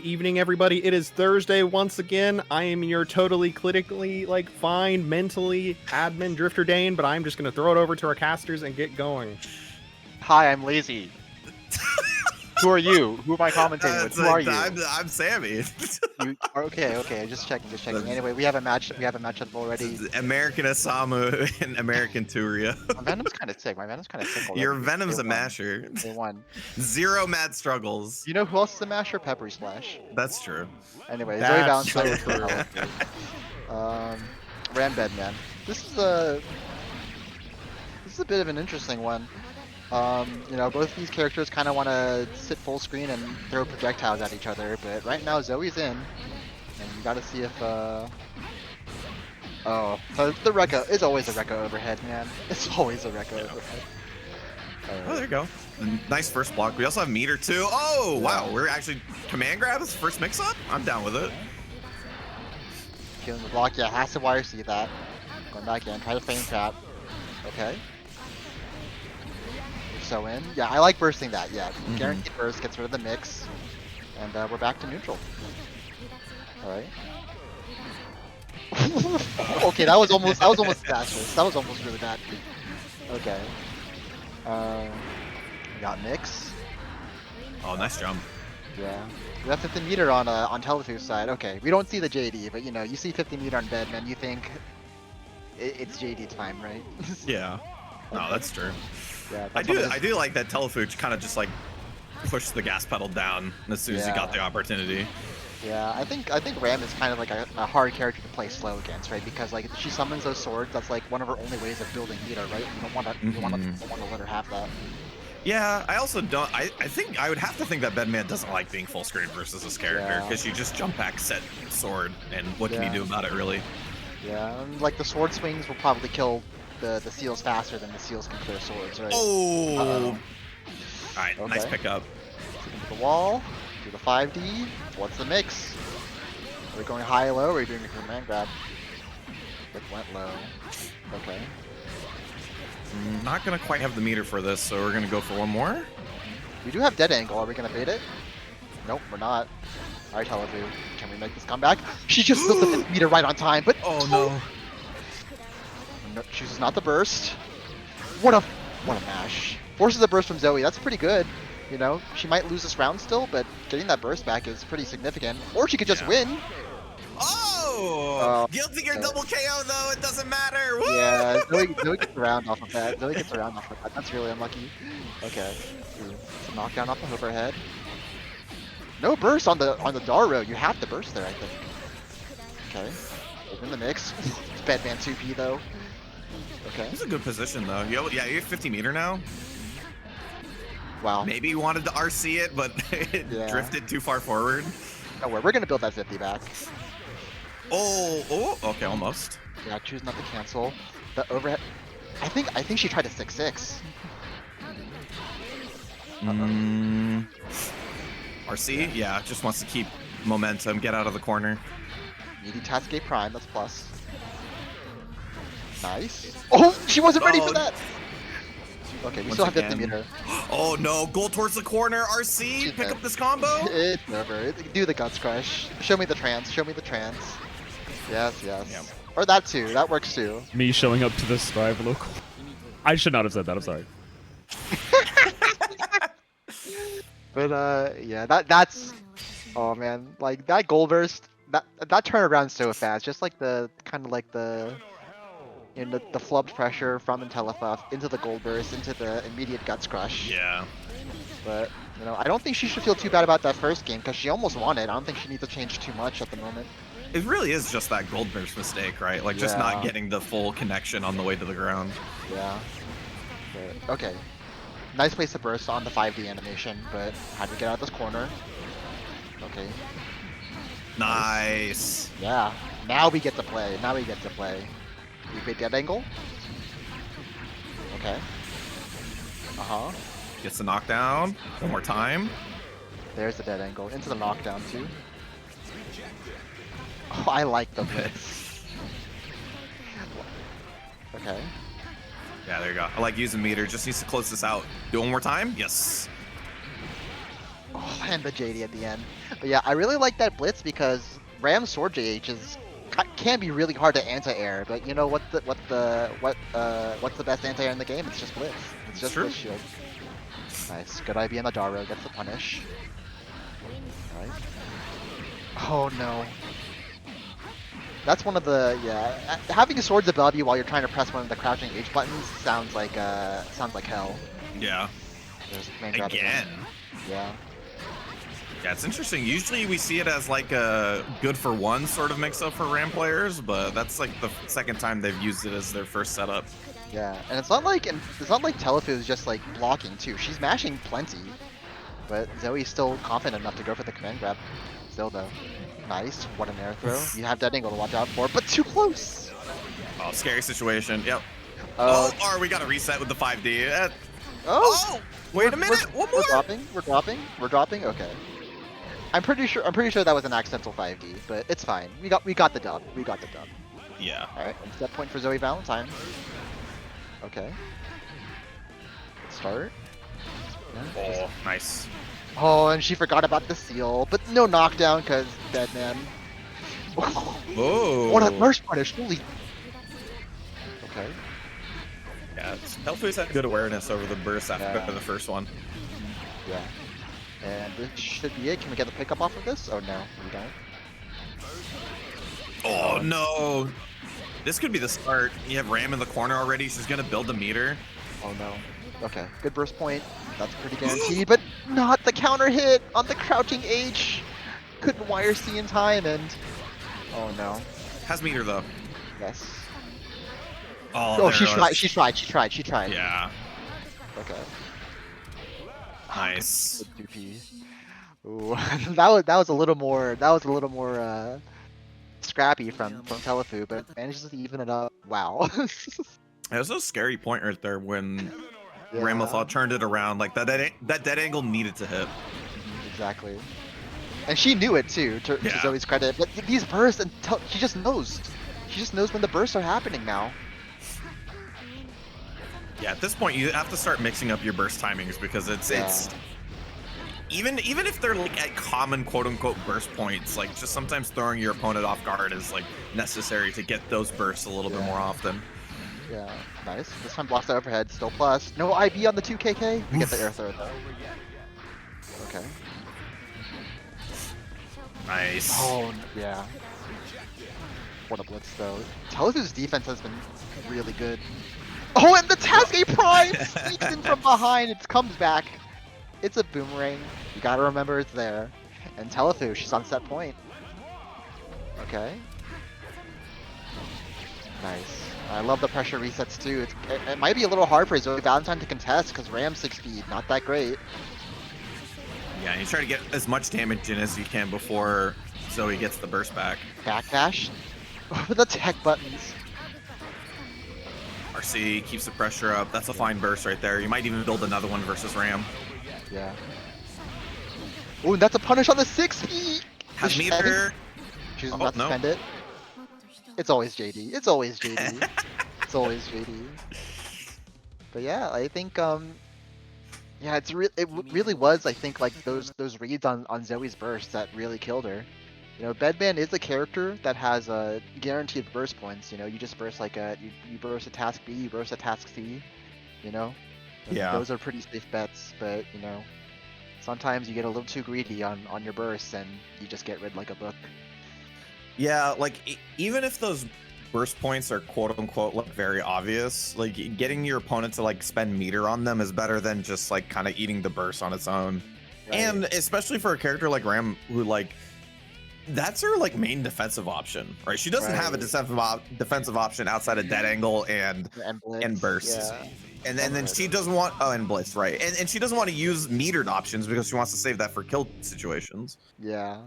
evening, everybody. It is Thursday once again. I am your totally clinically, fine, mentally admin Drifter Dane, but I'm just going to throw it over to our casters and get going. Hi, I'm lazy. Who are you? Who am I commentating with? Who are you? I'm Sammy. Okay. Just checking. Anyway, we have a match. We have a matchup already. American Asamu and American Turia. My Venom's kind of sick. Already. Your Venom's a masher. They won. 0 mad struggles. You know who else is a masher? Peppery Splash. That's true. Anyway, That's Zoe Valentine. so true. Rambed, man. This is a bit of an interesting one. You know, both of these characters kind of want to sit full screen and throw projectiles at each other, but right now Zoe's in, and you gotta see if, oh, so the Rekka, it's always a Rekka overhead, man. It's always a Rekka overhead. Oh, there you go. Nice first block. We also have meter too. Oh, wow. We're actually command grabs, first mix-up? I'm down with it. Feeling the block, yeah, has to wire see that. Going back in, try to frame trap. Okay. So in. Yeah, I like bursting that, yeah. Guaranteed burst, gets rid of the mix. And we're back to neutral. Alright. Okay, that was almost disastrous. That was almost really bad. Okay. We got mix. Oh, nice jump. Yeah. We have 50 meter on Telefu's side. Okay, we don't see the JD, but you know, you see 50 meter on Bedman, you think it's JD time, right? Yeah. No, that's true. Yeah, I do like that Telefuch kind of just like pushed the gas pedal down as soon as he got the opportunity. Yeah, I think Ram is kind of like a hard character to play slow against, right? Because like she summons those swords, that's like one of her only ways of building meter, right? You don't want to let her have that. Yeah, I also don't. I think I would have to think that Bedman doesn't like being full screen versus this character because you just jump back, set sword, and what can you do about it really? Yeah, and, like the sword swings will probably kill the seals faster than the seals can clear swords, right? Oh! Alright, nice pickup. Into the wall, do the 5D. What's the mix? Are we going high low or are we doing a command grab? It went low. Okay. Not gonna quite have the meter for this, so we're gonna go for one more. We do have dead angle. Are we gonna bait it? Nope, we're not. Alright, Televu. Can we make this comeback? She just built the 50 meter right on time, but oh no. No, chooses not the burst. What a mash. Forces a burst from Zoe. That's pretty good. You know, she might lose this round still, but getting that burst back is pretty significant. Or she could just win. Oh! Guilty Gear double KO though, it doesn't matter! Woo! Yeah, Zoe gets around off of that. That's really unlucky. Okay. It's a knockdown off the overhead. No burst on the Daro. You have to burst there, I think. Okay. Open the mix. It's Bedman 2P though. Okay. This is a good position though. Yeah, you're 50 meter now. Wow. Maybe you wanted to RC it, but it drifted too far forward. No way, we're gonna build that 50 back. Oh, okay, almost. Yeah, choose not to cancel. The overhead. I think she tried to 6-6. RC? Yeah, just wants to keep momentum, get out of the corner. Needy Tascade Prime, that's plus. Nice. Oh, she wasn't ready for that! Okay, we still have 50 meter. Oh no, goal towards the corner, RC, pick up this combo? It's over. Do the Guts Crush. Show me the trance, Yes. Yep. Or that too, that works too. Me showing up to the Strive local. I should not have said that, I'm sorry. But yeah, that's oh man, like that goal burst, that turnaround so fast, just like the kind of like the flubbed pressure from Intelefuff into the gold burst into the immediate Guts Crush. Yeah. But you know, I don't think she should feel too bad about that first game because she almost won it. I don't think she needs to change too much at the moment. It really is just that gold burst mistake, right? Like just not getting the full connection on the way to the ground. Yeah. But, okay. Nice place to burst on the 5D animation, but had to get out of this corner. Okay. Nice. Yeah. Now we get to play. We bait dead angle. Okay. Gets the knockdown. One more time. There's the dead angle. Into the knockdown too. Oh, I like the blitz. Okay. Yeah, there you go. I like using meter. Just needs to close this out. Do it one more time. Yes. Oh, and the JD at the end. But yeah, I really like that blitz because Ram's sword JH can be really hard to anti-air. But you know what's the best anti-air in the game? It's just blitz. It's just blitz shield. Nice, good IB on the Daro, gets the punish. Alright. Oh no. That's one of the having a sword's ability while you're trying to press one of the crouching H buttons sounds like hell. Yeah. Again. Yeah. Yeah, it's interesting. Usually we see it as like a good for one sort of mix up for Ram players, but that's like the second time they've used it as their first setup. Yeah, and it's not like Telefu is just like blocking too. She's mashing plenty, but Zoe's still confident enough to go for the command grab. Still though. Nice, what an air throw. You have that angle to watch out for, but too close. Oh, scary situation. Yep. Or we got to reset with the 5D. Oh, wait a minute. One more. We're dropping. Okay. I'm pretty sure that was an accidental 5D, but it's fine. We got the dub. Yeah. All right. Set point for Zoe Valentine. Okay. Good start. Oh, nice. Oh, and she forgot about the seal, but no knockdown because dead man. Oh. What a burst punish! Holy. Okay. Yeah, Hellfree's had good awareness over the burst after the first one. Yeah. And this should be it. Can we get the pickup off of this? Oh no, we don't. Oh no. This could be the start. You have Ram in the corner already. She's gonna build the meter. Oh no. Okay, good burst point. That's pretty guaranteed, but not the counter hit on the crouching H. Couldn't wire C in time, and oh no. Has meter though. Yes. Oh, she tried. Yeah. Okay. Nice. Ooh, that was a little more scrappy from Telefu, but manages to even it up. Wow. It was a scary point right there when Ramathal turned it around. Like that dead angle needed to hit. Exactly. And she knew it too, to Zoe's credit. But these bursts, she just knows. She just knows when the bursts are happening now. Yeah, at this point you have to start mixing up your burst timings because it's even if they're like at common quote unquote burst points, like just sometimes throwing your opponent off guard is like necessary to get those bursts a little bit more often. Yeah, nice. This time blocks the overhead, still plus. No IB on the 2KK. We get the air throw though. Okay. Nice. Oh yeah. What a blitz though. Telefu's defense has been really good. Oh, and the Tasuke Prime sneaks in from behind. It comes back. It's a boomerang. You gotta remember it's there. And Telefu, she's on set point. Okay. Nice. I love the pressure resets too. It might be a little hard for Zoe Valentine to contest because Ram's 6 speed, not that great. Yeah, and you try to get as much damage in as you can before Zoe gets the burst back. Backdash with the tech buttons. RC keeps the pressure up. That's a fine burst right there. You might even build another one versus Ram. Yeah. Oh, and that's a punish on the 6 speed. Has meter. She's about to spend it. It's always JD. It's always JD. It's always JD. But yeah, I think yeah, it really was, I think, like those reads on Zoe's burst that really killed her. You know, Bedman is a character that has guaranteed burst points. You know, you just burst like you burst a task B, you burst a task C. You know, yeah, those are pretty safe bets. But you know, sometimes you get a little too greedy on your bursts and you just get rid like a book. Yeah, like even if those burst points are quote unquote like very obvious, like getting your opponent to like spend meter on them is better than just like kind of eating the burst on its own. Right. And especially for a character like Ram who like that's her like main defensive option, right? She doesn't have a defensive option outside of dead angle and burst. Yeah. And then she doesn't want and blitz, right? And she doesn't want to use metered options because she wants to save that for kill situations. Yeah.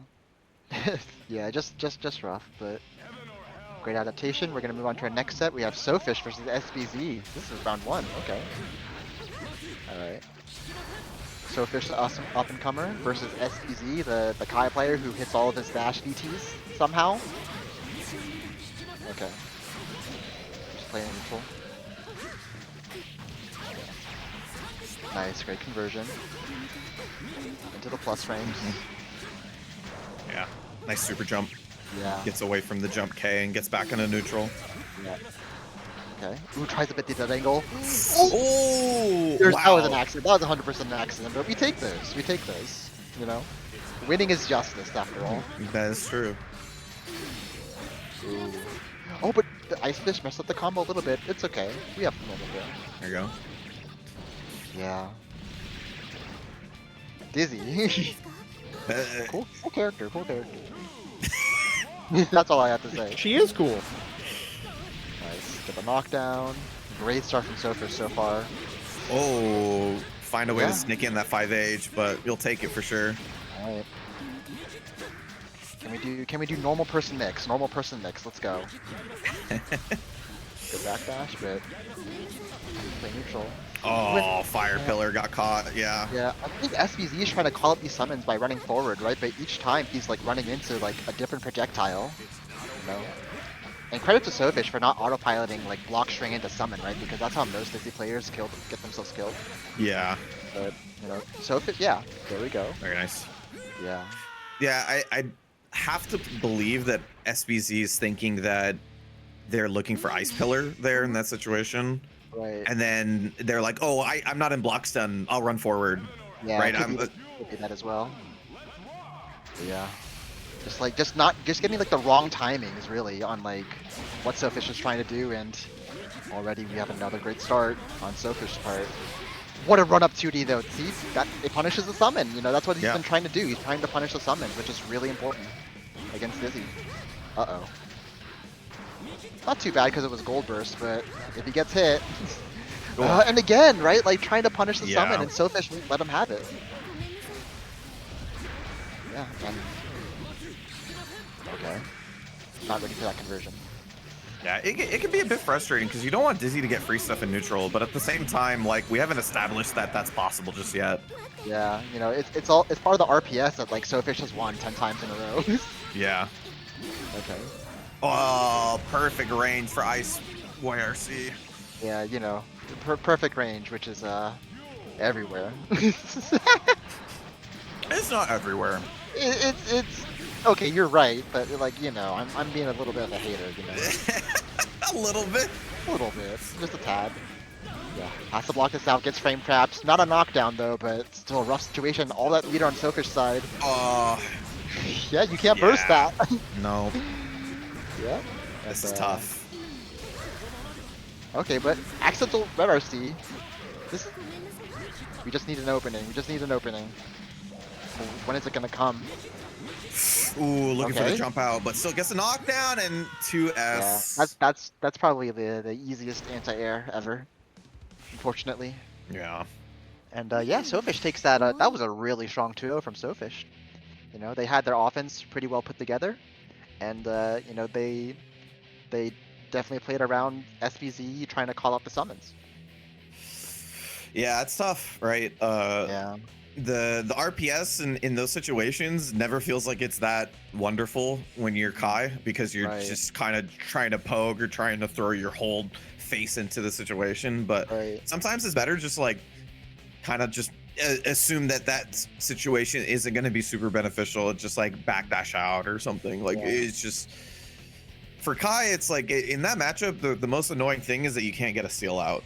Yeah, just rough, but great adaptation. We're gonna move on to our next set. We have Sofish versus SBZ. This is round 1. Okay. All right. Sofish, the awesome up-and-comer, versus SBZ, the Kai player who hits all of his dash DTs somehow. Okay. Just playing neutral. Nice, great conversion. Into the plus range. Yeah, nice super jump. Yeah. Gets away from the jump K and gets back into neutral. Yeah. Okay. Ooh, tries to bit the dead angle. Oh, That was an wow. accident. That was 100% an accident, but we take those. We take those. You know? Winning is justice, after all. That is true. Ooh. Oh, but the Ice Fish messed up the combo a little bit. It's okay. We have normal here. There you go. Yeah. Dizzy. Cool character, cool character. That's all I have to say. She is cool. Nice. Get the knockdown. Great start from Sophus so far. Oh, find a way Yeah. to sneak in that 5H, but you'll take it for sure. Alright. Can we do normal person mix? Normal person mix. Let's go. Good backdash, but play neutral. Oh, Fire Pillar got caught. Yeah. Yeah, I think SBZ is trying to call up these summons by running forward, right? But each time he's like running into like a different projectile. You know? And credit to Sofish for not autopiloting like block string into summon, right? Because that's how most Dizzy players get themselves killed. Yeah. But you know, Sofish, yeah, there we go. Very nice. Yeah. Yeah, I have to believe that SBZ is thinking that they're looking for Ice Pillar there in that situation. Right. And then they're like, oh, I'm not in block stun. I'll run forward. Yeah, right. could be that as well. But yeah. Just getting like the wrong timings really on like what Sofish is trying to do, and already we have another great start on Sofish's part. What a run up 2D though. See, that it punishes the summon. You know, that's what he's been trying to do. He's trying to punish the summon, which is really important against Dizzy. Uh-oh. Not too bad because it was Gold Burst, but if he gets hit... and again, right? Like trying to punish the summon, and Sofish won't let him have it. Yeah, and... Okay. Not ready for that conversion. Yeah, it can be a bit frustrating because you don't want Dizzy to get free stuff in neutral, but at the same time, like, we haven't established that that's possible just yet. Yeah, you know, it's part of the RPS that like Sofish has won 10 times in a row. Yeah. Okay. Oh, perfect range for Ice YRC. Yeah, you know, perfect range, which is everywhere. It's not everywhere. It's okay. You're right, but like you know, I'm being a little bit of a hater. You know, A little bit. a little bit, just a tad. Yeah, has to block this out. Gets frame traps. Not a knockdown though, but still a rough situation. All that leader on Sofish's side. Yeah, you can't burst that. No. Yeah. This is tough. Okay, but accidental red RC. We just need an opening. We just need an opening. When is it gonna come? Ooh, looking for the jump out, but still gets a knockdown and 2S. Yeah, that's probably the easiest anti-air ever, unfortunately. Yeah. And yeah, Sofish takes that. That was a really strong 2-0 from Sofish. You know, they had their offense pretty well put together, and you know they definitely played around SBZ trying to call up the summons. Yeah, it's tough, right? Yeah. The RPS in those situations never feels like it's that wonderful when you're Kai, because you're just kind of trying to poke or trying to throw your whole face into the situation. But sometimes it's better just like kind of just assume that situation isn't going to be super beneficial. It's just like backdash out or something. Like it's just for Kai, it's like in that matchup, the most annoying thing is that you can't get a seal out.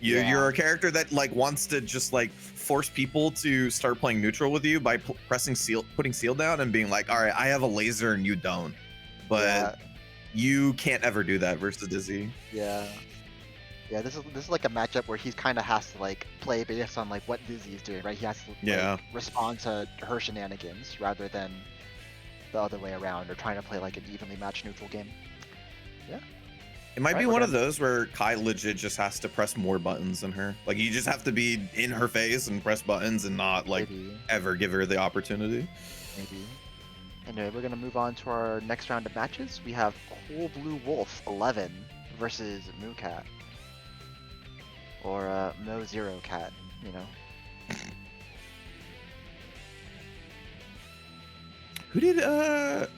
You're a character that like wants to just like force people to start playing neutral with you by putting seal down and being like, all right, I have a laser and you don't, but you can't ever do that versus Dizzy. Yeah, this is like a matchup where he kind of has to like play based on like what Dizzy is doing, right? He has to like, respond to her shenanigans rather than the other way around, or trying to play like an evenly matched neutral game. Yeah. It might be one of those where Kai legit just has to press more buttons than her. Like, you just have to be in her face and press buttons and not, like, ever give her the opportunity. Maybe. Anyway, we're going to move on to our next round of matches. We have Cool Blue Wolf 11 versus Moo Cat. Or Mo Zero Cat, you know. Who did,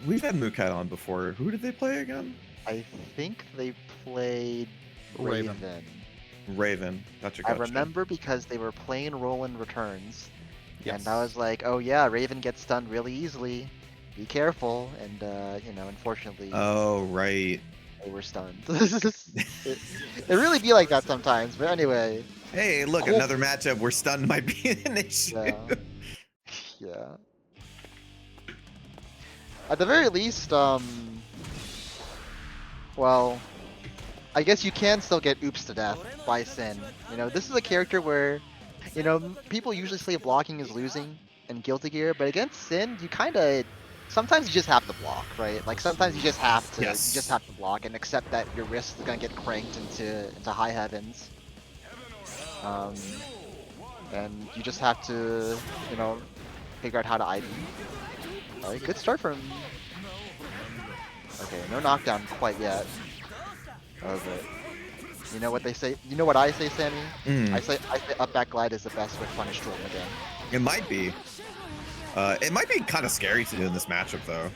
we've had Moo Cat on before. Who did they play again? I think they played Raven. Raven. Gotcha, I gotcha. remember because they were playing Roland Returns. Yes. And I was like, oh yeah, Raven gets stunned really easily. Be careful. And, you know, unfortunately, Oh, right. they were stunned. it really be like that sometimes. But anyway, Hey, look, cool. another matchup where stun might be an issue. Yeah. Yeah. At the very least, well, I guess you can still get oops to death by Sin. You know, this is a character where, you know, people usually say blocking is losing in Guilty Gear, but against Sin, you kind of sometimes you just have to block, right? Like sometimes you just have to, Yes. you just have to block and accept that your wrist is gonna get cranked into high heavens. And you just have to, you know, figure out how to IV. Alright, good start from. Okay, no knockdown quite yet. Okay. You know what they say? You know what I say, Sammy? Mm. I say up back glide is the best way to punish troll in the game. It might be. It might be kind of scary to do in this matchup, though.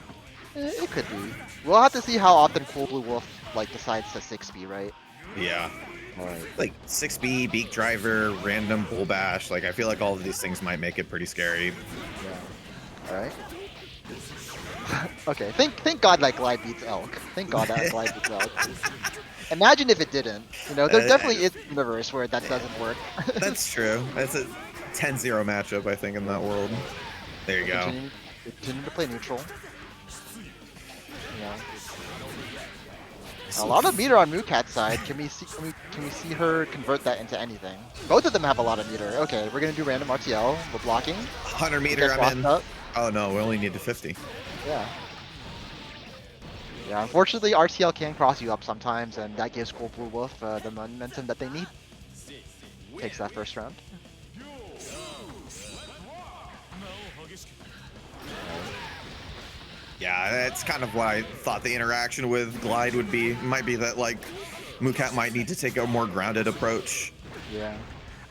It could be. We'll have to see how often Cool Blue Wolf like decides to 6B, right? Yeah. Alright. Like 6B, Beak Driver, random Bull Bash. Like, I feel like all of these things might make it pretty scary. Yeah. Alright. Okay, thank God that glide beats Elk. Thank God that glide beats Elk. Imagine if it didn't. You know, there definitely is a universe where that doesn't work. That's true. That's a 10-0 matchup, I think, in that world. There you go. Continue to play neutral. Yeah. A lot of meter on Mookat's side. Can we see her convert that into anything? Both of them have a lot of meter. Okay, we're gonna do random RTL. We're blocking. 100 meter, I'm in. Up. Oh no, we only need to 50. Yeah. Yeah, unfortunately RTL can cross you up sometimes, and that gives Cool Blue Wolf the momentum that they need. Takes that first round. Yeah, that's kind of what I thought the interaction with Glide would be. Might be that, like, Mookat might need to take a more grounded approach. Yeah.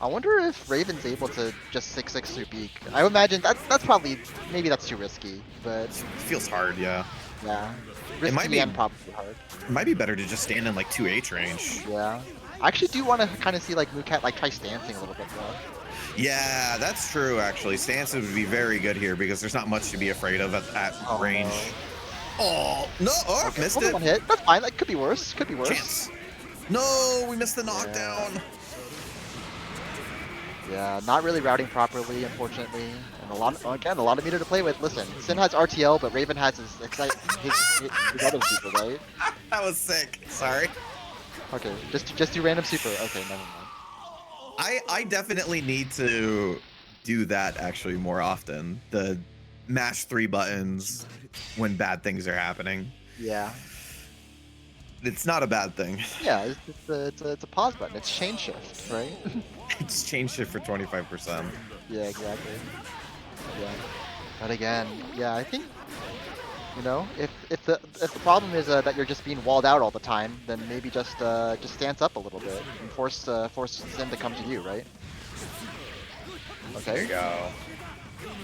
I wonder if Raven's able to just 6-6 through Beak. I would imagine that's probably, maybe that's too risky, but... It feels hard, yeah. Yeah. It might be and probably hard. It might be better to just stand in, like, 2H range. Yeah. I actually do want to kind of see, like, Mookat, like, try stancing a little bit more. Yeah, that's true, actually. Stances would be very good here because there's not much to be afraid of at range. No. Oh, no! Oh, Okay, missed it. One hit. That's fine. That could be worse. Could be worse. Chance. No, we missed the knockdown. Yeah, not really routing properly, unfortunately. And a lot of meter to play with. Listen, Sin has RTL, but Raven has his other super, right? That was sick. Sorry. Okay, just do random super. Okay, never mind. I definitely need to do that actually more often. The mash 3 buttons when bad things are happening. Yeah. It's not a bad thing. Yeah, it's a pause button. It's chain shift, right? It's change shift for 25%. Yeah, exactly. Yeah. But again, yeah, I think, you know, if the problem is that you're just being walled out all the time, then maybe just stance up a little bit and force Sin to come to you, right? Okay. There you go.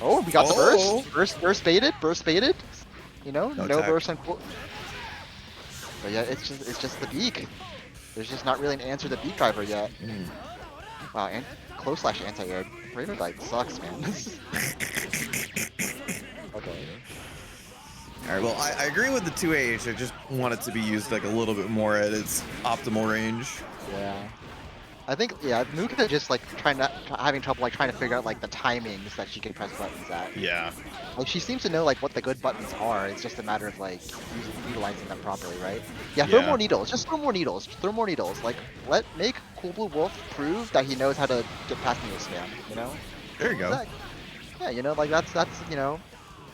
Oh, we got the burst. Burst baited. You know, no burst on. But yeah, it's just the Beak. There's just not really an answer to Beak Driver yet. Mm. Wow, and close slash anti-air. Raven Bite sucks, man. Okay. Alright, well, I agree with the 2H. I just want it to be used like a little bit more at its optimal range. Yeah. I think, yeah, Mooka just like having trouble like trying to figure out like the timings that she can press buttons at. Yeah. Like she seems to know like what the good buttons are. It's just a matter of like utilizing them properly, right? Yeah, throw more needles. Just throw more needles. Throw more needles. Like make Cool Blue Wolf prove that he knows how to get past needle spam. You know? There you go. Exactly. Yeah, you know, like that's you know,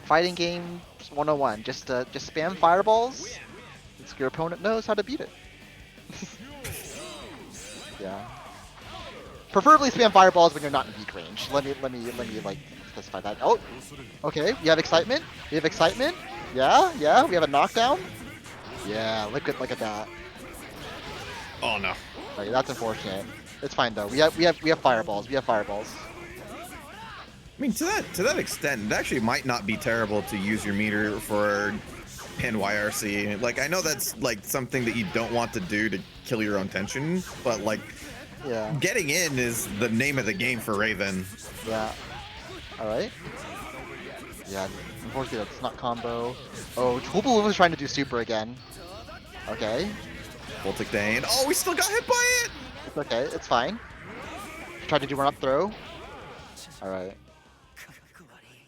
fighting game 101. Just spam fireballs. Your opponent knows how to beat it. Yeah. Preferably spam fireballs when you're not in beak range. Let me like specify that. Oh, okay. We have excitement. Yeah. We have a knockdown. Yeah. Look at that. Oh no. Okay, that's unfortunate. It's fine though. We have fireballs. I mean, to that extent, it actually might not be terrible to use your meter for pin YRC. Like, I know that's like something that you don't want to do to kill your own tension, but like Yeah. Getting in is the name of the game for Raven. Yeah. Alright. Yeah, unfortunately that's not combo. Oh, Hoople was trying to do super again. Okay. Voltic Dane. Oh, we still got hit by it! It's okay, it's fine. Tried to do run up throw. Alright.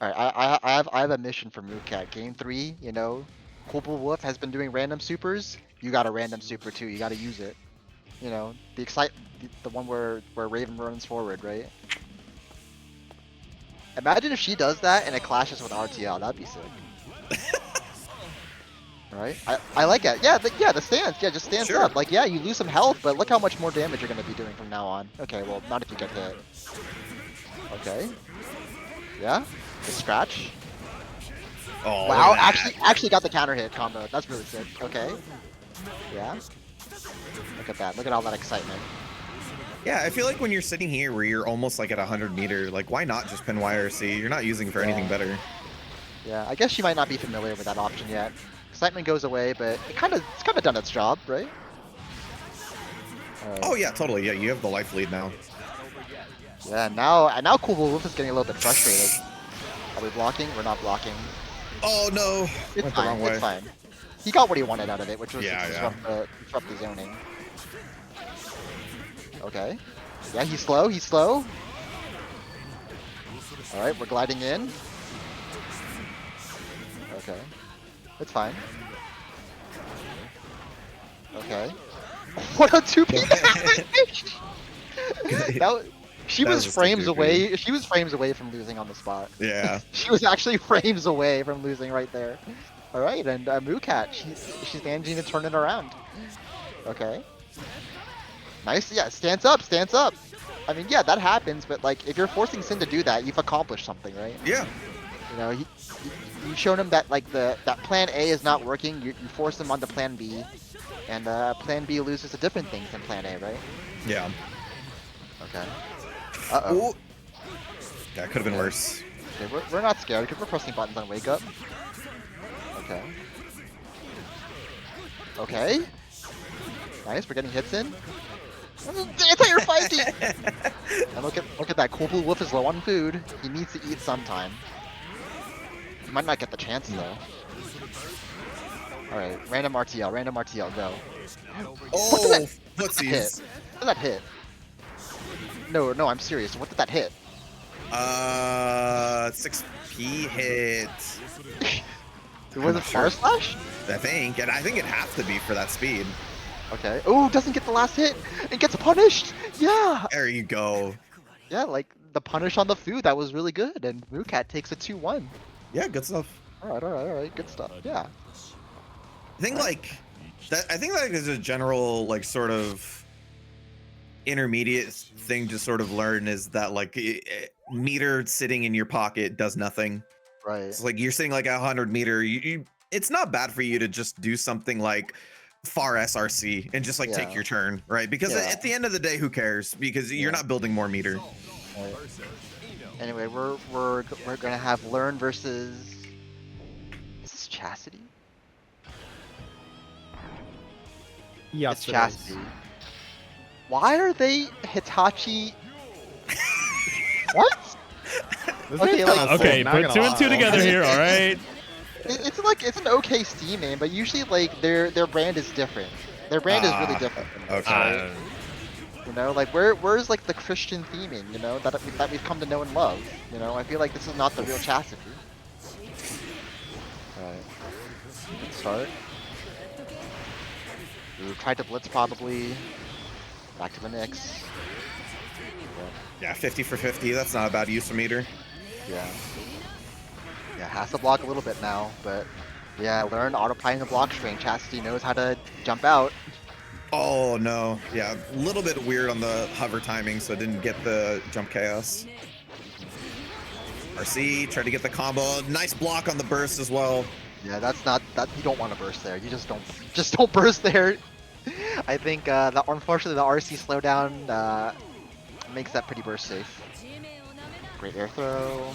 Alright, I have a mission for Mooncat. Game 3, you know, Hoople Wolf has been doing random supers. You got a random super too, you gotta use it. You know, the one where Raven runs forward, right? Imagine if she does that and it clashes with RTL, that'd be sick. Right? I like it. Yeah, the stance. Yeah, just stance Sure. up. Like, yeah, you lose some health, but look how much more damage you're going to be doing from now on. Okay, well, not if you get hit. Okay. Yeah. The scratch. Oh, Wow, look at that. actually got the counter hit combo. That's really sick. Okay. Yeah. Look at that. Look at all that excitement. Yeah, I feel like when you're sitting here where you're almost like at 100 meter, like why not just pin YRC? You're not using it for anything better. Yeah, I guess she might not be familiar with that option yet. Excitement goes away, but it's kind of done its job, right? Oh yeah, totally. Yeah, you have the life lead now. Yeah, now Cool Wolf is getting a little bit frustrated. Are we blocking? We're not blocking. Oh no, It's went the wrong fine. way. It's fine. He got what he wanted out of it, which was Yeah, to disrupt the zoning. Okay. Yeah, he's slow. He's slow. All right, we're gliding in. Okay. It's fine. Okay. What a 2P! She That was was a frames 2P. away. She was frames away from losing on the spot. Yeah. She was actually frames away from losing right there. All right, and Moocat, she's managing to turn it around. Okay. Nice. Yeah, stance up, stance up. I mean, yeah, that happens, but like, if you're forcing Sin to do that, you've accomplished something, right? Yeah. You know, you've shown him that like that plan A is not working. You force him onto plan B, and plan B loses to different things than plan A, right? Yeah. Okay. Uh-oh. Ooh. Yeah, could have been worse. Okay, we're not scared because we're pressing buttons on wake up. Okay. Okay. Nice, we're getting hits in. Anti-air fighting! And look at that. Cool Blue Wolf is low on food. He needs to eat sometime. He might not get the chance though. Alright, random RTL, go. Oh, Hit? footsies. What did that hit? No, I'm serious. What did that hit? 6P hit. Was it Fire Slash? I think, and I think it'd have to be for that speed. Okay. Oh, doesn't get the last hit and gets punished. Yeah. There you go. Yeah, like the punish on the food that was really good, and Moocat takes a 2-1. Yeah, good stuff. All right, good stuff. Yeah. I think like that. I think that is a general like sort of intermediate thing to sort of learn is that like meter sitting in your pocket does nothing. Right. It's like you're sitting like a 100 meter. It's not bad for you to just do something like far SRC and just like take your turn, right? Because at the end of the day, who cares? Because you're not building more meter. Right. Anyway, we're gonna have Learn versus. Is this Chastity? Yes, It's it is. Chastity. Why are they Hitachi? What? This Okay, is like- kinda Okay, sick, not put gonna 2 and 2 lie. together here, all right? It's an okay Steam name, but usually like their brand is different. Their brand is really different. Okay. You know, like where's like the Christian theming? You know that we've come to know and love. You know, I feel like this is not the real Chastity. Alright, good start. We tried to blitz probably. Back to the Knicks. Yeah, 50 for 50. That's not a bad use of meter. Yeah. Yeah, has to block a little bit now, but yeah, Learn autopilot the block string. Chastity knows how to jump out. Oh no. Yeah, a little bit weird on the hover timing, so didn't get the jump chaos. RC tried to get the combo. Nice block on the burst as well. Yeah, that's not that you don't want to burst there. You just don't burst there. I think unfortunately the RC slowdown makes that pretty burst safe. Great air throw.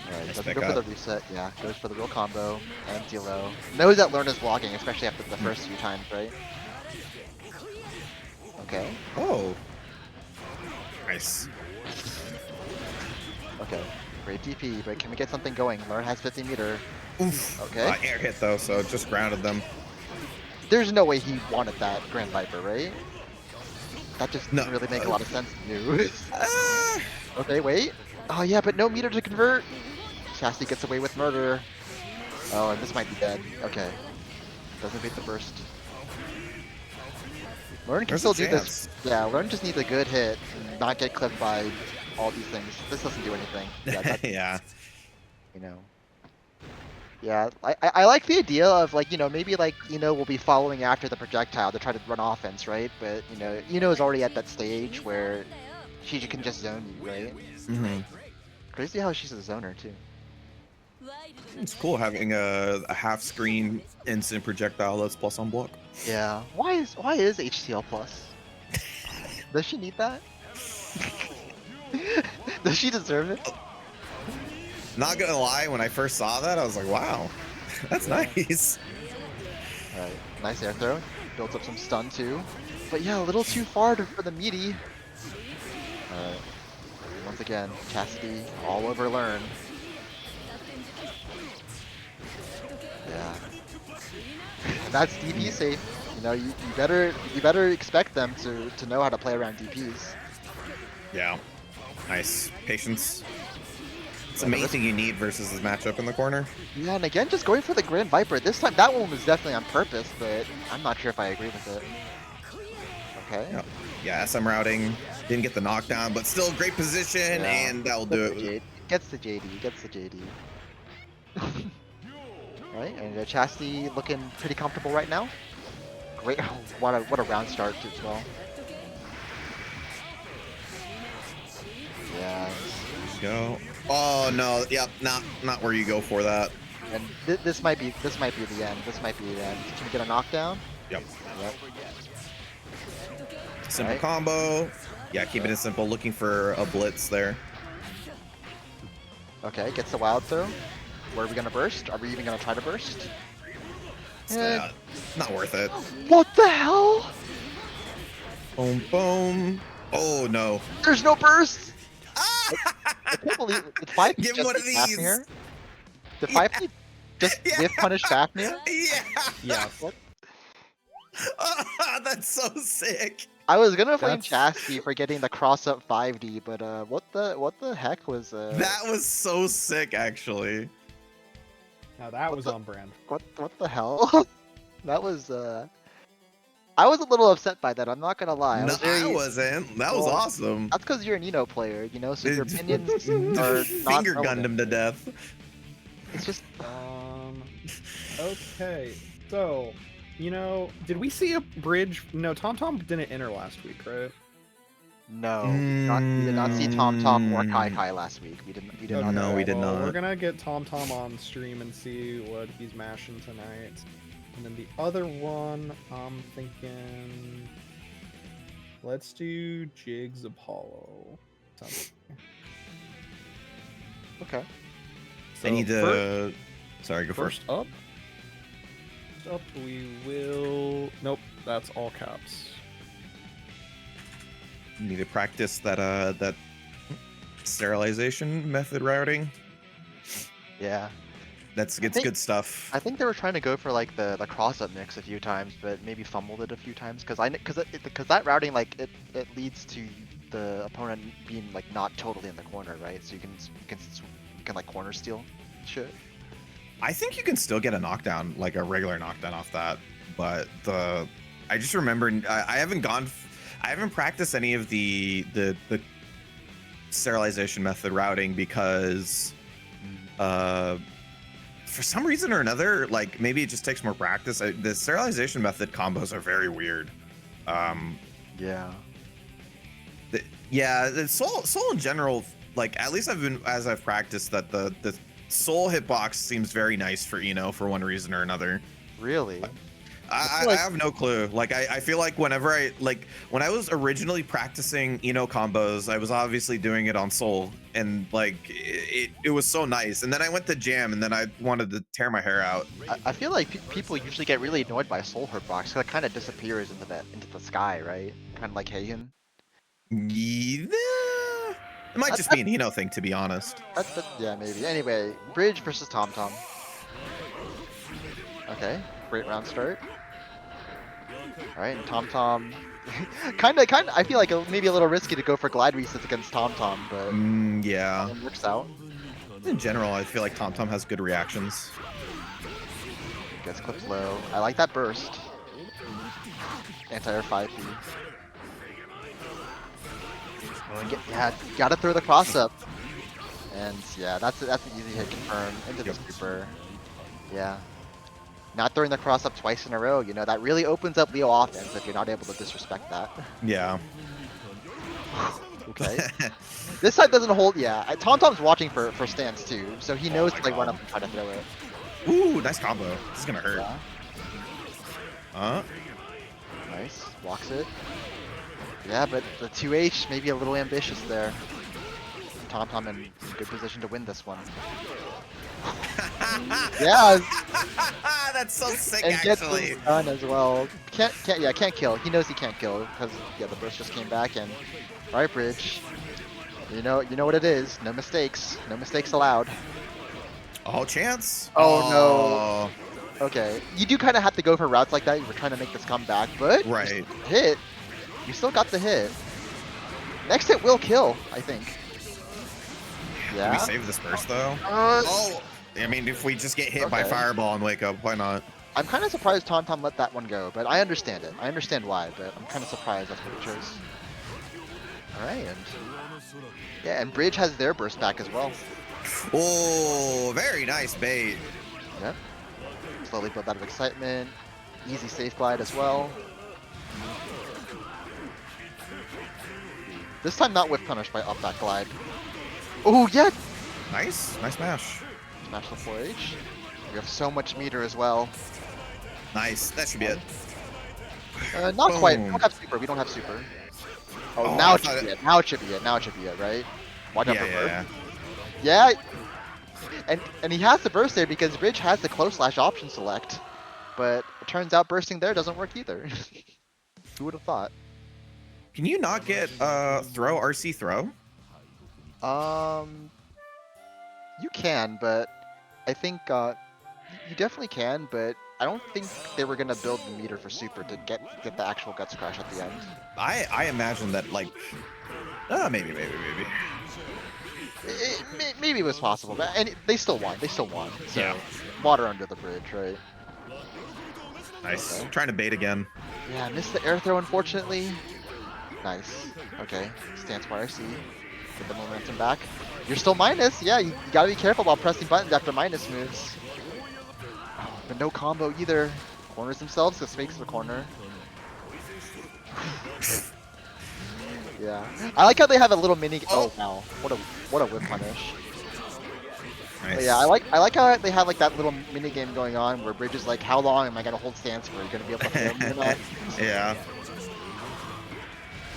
Alright, Nice doesn't pick go for up. the reset. Yeah, goes for the real combo. Empty low. Knows that Learn is blocking, especially after the first few times, right? Okay. Oh. Nice. Okay. Great DP, but can we get something going? Learn has 50 meter. Oof. Okay. Air hit though, so it just grounded them. There's no way he wanted that Grand Viper, right? That just No. doesn't really make a lot of sense to you. Ah! Okay, wait. Oh yeah, but no meter to convert. Chastity gets away with murder. Oh, and this might be dead. Okay. Doesn't beat the burst. Learn can There's still a do chance. this. Yeah, Learn just needs a good hit and not get clipped by all these things. This doesn't do anything. Yeah, that, Yeah. you know. Yeah, I like the idea of like, maybe like, we'll be following after the projectile to try to run offense, right? But, is already at that stage where she can just zone you, right? Mm-hmm. Crazy how she's a zoner too. It's cool having a half screen instant projectile that's plus on block. Yeah. Why is HCL plus? Does she need that? Does she deserve it? Not gonna lie, when I first saw that, I was like, wow, that's nice. Alright, nice air throw. Builds up some stun too. But yeah, a little too far for the meaty. Alright. Once again, Chastity all over Learn. Yeah. That's DP safe. You better expect them to know how to play around DPs. Yeah. Nice. Patience. It's the main thing you need versus this matchup in the corner. Yeah, and again, just going for the Grand Viper. This time, that one was definitely on purpose, but I'm not sure if I agree with it. Okay. Yeah, yeah, SM routing. Didn't get the knockdown, but still great position, Yeah. and that'll do it. Gets the JD. Gets the JD. Right, and Chastity looking pretty comfortable right now. Great. What a round start as well. Yeah. Go. Oh no, yep, not where you go for that. And this might be the end. This might be the end. Can we get a knockdown? Yep. Yep. Simple Right. combo. Yeah, keeping it simple. Looking for a blitz there. Okay, gets the wild throw. Where are we gonna burst? Are we even gonna try to burst? It's not worth it. What the hell? Boom, boom. Oh no. There's no burst. Ah! I can't believe it. Did 5 Give him just one of hit these. Fafnir? Did 5 just Yeah. whiff punish Fafnir? Yeah. Yes. What? That's so sick. I was gonna blame That's- Chastity for getting the cross up 5D, but what the heck was That was so sick, actually. Now that was on brand. what the hell? That was I was a little upset by that. I'm not gonna lie. No, very... I wasn't. That was Well, awesome. That's because you're an Eno player, so your opinions are not Finger gunned him relevant. to death. It's just Okay. So, did we see a bridge? No, TomTom didn't enter last week, right? no. We did not see TomTom or Kai Kai last week. We did Okay, not. No, we did well, not. We're gonna get TomTom on stream and see what he's mashing tonight. And then the other one, I'm thinking, let's do Jigs Apollo. Sounds Okay. So I need to. Sorry, go first. First up, we will. Nope, that's all caps. Need to practice that sterilization method routing. Yeah. It's think- good stuff. I think they were trying to go for like the cross up mix a few times, but maybe fumbled it a few times because that routing it leads to the opponent being like not totally in the corner, right? So you can like corner steal shit. I think you can still get a knockdown, like a regular knockdown off that, but I just remember I haven't practiced any of the sterilization method routing because for some reason or another, like maybe it just takes more practice. The sterilization method combos are very weird. Yeah. The soul in general, like at least as I've practiced that the soul hitbox seems very nice for for one reason or another. Really? I, feel I like have no clue. Like I feel like whenever when I was originally practicing combos, I was obviously doing it on Soul, and like it was so nice. And then I went to Jam, and then I wanted to tear my hair out. I feel like people usually get really annoyed by Soul Hitbox because it kind of disappears into the sky, right? Kind of like Hagen. Yeah, it might That, just that, be an thing, to be honest. yeah, maybe. Anyway, Bridge versus TomTom. Okay, great round start. All right, and TomTom, kind of. I feel like maybe a little risky to go for glide resets against TomTom, but Yeah. it works out. In general, I feel like TomTom has good reactions. Gets clipped low. I like that burst. Anti-air 5P. Oh, and yeah, gotta throw the cross up. And yeah, that's an easy hit confirm into the super. Yeah. Not throwing the cross up twice in a row, that really opens up Leo offense if you're not able to disrespect that. Yeah. Okay. This side doesn't hold, yeah. TomTom's watching for stance too, so he knows to like run up and try to throw it. Ooh, nice combo. This is gonna hurt. Yeah. Nice. Blocks it. Yeah, but the 2H may be a little ambitious there. TomTom in good position to win this one. Yeah, that's so sick. and gets Actually, the stun as well. Can't kill. He knows he can't kill because the burst just came back. And all right, Bridge. You know what it is. No mistakes. No mistakes allowed. oh, chance. Oh no. Okay, you do kind of have to go for routes like that. You were trying to make this comeback, but Right. hit. You still got the hit. Next hit will kill, I think. Can we save this burst though? Oh, I mean, if we just get hit by fireball and wake up, why not? I'm kind of surprised TomTom let that one go, but I understand it. I understand why, but I'm kind of surprised that's what he chose. All right, and Bridge has their burst back as well. Oh, very nice bait. Yep. Slowly build out of excitement. Easy safe glide as well. This time not whiff punish by up that glide. Oh yeah! Nice mash. Smash the 4H. We have so much meter as well. Nice, that should be it. Not quite. We don't have super. We don't have super. Oh, now it should be it. Now it should be it. Now it should be it, right? Watch out for burst. Yeah. And he has the burst there because Bridge has the close slash option select. But it turns out bursting there doesn't work either. Who would have thought? Can you not get throw RC throw? You can, but I think you definitely can, but I don't think they were gonna build the meter for super to get the actual guts crash at the end. I imagine that like, maybe. Maybe it was possible, but they still won. So yeah. Water under the bridge, right? Nice. Trying to bait again. Yeah, missed the air throw unfortunately. Nice. Okay. Stance YRC. Get the momentum back. You're still minus. Yeah, you gotta be careful about pressing buttons after minus moves. Oh, but no combo either. Corners themselves. This makes the corner. Yeah. I like how they have a little mini. Oh wow. What a whip punish. Nice. But yeah, I like how they have like that little mini game going on where Bridge is like, how long am I gonna hold stance for? Are you gonna be able to hold me or not? Yeah.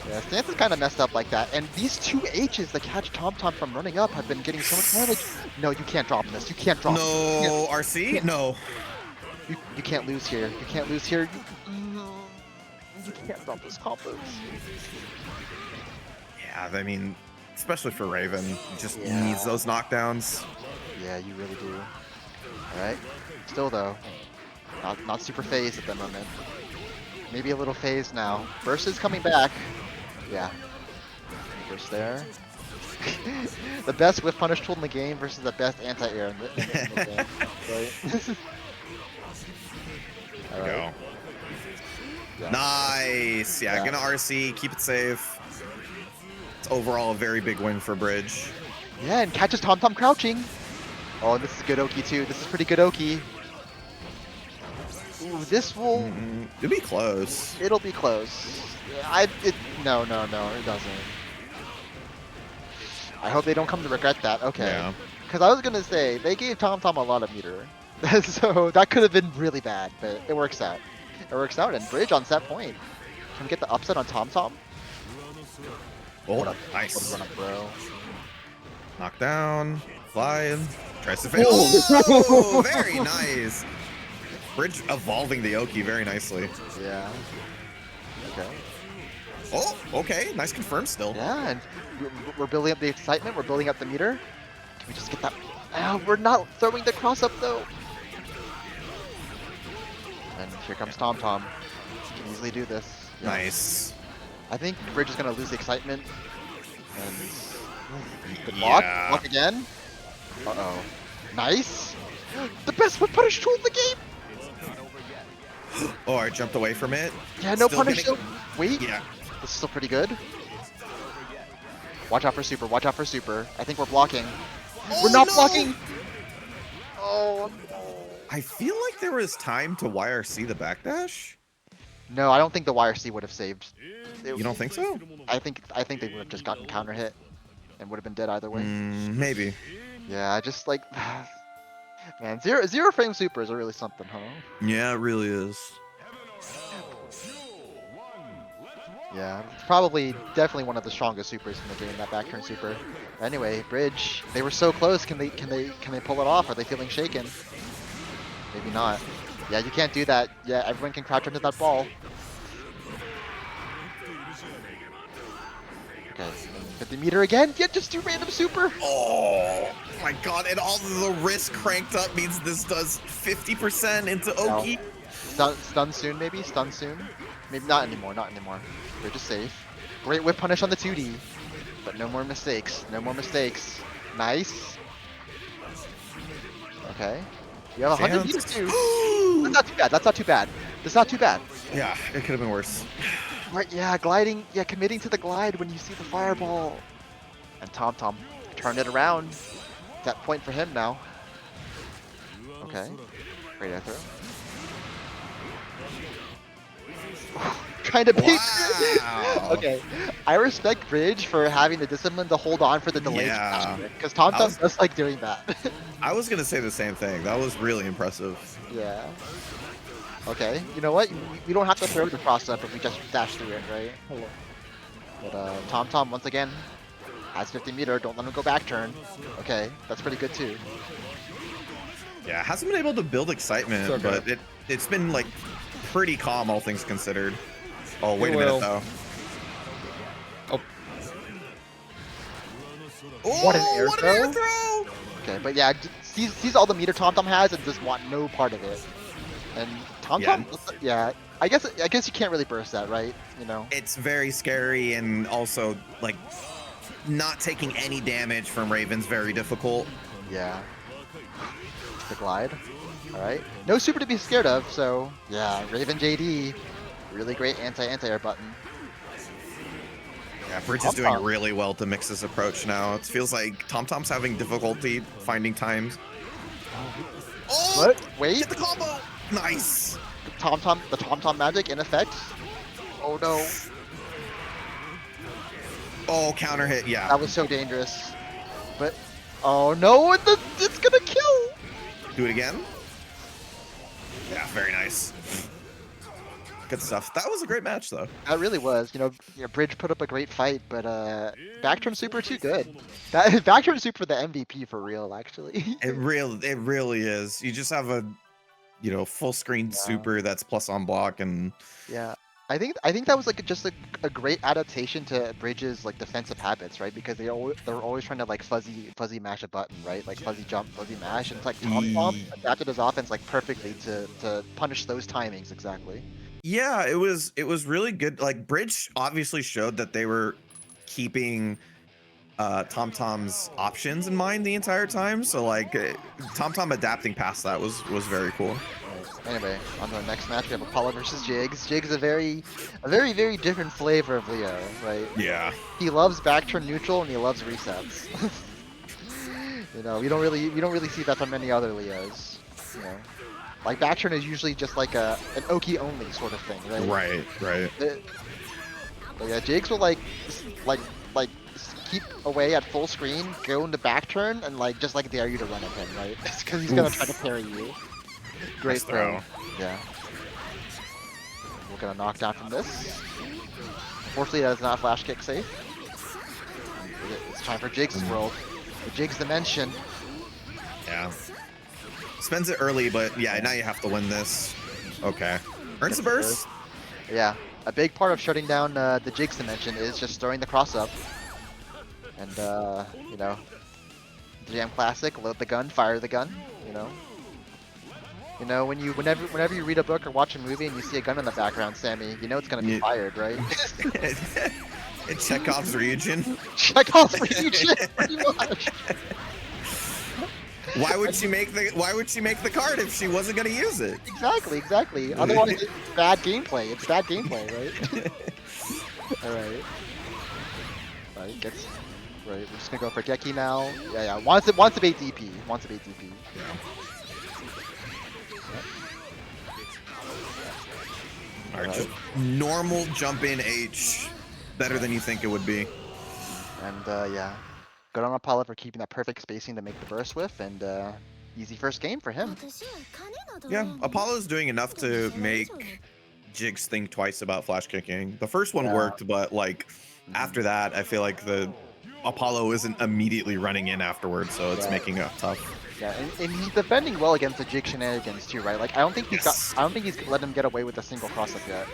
Yeah, stance is kind of messed up like that. And these 2 H's that catch TomTom from running up have been getting so much damage. No, you can't drop this. You can't drop this. No, RC? No. You can't lose here. You can't lose here. You can't drop those combos. Yeah, I mean, especially for Raven, he just needs those knockdowns. Yeah, you really do. Alright. Still though, not super phased at the moment. Maybe a little phased now. Burst is coming back. Yeah. Burst there. The best whiff punish tool in the game versus the best anti-air in the game. Right? There we go. Yeah. Nice. Yeah, gonna RC, keep it safe. It's overall a very big win for Bridge. Yeah, and catches TomTom crouching. Oh, this is good Oki too. This is pretty good Oki. Ooh, this will... It'll be close. It'll be close. No, it doesn't. I hope they don't come to regret that. Okay. Yeah. Because I was going to say, they gave TomTom a lot of meter. So that could have been really bad, but it works out. It works out, and Bridge on set point. Can we get the upset on Tom Tom? Oh, What nice. a run up, bro. Knockdown, flying, tries to fail. Oh, very nice. Bridge evolving the Oki very nicely. Yeah. Okay. Oh, okay, nice confirm still. Yeah, and we're building up the excitement. We're building up the meter. Can we just get that? Oh, we're not throwing the cross up though. And here comes Tom Tom. He can easily do this. Yeah. Nice. I think Bridge is gonna lose the excitement. And good block. Yeah. Block again. Uh-oh. Nice. The best whip punish tool in the game. Oh, I jumped away from it. Yeah, no Still punish. getting- Wait. Yeah. This is still pretty good. Watch out for super. Watch out for super. I think we're blocking. We're not no! blocking. Oh no. I feel like there was time to YRC the backdash. No, I don't think the YRC would have saved. You don't think so? I think they would have just gotten counter hit and would have been dead either way. Maybe. Yeah, just like man, zero frame supers are really something, huh? Yeah, it really is. Yeah, it's probably definitely one of the strongest supers in the game, that back turn super. Anyway, Bridge, they were so close. Can they pull it off? Are they feeling shaken? Maybe not. Yeah, you can't do that. Yeah, everyone can crouch under that ball. Okay, hit the meter again. Yeah, just do random super. Oh my god, and all the risk cranked up means this does 50% into Oki. Stun soon, maybe? Stun soon? Maybe not anymore, not anymore. Bridge is safe. Great whip punish on the 2D. But no more mistakes. No more mistakes. Nice. Okay. You have 100 meters too. That's not too bad. That's not too bad. That's not too bad. Yeah, it could have been worse. Right, yeah, gliding. Yeah, committing to the glide when you see the fireball. And Tom Tom turned it around. That point for him now. Okay. Great air throw. Kind of big. Wow. Okay, I respect Bridge for having the discipline to hold on for the delayed Yeah. because Tom Tom does like doing that. I was gonna say the same thing. That was really impressive. Yeah. Okay, you know what? We don't have to throw the cross up if we just dash through it, right? Hello. But Tom Tom once again has 50 meter. Don't let him go back turn. Okay, that's pretty good too. Yeah, hasn't been able to build excitement, It's okay. but it's been like pretty calm, all things considered. Oh, wait It a minute will. though. Oh, Oh, What an air what throw? An air throw! Okay, but yeah, sees all the meter Tom Tom has and just want no part of it. And Tom Tom, yeah, I guess you can't really burst that, right? You know. It's very scary, and also like not taking any damage from Raven's very difficult. Yeah. The glide. Alright. No super to be scared of, so yeah, Raven JD. Really great anti-air button. Yeah, Bridge is doing really well to mix this approach now. It feels like Tom Tom's having difficulty finding times. Oh! What? Wait. Get the combo! Nice! The Tom Tom magic in effect. Oh no. Oh, counter hit, yeah. That was so dangerous. But oh no, it's gonna kill! Do it again? Yeah, very nice. Good stuff. That was a great match, though. That really was. You know, Bridge put up a great fight, but Backturn Super too good. That Backturn Super the MVP for real, actually. It really is. You just have a, full screen super that's plus on block, and Yeah. I think that was like just a great adaptation to Bridge's like defensive habits, right? Because they're always trying to like fuzzy mash a button, right? Like fuzzy jump, fuzzy mash, and it's like Tom Tom adapted his offense like perfectly to punish those timings exactly. yeah, it was really good. Like Bridge obviously showed that they were keeping Tom Tom's options in mind the entire time. So like Tom Tom adapting past that was very cool. Anyway, on to the next match, we have Apollo versus Jigs. Jigs is a very, very different flavor of Leo, right? Yeah. He loves backturn neutral and he loves resets. We don't really see that from many other Leos. Like backturn is usually just like an Oki only sort of thing, right? Right. But yeah, Jigs will like keep away at full screen, go into backturn, and like just like dare you to run at him, right? Because he's gonna try to parry you. Great Nice throw. Yeah. we'll get a knockdown from this. Unfortunately, that is not flash kick safe. It's time for Jigs' world. The Jigs dimension. Yeah. Spends it early, but yeah, now you have to win this. Okay. Earns the burst. Yeah. A big part of shutting down the Jigs dimension is just throwing the cross up. And, you know, Jam Classic, load the gun, fire the gun, you know. You know, whenever you read a book or watch a movie and you see a gun in the background, Sammy, you know it's gonna be fired, right? It's Chekhov's region. Chekhov's region, pretty much. Why would she make the card if she wasn't gonna use it? Exactly. Otherwise, it's bad gameplay. It's bad gameplay, right? All right. Right. Right. We're just gonna go for Geki now. Yeah. Wants to bait DP. Yeah. Alright, just normal jump in H. Better than you think it would be. And yeah. Good on Apollo for keeping that perfect spacing to make the burst with, and easy first game for him. Yeah, Apollo's doing enough to make Jigs think twice about flash kicking. The first one worked, but like after that, I feel like the Apollo isn't immediately running in afterwards, so it's making it tough. Yeah, and he's defending well against the Jig shenanigans too, right? Like I don't think he's let him get away with a single cross up yet.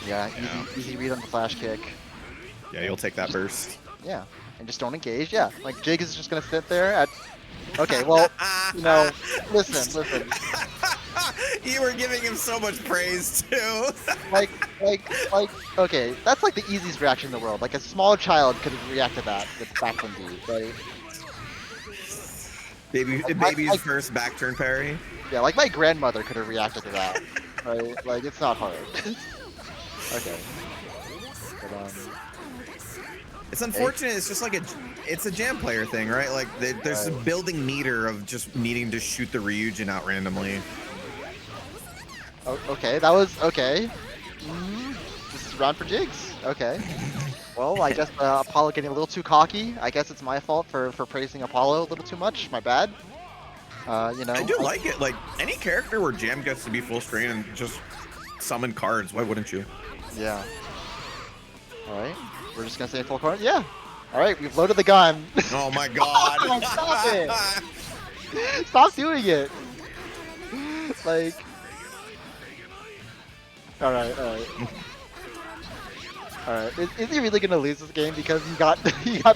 Yeah, easy read on the flash kick. Yeah, you'll take that burst. Yeah, and just don't engage. Yeah, like Jig is just gonna sit there at. Okay, well, you know, listen. You were giving him so much praise too. like, okay, that's like the easiest reaction in the world. Like a small child could react to that with backland D, right? Baby's first back turn parry. Yeah, like my grandmother could have reacted to that, right? Like it's not hard. Okay. But, it's unfortunate. It's just like it's a jam player thing, right? Like there's a building meter of just needing to shoot the Ryujin out randomly. Okay, that was okay. This is round for Jigs. Okay. Well, I guess Apollo getting a little too cocky. I guess it's my fault for praising Apollo a little too much. My bad. You know. I do like it. Like any character where Jam gets to be full screen and just summon cards, why wouldn't you? Yeah. All right. We're just gonna say full card. Yeah. All right. We've loaded the gun. Oh my God! Oh, stop it! Stop doing it. Like. All right. Is he really gonna lose this game because he got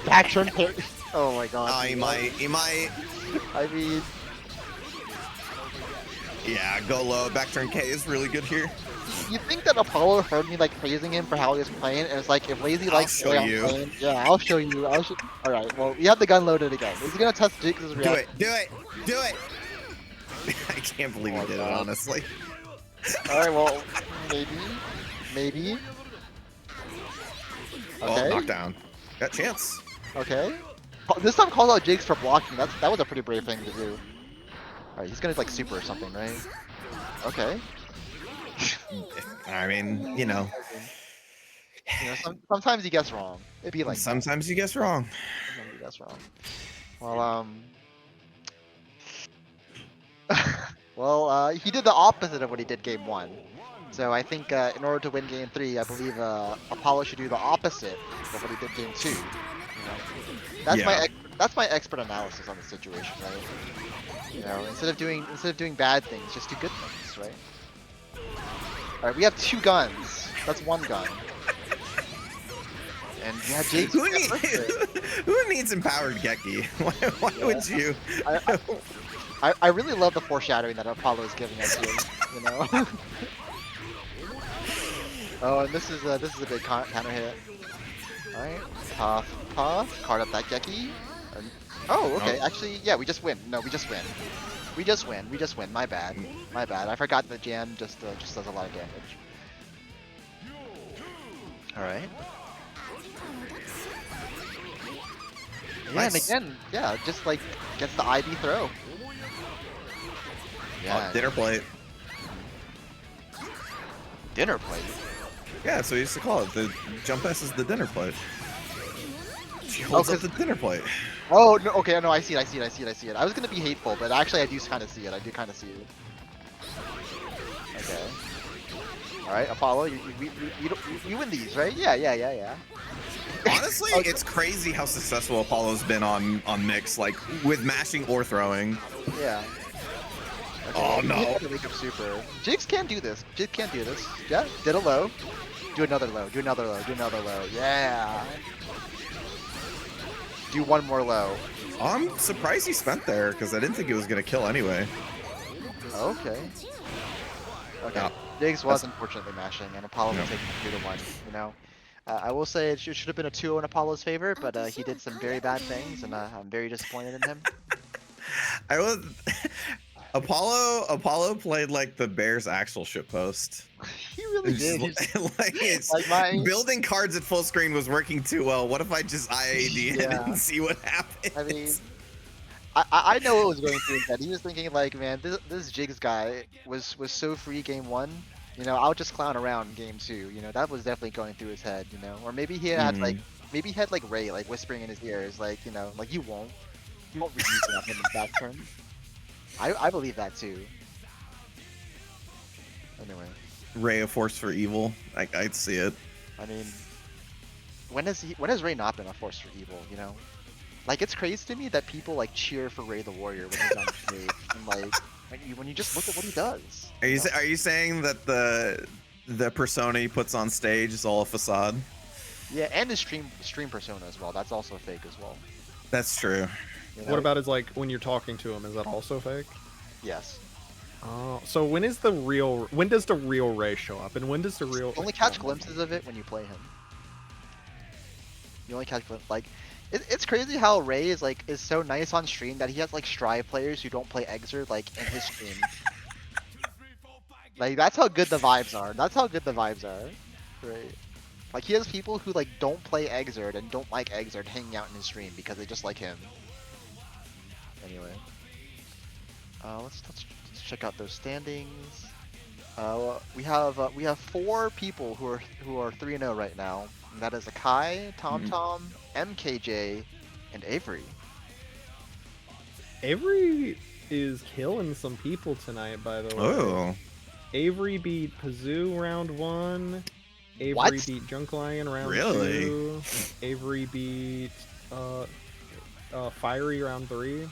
back turn parry? Oh my God. Oh, he might. I mean. Yeah, go low. Back turn K is really good here. You think that Apollo heard me like praising him for how he was playing, and it's like if Lazy likes the way I'm playing, yeah, I'll show you. All right, well, we have the gun loaded again. Is he gonna test Jigs' reaction? Do it! I can't believe he did it, honestly. All right, well, maybe. Okay. Oh, knockdown. Got chance. Okay. This time calls out Jigs for blocking. That was a pretty brave thing to do. All right, he's gonna like super or something, right? Okay. I mean, you know. Sometimes he gets wrong. It'd be like sometimes you guess wrong. Sometimes he gets wrong. Well, well, he did the opposite of what he did game 1. So I think in order to win game 3, I believe Apollo should do the opposite of what he did game 2. You know? That's my expert analysis on the situation, right? You know, instead of doing bad things, just do good things, right? All right, we have 2 guns. That's 1 gun. And yeah, Jake. Who needs empowered Geki? Why would you? I really love the foreshadowing that Apollo is giving us here. You know. Oh, and this is a big counter hit. All right, puff, card up that Geki. Oh, okay. Actually, yeah, we just win. No, we just win. We just win. My bad. I forgot the jam just does a lot of damage. All right. Yeah, Nice. and again, yeah, just like gets the IB throw. Yeah. Dinner plate. Dinner plate. Yeah, that's what we used to call it. The jump S is the dinner plate. She holds up the dinner plate. Oh, no, okay, no, I see it. I was gonna be hateful, but actually I do kind of see it. Okay. All right, Apollo, you win these, right? Yeah. Honestly, it's crazy how successful Apollo's been on mix, like with mashing or throwing. Yeah. Okay, Oh well, no! he had to make up super. Jigs can't do this. Jigs can't do this. Yeah, did a low. Do another low. Do another low. Do another low. Yeah. Do one more low. I'm surprised he spent there because I didn't think it was gonna kill anyway. Okay. Okay. Yeah. Jigs was unfortunately mashing, and Apollo was taking a 2-1. You know, I will say it should have been a 2-0 in Apollo's favor, but he did some very bad things, and I'm very disappointed in him. I was Apollo played like the Bears actual shitpost. He really did. Like it's Like building cards at full screen was working too well. What if I just IAD it and see what happens? I mean, I know what was going through his head. He was thinking like, man, this Jigs guy was so free game 1. You know, I'll just clown around game 2. You know, that was definitely going through his head. You know, or maybe he had like Ray like whispering in his ears, like, you know, like you won't reduce it on him in back turn. I believe that too. Anyway, Ray a force for evil. I'd see it. I mean, when has Ray not been a force for evil? You know, like it's crazy to me that people like cheer for Ray the Warrior when he's on stage, and like when you just look at what he does. Are you saying that the persona he puts on stage is all a facade? Yeah, and his stream persona as well. That's also fake as well. That's true. You know? What about his like when you're talking to him? Is that also fake? Yes. Oh, so when does the real Ray show up, and when does the real? You only catch glimpses of it when you play him. You only catch glimpses. Like, it's crazy how Ray is so nice on stream that he has like Strive players who don't play Xrd like in his stream. Like that's how good the vibes are. That's how good the vibes are. Right. Like he has people who like don't play Xrd and don't like Xrd hanging out in his stream because they just like him. Anyway, let's check out those standings. We have 4 people who are 3-0 right now. And that is Akai, TomTom, MKJ, and Avery. Avery is killing some people tonight, by the way. Oh. Avery beat Pazoo round 1. Avery What? beat Junk Lion round Really? 2. Avery beat Fiery round 3.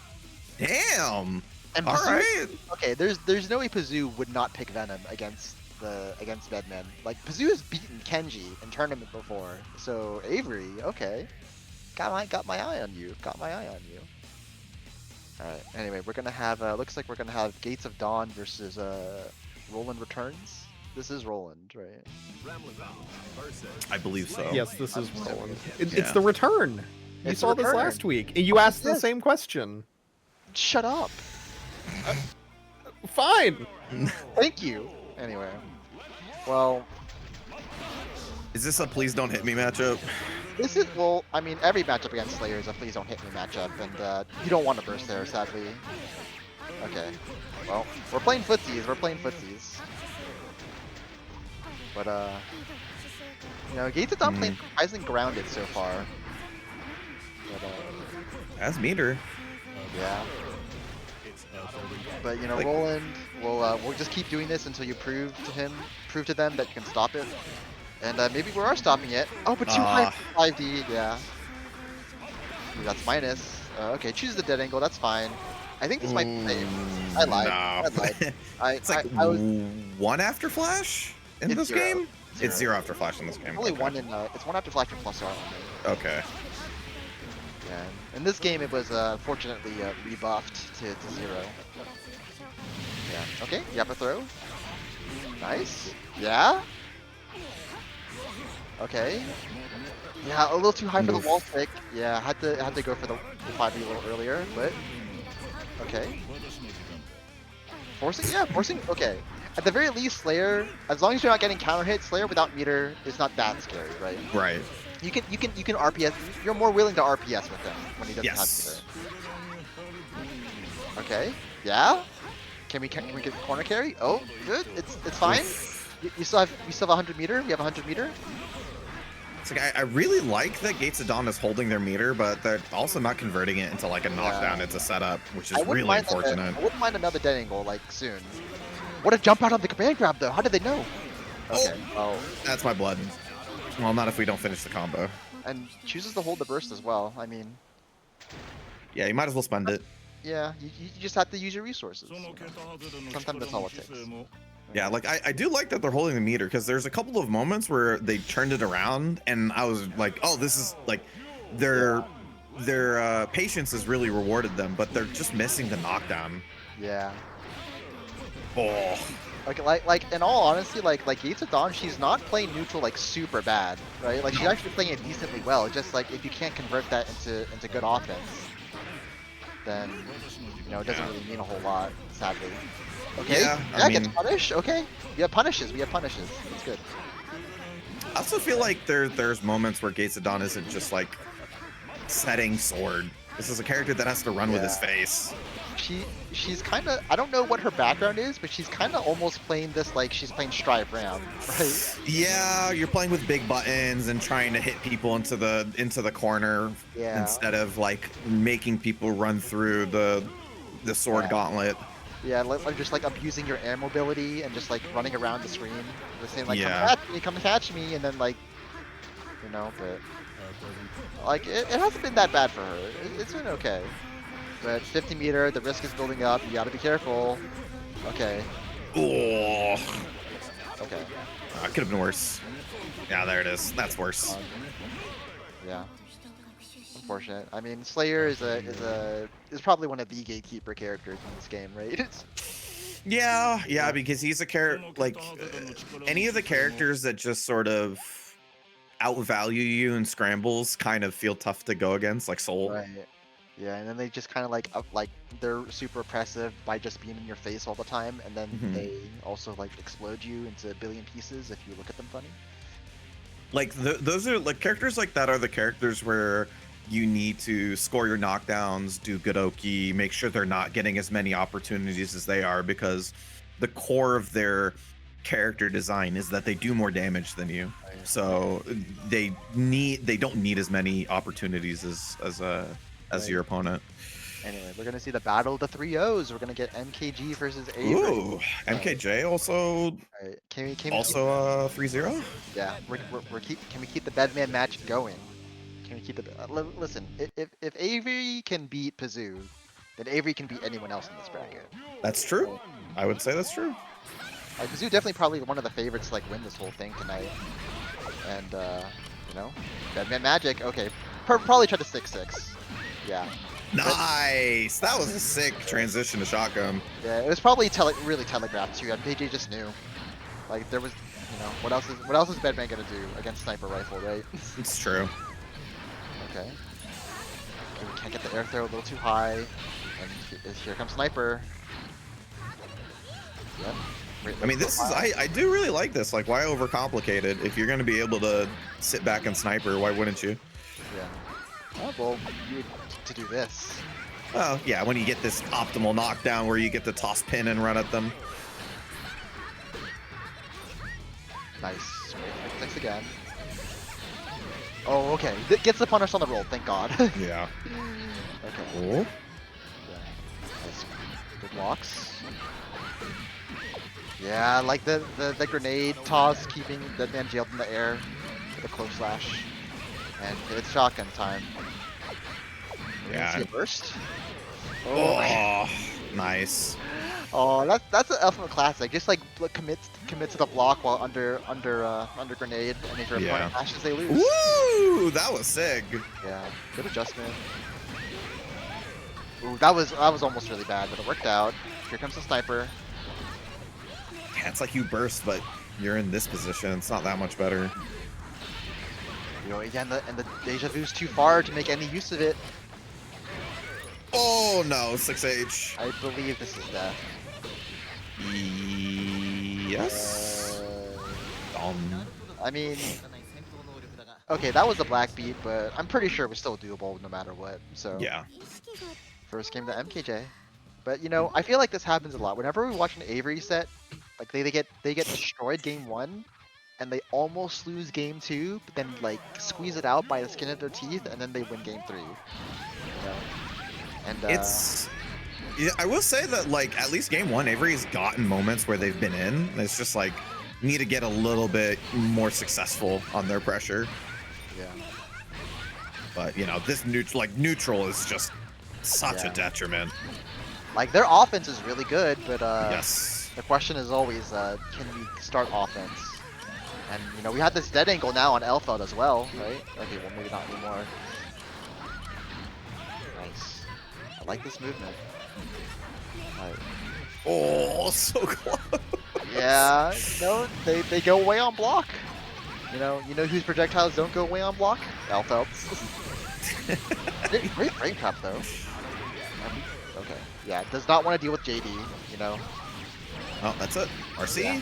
Damn. And All Pazoo, right. okay, there's no way Pazoo would not pick Venom against Bedman. Like Pazoo has beaten Kenji in tournament before, so Avery, okay, got my eye on you. Got my eye on you. All right. Anyway, we're gonna have looks like we're gonna have Gates of Dawn versus Roland Returns. This is Roland, right? I believe so. Yes, this is Roland. It's Yeah. the return. You It's saw the this return. last week, and you asked the Yes. same question. Shut up. Fine. Thank you. Anyway, well, Is this a please don't hit me matchup? this is I mean, every matchup against Slayer is a please don't hit me matchup, and you don't want to burst there, sadly. Okay. Well, we're playing footsies. But you know, Gates of Dawn playing surprisingly grounded so far. But That's meter. yeah. But you know, Like- Roland, we'll just keep doing this until you prove to them that you can stop it. And maybe we are stopping it. Oh, but too high for 5D, yeah. Ooh, that's minus. Okay, choose the dead angle, that's fine. I think this might be safe. I lied. No. I lied. It's like I was 1 after flash in It's this 0. game? It's 0 after flash in this game. only okay. 1 in it's 1 after flash for plus R only. Okay. Yeah. In this game, it was fortunately rebuffed to 0. Yeah. Okay. Yappa throw. Nice. Yeah. Okay. Yeah, a little too high for the Oof. wall stick. Yeah, had to go for the 5D a little earlier, but okay. Forcing. Okay. At the very least, Slayer, as long as you're not getting counter hit, Slayer without meter is not that scary, right? Right. You can RPS. You're more willing to RPS with him when he doesn't Yes. have meter. Okay. Yeah. Can we get corner carry? Oh, good. It's fine. You still have 100 meter. We have 100 meter. It's like I really like that Gates of Dawn is holding their meter, but they're also not converting it into like a knockdown. It's a setup, which is really unfortunate. I wouldn't mind another dead angle like soon. What a jump out on the command grab though. How did they know? Okay. Oh, That's my blood. Well, not if we don't finish the combo. and chooses to hold the burst as well. I mean, Yeah, you might as well spend it. yeah, you just have to use your resources. Sometimes that's all it takes. Yeah, like I do like that they're holding the meter, because there's a couple of moments where they turned it around and I was like, oh, this is like their patience has really rewarded them, but they're just missing the knockdown. Yeah. Oh, Like in all honesty, like Gates of Dawn, she's not playing neutral like super bad, right? Like she's actually playing it decently well. It's just like if you can't convert that into good offense, then you know it doesn't really mean a whole lot, sadly. Okay, Yeah, I yeah, gets mean- punished. Okay, we have punishes. It's good. I also feel like there's moments where Gates of Dawn isn't just like setting sword. This is a character that has to run with his Yeah. face. She's kind of, I don't know what her background is, but she's kind of almost playing this like she's playing Strive round, right? Yeah, you're playing with big buttons and trying to hit people into the corner Yeah. instead of like making people run through the sword Yeah. gauntlet. Yeah, like just like abusing your air mobility and just like running around the screen, just saying like Yeah. come catch me, and then like, you know, but like it hasn't been that bad for her. It's been okay. But 50 meter, the risk is building up. You gotta be careful. Okay, Oh, okay. could have been worse. Yeah, there it is. That's worse. Yeah. Unfortunate. I mean, Slayer is probably one of the gatekeeper characters in this game, right? Yeah, because he's a character like any of the characters that just sort of outvalue you in scrambles kind of feel tough to go against, like Soul. Right. Yeah, and then they just kind of like they're super oppressive by just being in your face all the time, and then Mhm. they also like explode you into a billion pieces if you look at them funny. Like those are like characters like that are the characters where you need to score your knockdowns, do good oki, make sure they're not getting as many opportunities as they are, because the core of their character design is that they do more damage than you. Right. So they don't need as many opportunities as Right. your opponent. Anyway, we're gonna see the battle of the 3-0s. We're gonna get MKG versus Avery. Ooh, MKJ also Right. Can we keep, 3-0. yeah, can we keep the Bedman match going? Can we keep it? Listen, if Avery can beat Pazoo, then Avery can beat anyone else in this bracket. That's true. I would say that's true. Like, Pazoo definitely probably one of the favorites to like win this whole thing tonight. And you know, Bedman Magic. Okay, probably try to 6-6. Yeah. Nice. That was a sick transition to shotgun. Yeah, it was probably really telegraphed too. MPJ just knew. Like there was, you know, what else is Bedman gonna do against Sniper Rifle, right? It's true. Okay. Okay, we can't get the air throw a little too high. And here comes Sniper. Yep. Great I mean, low this is profile. I do really like this. Like, why overcomplicate it? If you're going to be able to sit back and sniper, why wouldn't you? Yeah. Oh, well, you need to do this. Oh, yeah, when you get this optimal knockdown where you get to toss pin and run at them. Nice. Wait, thanks again. Oh, okay. Gets the punish on the roll, thank god. Yeah. Okay. Oh. Yeah. Nice. Good blocks. Yeah, like the grenade toss, keeping Deadman jailed in the air with a close slash. And it's shotgun time. We're gonna Yeah. see a burst. Oh, nice. Oh, that's an Ultimate Classic. Just like commit to the block while under grenade, and if your Yeah. opponent mashes, they lose. Woo! That was sick. Yeah, good adjustment. Ooh, that was almost really bad, but it worked out. Here comes the Sniper. Yeah, it's like you burst, but you're in this position. It's not that much better. You know, again, and the Deja Vu's too far to make any use of it. Oh, no. 6H. I believe this is death. Yes. I mean, okay, that was a black beat, but I'm pretty sure it was still doable no matter what. So Yeah. first game to MKJ. But you know, I feel like this happens a lot. Whenever we watch an Avery set, like they get destroyed game 1, and they almost lose game 2, but then like squeeze it out by the skin of their teeth, and then they win game 3. You know? And Yeah, I will say that, like, at least game 1, Avery's gotten moments where they've been in. It's just like need to get a little bit more successful on their pressure. Yeah. But you know, this neutral is just such a detriment. Like their offense is really good, but Yes. the question is always, can we start offense? And you know, we had this dead angle now on Elfeld as well, right? Okay, well maybe not anymore. Nice. I like this movement. Alright. Oh, so close. Yeah, you know, they go away on block. You know whose projectiles don't go away on block? Elfeld's. Great frame trap though. Okay. Yeah, does not want to deal with JD, you know. Oh, that's it. RC. Yeah.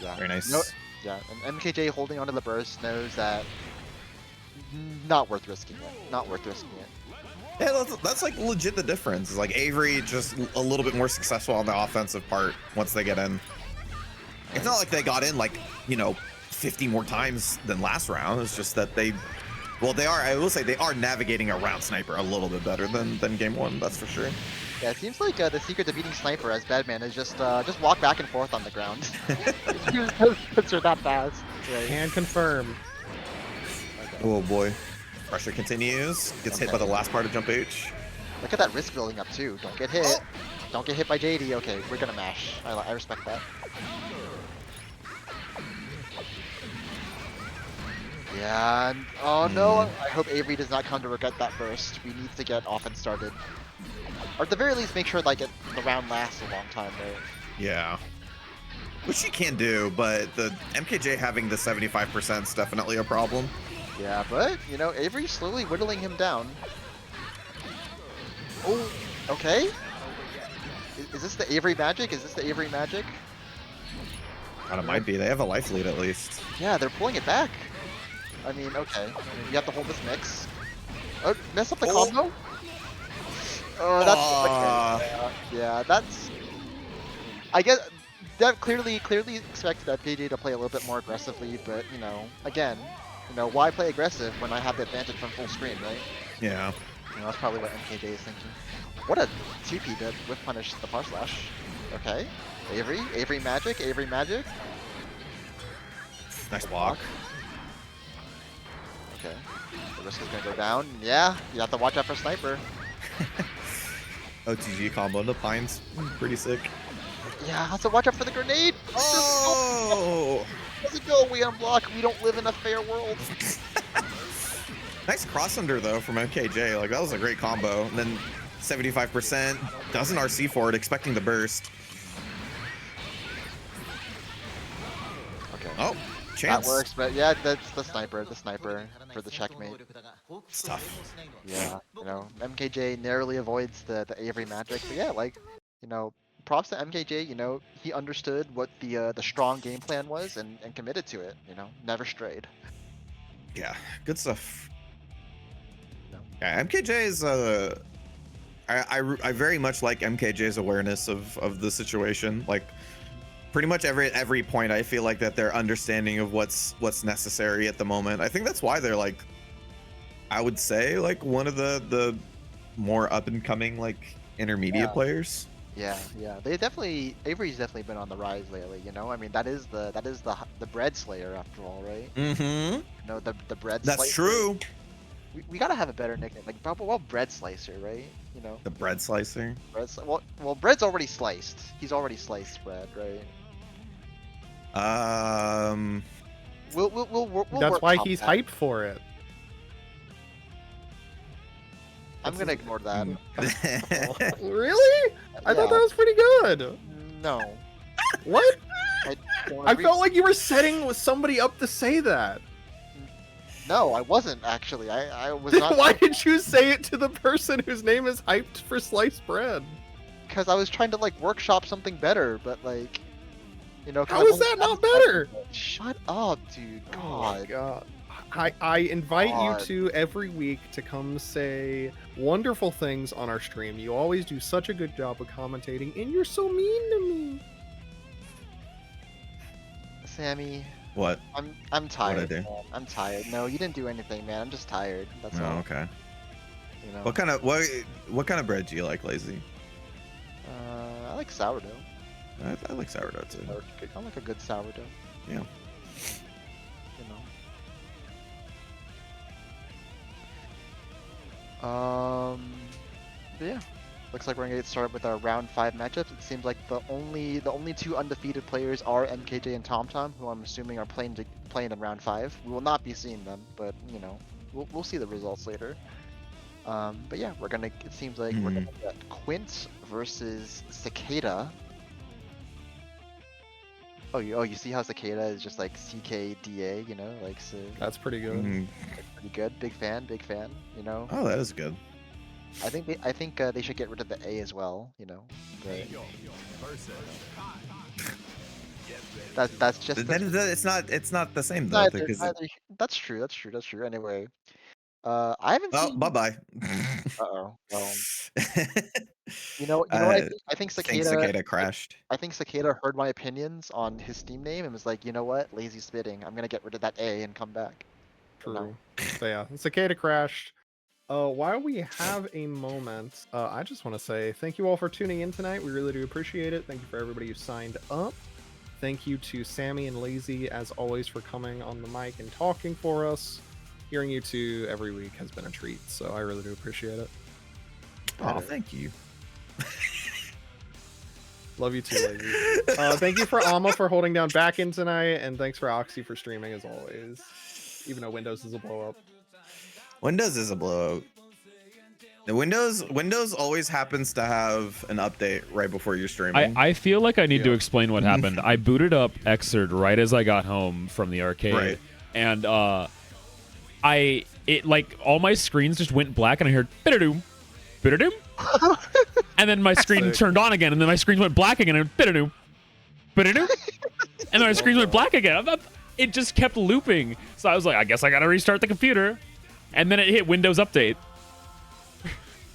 Yeah. Very nice. No, yeah, and MKJ holding onto the burst knows that not worth risking it. Not worth risking it. Yeah, that's like legit the difference. It's like Avery just a little bit more successful on the offensive part once they get in. It's not like they got in like, you know, 50 more times than last round. It's just that they are, I will say they are navigating around Sniper a little bit better than game one, that's for sure. Yeah, it seems like the secret to beating Sniper as Badman is just walk back and forth on the ground. Hits her that fast. Right. Can confirm. Okay. Oh boy. Pressure continues. Gets hit by the last part of jump H. Look at that risk building up too. Don't get hit. Oh. Don't get hit by JD. Okay, we're gonna mash. I respect that. Yeah. Oh no. I hope Avery does not come to regret that burst. We need to get offense started. Or at the very least, make sure like the round lasts a long time, right? Yeah. Which you can do, but the MKJ having the 75% is definitely a problem. Yeah, but you know, Avery's slowly whittling him down. Oh, okay. Is this the Avery magic? Is this the Avery magic? God, it might be. They have a life lead at least. Yeah, they're pulling it back. I mean, okay. You have to hold this mix. Oh, mess up the combo? Oh, that's yeah, that's. I guess that clearly expected FPG to play a little bit more aggressively, but you know, again, you know, why play aggressive when I have the advantage from full screen, right? Yeah. You know, that's probably what MKJ is thinking. What a TP did with punish the par slash. Okay, Avery magic, Avery magic. Nice block. Okay, the risk is gonna go down. Yeah, you have to watch out for Sniper. OTG combo into Pines. Pretty sick. Yeah, have to watch out for the grenade. Oh! Doesn't go away on block. We don't live in a fair world. Nice cross under though from MKJ. Like that was a great combo. And then 75% doesn't RC for it, expecting the burst. Okay. Oh, chance. That works, but yeah, that's the sniper for the checkmate. It's tough. Yeah, you know, MKJ narrowly avoids the Avery magic, but yeah, like, you know, props to MKJ. You know, he understood what the strong game plan was and committed to it. You know, never strayed. Yeah, good stuff. No. Yeah, MKJ is I very much like MKJ's awareness of the situation. Like pretty much every point I feel like that they're understanding of what's necessary at the moment. I think that's why they're like, I would say like one of the more up and coming like intermediate players. Yeah, Avery's definitely been on the rise lately, you know? I mean, that is the bread slayer after all, right? Mm-hmm. You know, the bread That's slicer. true. We gotta have a better nickname, like well, bread slicer, right? You know, The bread slicer. well, bread's already sliced. He's already sliced bread, right? We'll That's work why on he's that. hyped for it. I'm gonna ignore that. Really? I thought that was pretty good. No. What? don't I agree. felt like you were setting somebody up to say that. No, I wasn't actually. I was not. Why did you say it to the person whose name is hyped for sliced bread? Because I was trying to like workshop something better, but like, you know. How is that not better? Shut up, dude. God. Oh my God. I invite God. you to every week to come say wonderful things on our stream. You always do such a good job of commentating, and you're so mean to me. Sammy, What? I'm tired. What'd I do? Man. I'm tired. No, you didn't do anything, man. I'm just tired. That's Oh, all. okay. You know. What kind of bread do you like, Lazy? I like sourdough. I like sourdough too. I like a good sourdough. Yeah. You know. But yeah. Looks like we're gonna get started with our round 5 matchups. It seems like the only 2 undefeated players are MKJ and TomTom, who I'm assuming are playing in round 5. We will not be seeing them, but you know, we'll see the results later. But yeah, it seems like we're gonna get Quint versus Cicada. Oh, you see how Cicada is just like CKDA, you know, like so. That's pretty good. Pretty good. Big fan. You know. Oh, that is good. I think they should get rid of the A as well. You know. That's just. It's not the same though. That's true. Anyway, I haven't Oh, seen. bye bye. Uh-oh. Well, you know what? I think Cicada crashed. I think Cicada heard my opinions on his Steam name and was like, you know what, lazy spitting. I'm gonna get rid of that A and come back. True. No. So yeah, Cicada crashed. While we have a moment, I just want to say thank you all for tuning in tonight. We really do appreciate it. Thank you for everybody who signed up. Thank you to Sammy and Lazy, as always, for coming on the mic and talking for us. Hearing you two every week has been a treat, so I really do appreciate it. Oh, thank you. Love you too, Lazy. Thank you for Alma for holding down back in tonight, and thanks for Oxy for streaming as always. Even though Windows is a blow up. Windows is a blowout. The Windows always happens to have an update right before you're streaming. I feel like I need to explain what happened. I booted up Xrd right as I got home from the arcade, right. And it like all my screens just went black, and I heard bidadoom, bidadoom, and then my screen turned on again, and then my screen went black again, and bidadoom, bidadoom, and then my screen went black again. It just kept looping, so I was like, I guess I gotta restart the computer, and then it hit Windows Update.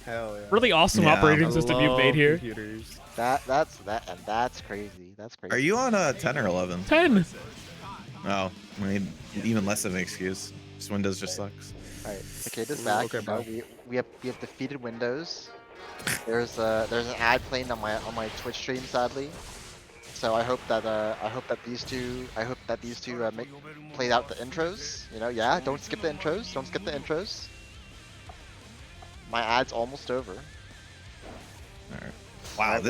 Hell yeah. Really awesome operating system you've made here. Computers. That's crazy. That's crazy. Are you on 10 or 11? 10. Oh, I mean, even less of an excuse. Just Windows just sucks. All right, Cicada's back. Okay, we have defeated Windows. There's an ad playing on my Twitch stream, sadly. So I hope that these two played out the intros. You know, yeah. Don't skip the intros. My ad's almost over. All right. Wow,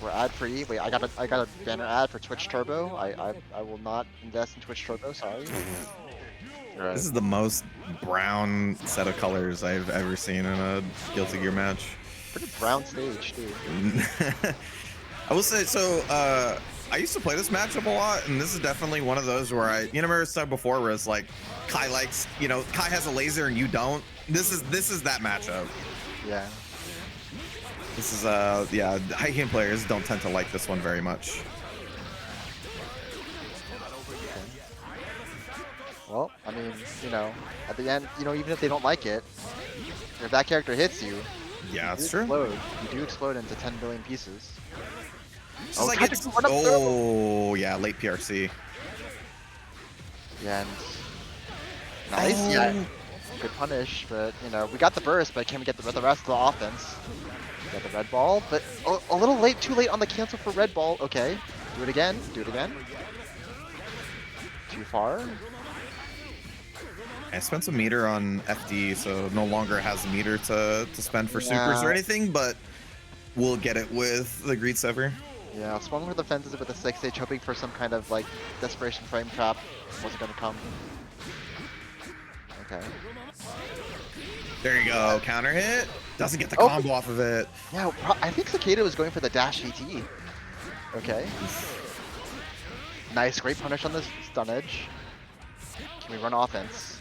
we're ad free. Wait, I got a banner ad for Twitch Turbo. I will not invest in Twitch Turbo. Sorry. Right. This is the most brown set of colors I've ever seen in a Guilty Gear match. Pretty brown stage, too. I will say, so I used to play this matchup a lot, and this is definitely one of those where I remember said before where it's like Kai likes, Kai has a laser and you don't. This is that matchup. Yeah. This is yeah, high game players don't tend to like this one very much. Well, I mean, at the end, even if they don't like it, if that character hits you, yeah, that's true. You do explode into 10 billion pieces. Oh, yeah, late PRC. Yeah, and nice. Yeah, good punish, but we got the burst, but can we get the rest of the offense? We got the red ball, but a little late, too late on the cancel for red ball. Okay, do it again. Too far. I spent some meter on FD, so no longer has a meter to spend for supers or anything, but we'll get it with the Greed Sever. Yeah, swung for the fences with a 6H, hoping for some kind of like desperation frame trap. Wasn't gonna come. Okay. There you go, counter hit. Doesn't get the combo off of it. Yeah, I think Cicada was going for the dash VT. Okay. Nice, great punish on this stun edge. Can we run offense?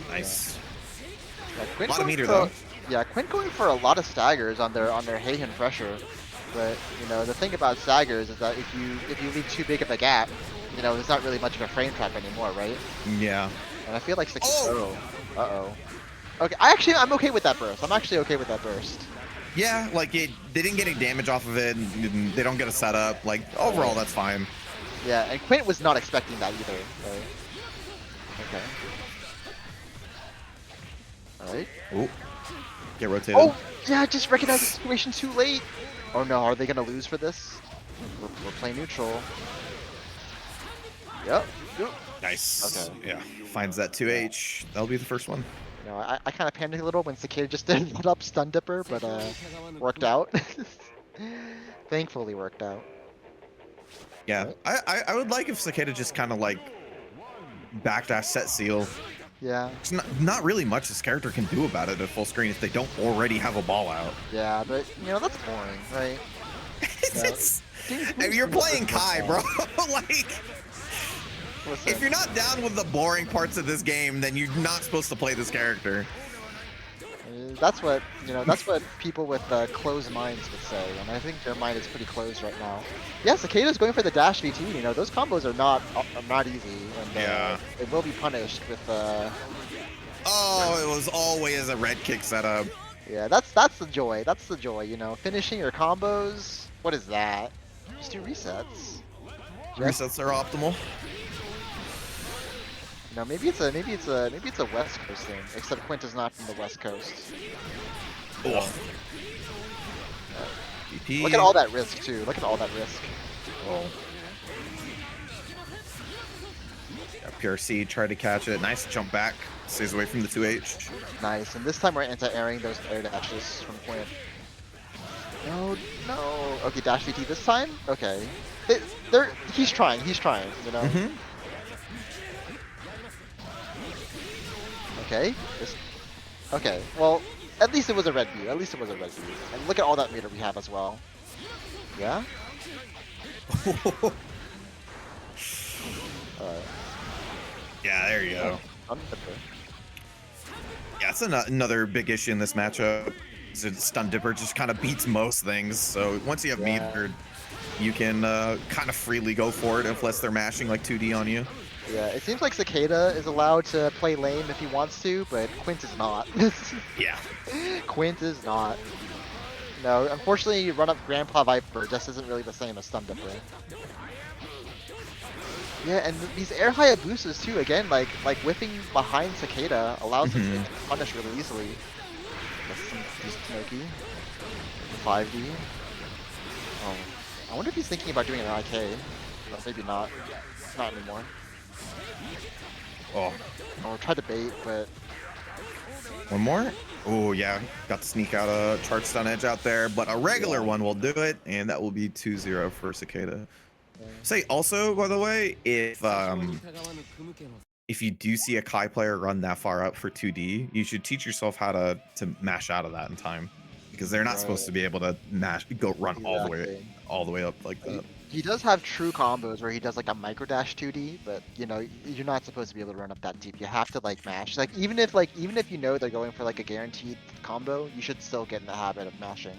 Nice. Yeah, a lot of meter though. Yeah, Quint going for a lot of staggers on their Heian pressure, but the thing about staggers is that if you leave too big of a gap, there's not really much of a frame trap anymore, right? Yeah. And I feel like uh-oh. Okay, I'm okay with that burst. I'm actually okay with that burst. Yeah, like they didn't get any damage off of it, and they don't get a setup. Like overall, that's fine. Yeah, and Quint was not expecting that either. Right? Okay. All right. Ooh. Get rotated. Oh, yeah, just recognize the situation too late. Oh no, are they gonna lose for this? We're playing neutral. Yep. Nice. Okay. Yeah. Finds that 2H. That'll be the first one. You know, I kind of panicked a little when Cicada just didn't let up Stun Dipper, but worked out. Thankfully worked out. Yeah. I would like if Cicada just kind of like backdash set seal. Yeah. It's not really much this character can do about it at full screen if they don't already have a ball out. Yeah, but you know that's boring, right? If you're playing Kai, bro, like Listen, if you're not down with the boring parts of this game, then you're not supposed to play this character. that's what people with closed minds would say, and I think their mind is pretty closed right now. Yeah, Cicada's going for the dash VT. You know, those combos are not easy, and Yeah. it will be punished with. Oh, it was always a red kick setup. Yeah, that's the joy. That's the joy. You know, finishing your combos. What is that? Just do resets. Resets are optimal. You know, maybe it's a West Coast thing. Except Quint is not from the West Coast. Oh. VP. Look at all that risk too. Look at all that risk. Oh. PRC tried to catch it. Nice jump back. Stays away from the 2H. Nice. And this time we're anti-airing those air dashes from Quint. No. Okay, dash VT this time. Okay. He's trying. You know. Mm-hmm. Okay. Okay. Well, at least it was a red view. And look at all that meter we have as well. Yeah. Yeah, there you go. Yeah, it's another big issue in this matchup. So Stun Dipper just kind of beats most things. So once you have metered, you can kind of freely go for it unless they're mashing like 2D on you. Yeah, it seems like Cicada is allowed to play lame if he wants to, but Quint is not. Yeah. Quint is not. No, unfortunately, run up Grandpa Viper just isn't really the same as Stun Dipper. Yeah, and these air Hayabusas too, again, like whiffing behind Cicada allows him to punish really easily. That's some decent Smoky. 5D. Oh, I wonder if he's thinking about doing an IK. But maybe not. Not anymore. Oh. Or tried to bait, but One more? Oh, yeah. Got to sneak out a charge stun edge out there, but a regular one will do it, and that will be 2-0 for Cicada. Say also, by the way, if you do see a Kai player run that far up for 2D, you should teach yourself how to mash out of that in time, because they're not supposed to be able to run all the way up like that. He does have true combos where he does like a micro dash 2D, but you know you're not supposed to be able to run up that deep. You have to like mash. Like even if you know they're going for like a guaranteed combo, you should still get in the habit of mashing.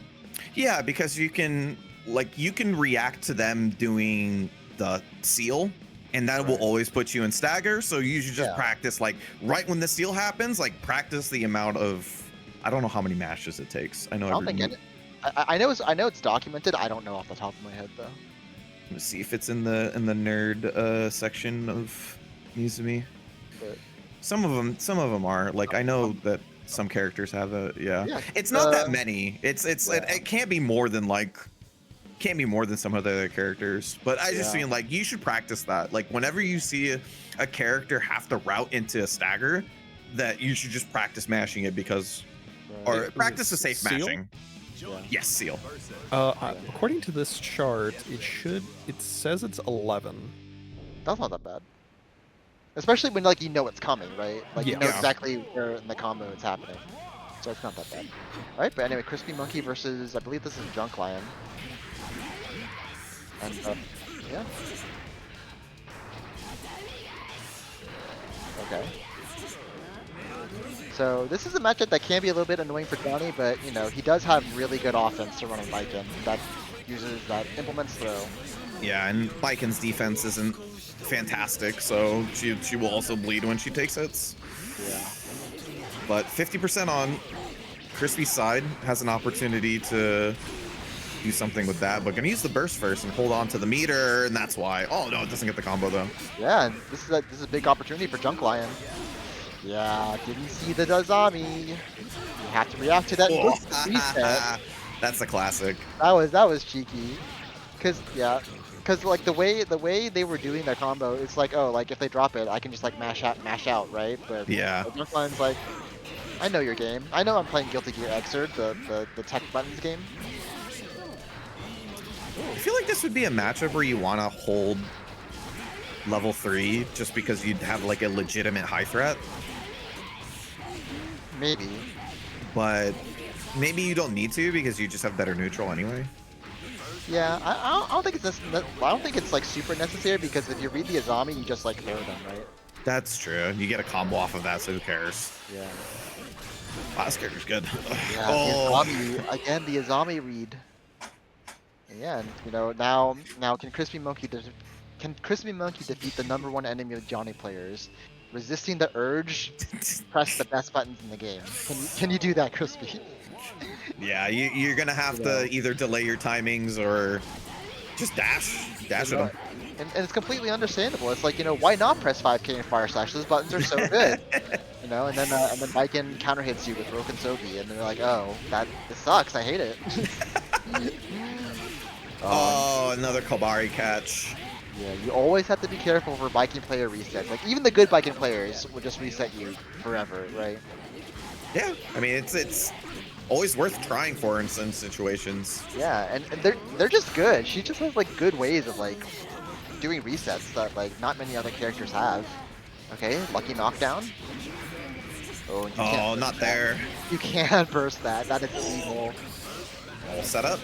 Yeah, because you can react to them doing the seal, and that will always put you in stagger. So you should just practice like right when the seal happens, like practice the amount of, I don't know how many mashes it takes. I know. I know it's documented. I don't know off the top of my head though. Let's see if it's in the nerd section of Mizumi. But some of them are like, I know that some characters have a it's not that many. It can't be more than some of the other characters, but I just feel like you should practice that. Like whenever you see a character have to route into a stagger, that you should just practice mashing it, because or practice a safe mashing. Yes, seal. According to this chart, it says it's 11. That's not that bad. Especially when like you know it's coming, right? Like you know exactly where in the combo it's happening. So it's not that bad. Alright, but anyway, Crispy Monkey versus, I believe this is Junk Lion. And yeah. Okay. So this is a matchup that can be a little bit annoying for Johnny, but you know, he does have really good offense to run on Lycan that implements throw. Yeah, and Lycan's defense isn't fantastic, so she will also bleed when she takes hits. Yeah. But 50% on Crispy's side has an opportunity to do something with that, but gonna use the burst first and hold on to the meter, and that's why. Oh no, it doesn't get the combo though. Yeah, and this is a big opportunity for Junk Lion. Yeah, didn't see the Dazami. You have to react to that reset. That's a classic. That was cheeky. Cause like the way they were doing their combo, it's like, oh, like if they drop it, I can just like mash out, right? But Yeah. Junkline's like, I know your game. I know I'm playing Guilty Gear Xrd, the tech buttons game. I feel like this would be a matchup where you want to hold level 3 just because you'd have like a legitimate high threat. Maybe. But maybe you don't need to because you just have better neutral anyway. Yeah, I don't think I don't think it's like super necessary because if you read the Azami, you just like throw them, right? That's true. You get a combo off of that, so who cares? Yeah. Wow, this character's good. Yeah, Oh. the Azami, again, the Azami read. Yeah, and you know, now can Crispy Monkey defeat the #1 enemy of Johnny players? Resisting the urge, press the best buttons in the game. Can you do that, Crispy? Yeah, you're gonna have to either delay your timings or just dash at them. And it's completely understandable. It's like, you know, why not press 5K and Fire Slash? Those buttons are so good. You know, and then Viken counter hits you with Broken Sogi, and they're like, oh, it sucks. I hate it. Oh, another Kabari catch. Yeah, you always have to be careful for Viking player resets. Like even the good Viking players will just reset you forever, right? Yeah, I mean it's always worth trying for in some situations. Yeah, and they're just good. She just has like good ways of like doing resets that like not many other characters have. Okay, lucky knockdown. Oh, you can't not burst there. that. You can't burst that. That is evil. All set up.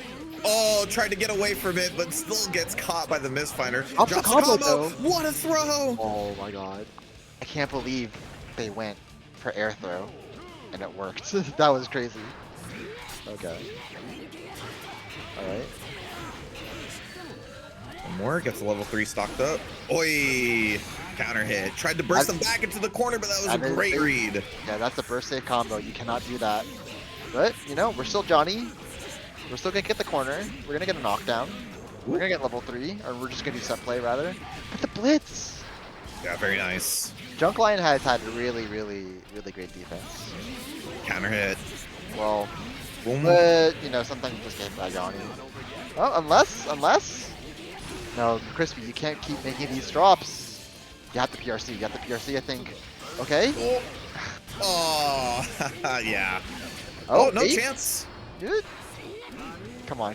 Oh, tried to get away from it, but still gets caught by the misfinder. Drops the combo, though. What a throw! Oh my god. I can't believe they went for air throw and it worked. That was crazy. Okay. Alright. One more, gets a level 3 stocked up. Oi! Counter hit. Tried to burst them back into the corner, but that was a great read. Yeah, that's a burst save combo. You cannot do that. But, you know, we're still Johnny. We're still gonna get the corner. We're gonna get a knockdown. We're gonna get level 3, or we're just gonna do set play rather. But the blitz! Yeah, very nice. Junkline has had really great defense. Counter hit. Well, Boom. but, you know, sometimes you just get by Johnny. Oh, unless... No, Crispy, you can't keep making these drops. You have the PRC, I think. Okay? Oh, yeah. Oh, no 8? chance. Good. Come on.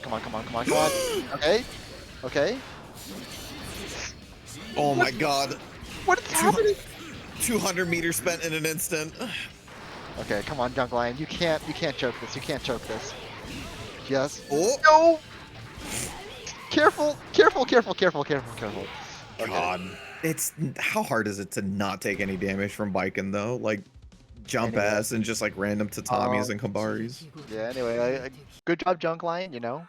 Okay. Oh my god. What is happening? 200 meters spent in an instant. Okay, come on, Junkline. You can't choke this. You can't choke this. Yes. Oh. No! Careful. Okay. God. It's how hard is it to not take any damage from Biken though? Like jump ass and just like random tatamis and Kambaris. Yeah, anyway, good job, Junkline, you know.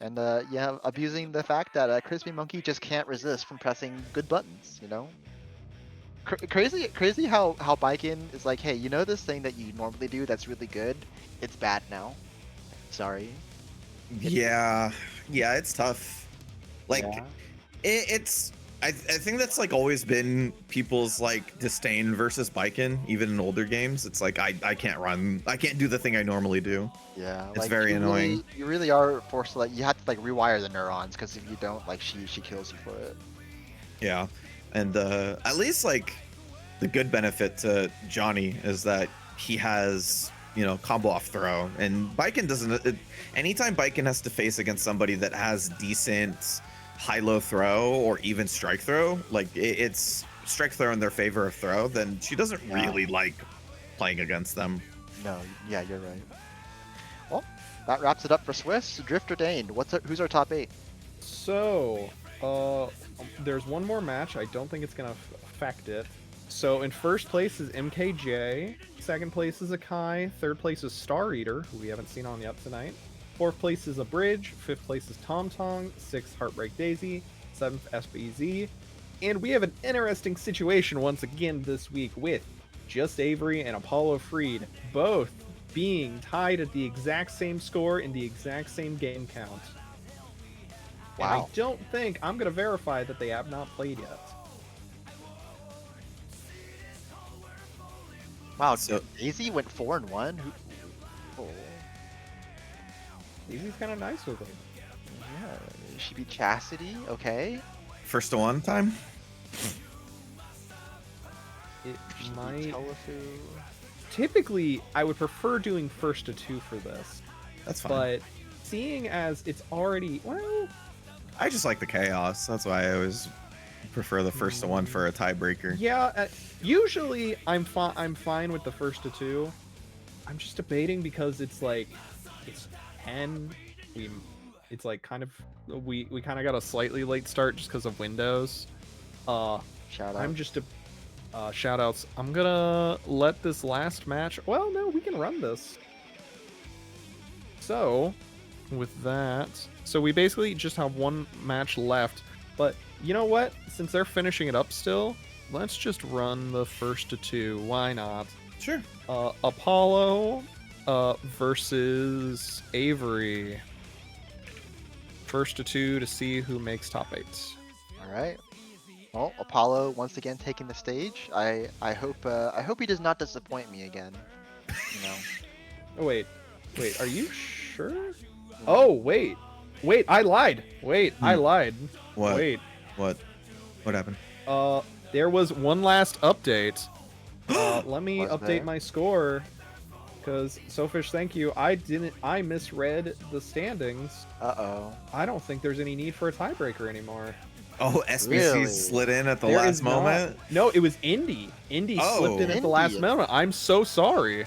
And yeah, abusing the fact that Crispy Monkey just can't resist from pressing good buttons, you know. Crazy how Biken is like, hey, you know this thing that you normally do that's really good? It's bad now. Sorry. Yeah, it's tough. Like Yeah. it's I think that's like always been people's like disdain versus Biken, even in older games. It's like I can't run, I can't do the thing I normally do. Yeah, It's like, very annoying. You really are forced to like, you have to like rewire the neurons because if you don't, like she kills you for it. Yeah, and at least like the good benefit to Johnny is that he has, you know, combo off throw, and Biken doesn't. Anytime Biken has to face against somebody that has decent high-low throw or even strike throw, like it's strike throw in their favor of throw, then she doesn't really like playing against them. No, yeah, you're right. Well, that wraps it up for Swiss. Drift or Dane, who's our top 8? So, there's one more match. I don't think it's gonna affect it. So in first place is MKJ, second place is Akai, third place is Star Eater, who we haven't seen on yet tonight. Fourth place is A Bridge, fifth place is Tom Tong, sixth Heartbreak Daisy, seventh SBZ. And we have an interesting situation once again this week with Just Avery and Apollo Freed, both being tied at the exact same score in the exact same game count. Wow. And I don't think, I'm going to verify that they have not played yet. Wow, So- Daisy went 4-1. Oh, He's kind of nice with it. yeah, she beat Chastity. Okay. First to one time. It She beat might. Telefu. Typically, I would prefer doing first to 2 for this, That's fine. but seeing as it's already well, I just like the chaos. That's why I always prefer the first to one for a tiebreaker. yeah. Usually, I'm fine with the first to 2. I'm just debating because it's like it's 10. It's like kind of we kind of got a slightly late start just because of Windows. Shout out. I'm just a shout outs. I'm gonna let this last match. Well, no, we can run this. So, with that, so we basically just have one match left. But you know what? Since they're finishing it up still, let's just run the first to 2. Why not? Sure. Apollo versus Avery. First to 2 to see who makes top 8. All right. Well, Apollo once again taking the stage. I hope he does not disappoint me again. You know. Oh wait, are you sure? Oh wait, I lied. I lied. What? Wait, What happened? there was one last update. Let me Was update there? my score. Because Sofish, thank you. I misread the standings. Uh-oh. I don't think there's any need for a tiebreaker anymore. Oh, SBC Really? slid in at the There last is not- moment. No, it was Indy. Indy slipped in Oh. at the last Indy. moment. I'm so sorry.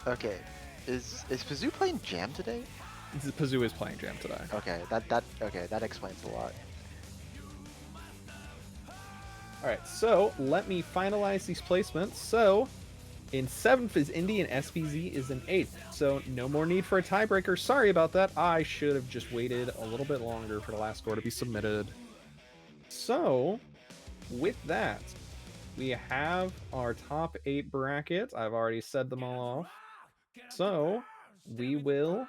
Okay. Is Pazoo playing Jam today? Pazoo is playing Jam today. Okay, that explains a lot. Alright, so let me finalize these placements. So, in 7th is Indy and SPZ is in 8th. So, no more need for a tiebreaker. Sorry about that. I should have just waited a little bit longer for the last score to be submitted. So, with that, we have our top 8 brackets. I've already said them all off. So, we will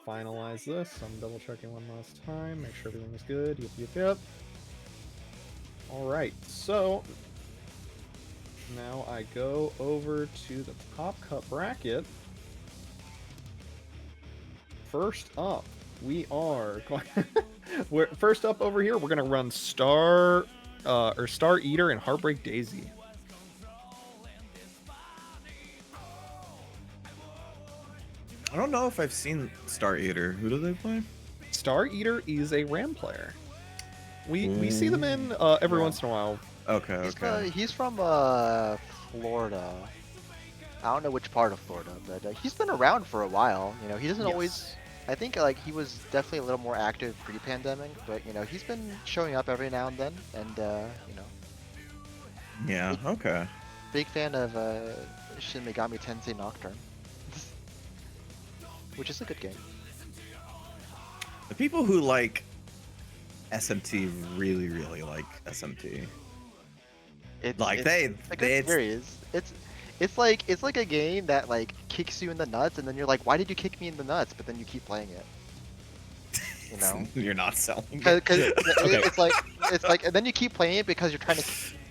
finalize this. I'm double checking one last time. Make sure everything is good. Yep. Alright, so now I go over to the top cut bracket. First up, we are first up over here, we're gonna run Star Eater and Heartbreak Daisy. I don't know if I've seen Star Eater. Who do they play? Star Eater is a Ram player. We see them in every Yeah. once in a while. Okay, He's, okay. he's from Florida. I don't know which part of Florida, but he's been around for a while. You know, he doesn't always. I think like he was definitely a little more active pre-pandemic, but you know he's been showing up every now and then, and you know, Yeah, okay. big fan of Shin Megami Tensei Nocturne, which is a good game. The people who like SMT really, really like SMT. Like It's they, a good series. It's like a game that like kicks you in the nuts, and then you're like, why did you kick me in the nuts? But then you keep playing it. You know, you're not selling it. because Okay. it's like, and then you keep playing it because you're trying to.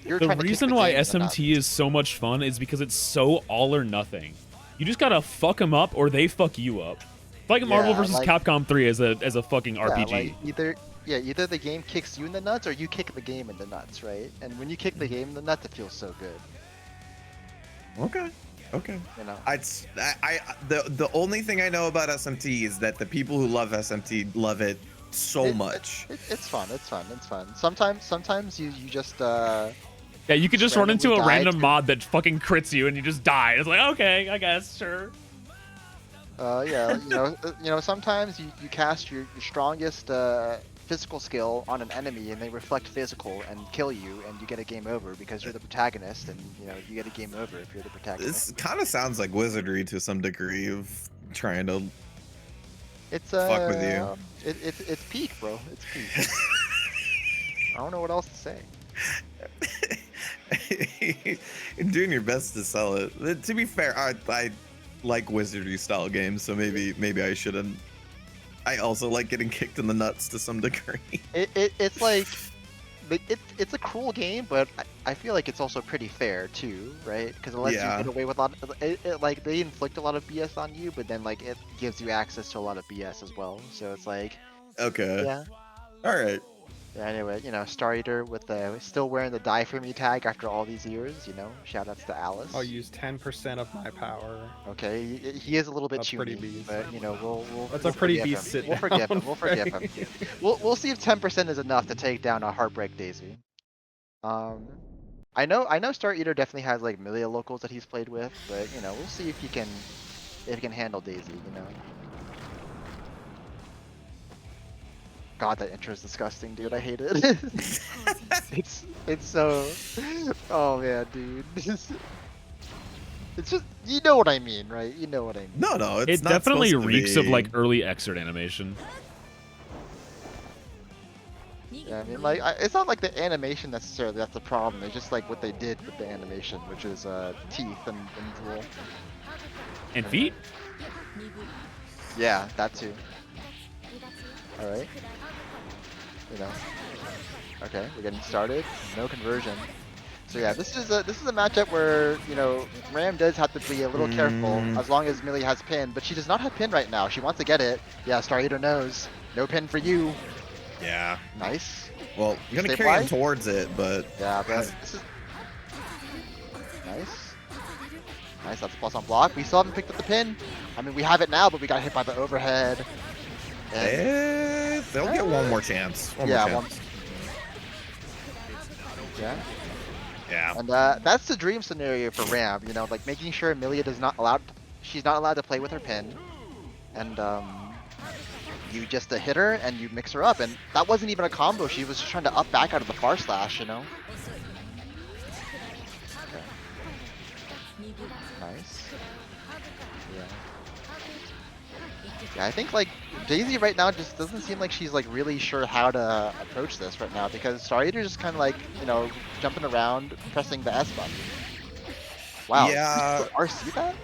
The trying to kick reason the why game in the nuts. SMT is so much fun is because it's so all or nothing. You just gotta fuck them up or they fuck you up. It's like Marvel Yeah, vs. like- Capcom 3 as a fucking Yeah, RPG. like either the game kicks you in the nuts or you kick the game in the nuts, right? And when you kick the game in the nuts, it feels so good. Okay. You know. The only thing I know about SMT is that the people who love SMT love it so much. It's fun. It's fun. Sometimes you just Yeah, you could just run into a randomly die random to- mod that fucking crits you and you just die. It's like, okay, I guess, sure. yeah, you know, sometimes you cast your strongest physical skill on an enemy and they reflect physical and kill you and you get a game over because you're the protagonist and you know you get a game over if you're the protagonist. This kind of sounds like wizardry to some degree of trying to It's fuck with you. It's peak, bro. It's peak. I don't know what else to say. You're doing your best to sell it. To be fair, I like wizardry style games, so maybe I shouldn't. I also like getting kicked in the nuts to some degree. It's like it's a cruel game, but I feel like it's also pretty fair too, right? Because it lets you Yeah. get away with a lot. Like they inflict a lot of BS on you, but then like it gives you access to a lot of BS as well. So it's like, Okay. yeah. All right. Yeah, anyway, you know, Star Eater with the still wearing the Die For Me tag after all these years, you know, shout outs to Alice. I'll use 10% of my power. Okay, he is a little bit A pretty puny, beast. but you know, we'll That's we'll a pretty forgive beast him. sit We'll forgive him. down We'll forgive him. phase. We'll see if 10% is enough to take down a Heartbreak Daisy. I know Star Eater definitely has like Milia locals that he's played with, but you know, we'll see if he can handle Daisy, you know. God, that intro is disgusting, dude. I hate it. it's so. Oh man, dude. It's just, you know what I mean, right? You know what I mean. No, it's It not definitely supposed to reeks of be. like early Xrd animation. Yeah, I mean, like, it's not like the animation necessarily that's the problem. It's just like what they did with the animation, which is teeth and drool. And feet? Yeah, that too. All right. You know. Okay, we're getting started. No conversion. So yeah, this is a matchup where, you know, Ram does have to be a little careful as long as Millie has pin, but she does not have pin right now. She wants to get it. Yeah, Star Eater knows. No pin for you. Yeah. Nice. Well, I'm gonna Stay carry him wide? towards it, but Yeah, but this is nice. Nice, that's a plus on block. We still haven't picked up the pin. I mean, we have it now, but we got hit by the overhead. And they'll get one more chance. One yeah, more chance. yeah. Yeah. And that's the dream scenario for Ram, you know, like making sure Amelia she's not allowed to play with her pin, and you just hit her and you mix her up, and that wasn't even a combo. She was just trying to up back out of the far slash, you know. Okay. Nice. Yeah. Yeah, I think like Daisy right now just doesn't seem like she's like really sure how to approach this right now, because Star Eater just kind of like, you know, jumping around, pressing the S button. Wow. Yeah. RC that?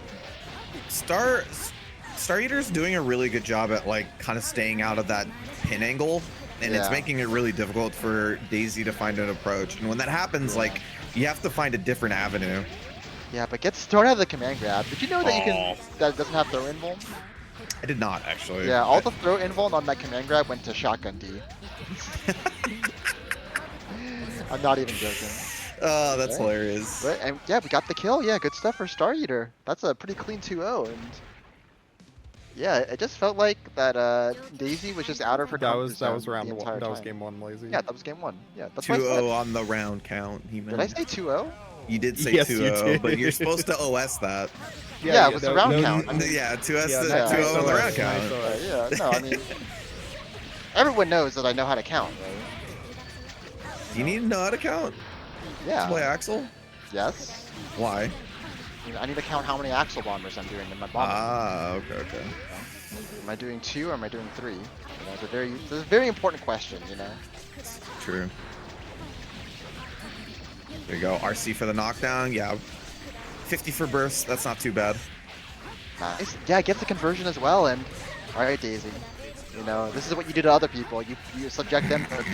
Star Eater's doing a really good job at like kind of staying out of that pin angle, and it's Yeah. making it really difficult for Daisy to find an approach. And when that happens, like you have to find a different avenue. Yeah, but get started out of the command grab. Did you know that you can Oh. that it doesn't have throw invul? I did not actually. Yeah, all the throw invul on that command grab went to shotgun D. I'm not even joking. Oh, that's Right. hilarious. But and yeah, we got the kill. Yeah, good stuff for Star Eater. That's a pretty clean 2-0, and yeah, it just felt like that Daisy was just out of her That comfort was zone round the one. entire That was time. game one, lazy. Yeah, that was game 1. Yeah, that's what I 2-0 said. on the round count. He Did I meant. say 2-0? You did say Yes, you 2-0, but did. you're supposed to OS that. Yeah, it was the round count. I mean, Yeah, 2S Yeah, to nice 2-0 on the OS, round count. nice OS. yeah, no, I mean, everyone knows that I know how to count, right? Do you need to know how to count to play Yeah. Axel? Yes. Why? I need to count how many Axel bombers I'm doing in my bomber. Ah, okay. Am I doing 2 or am I doing 3? You know, it's a very important question, you know. True. There you go. RC for the knockdown. Yeah. 50 for burst. That's not too bad. Nice. Yeah, get the conversion as well, and alright, Daisy. You know, this is what you do to other people. You subject them to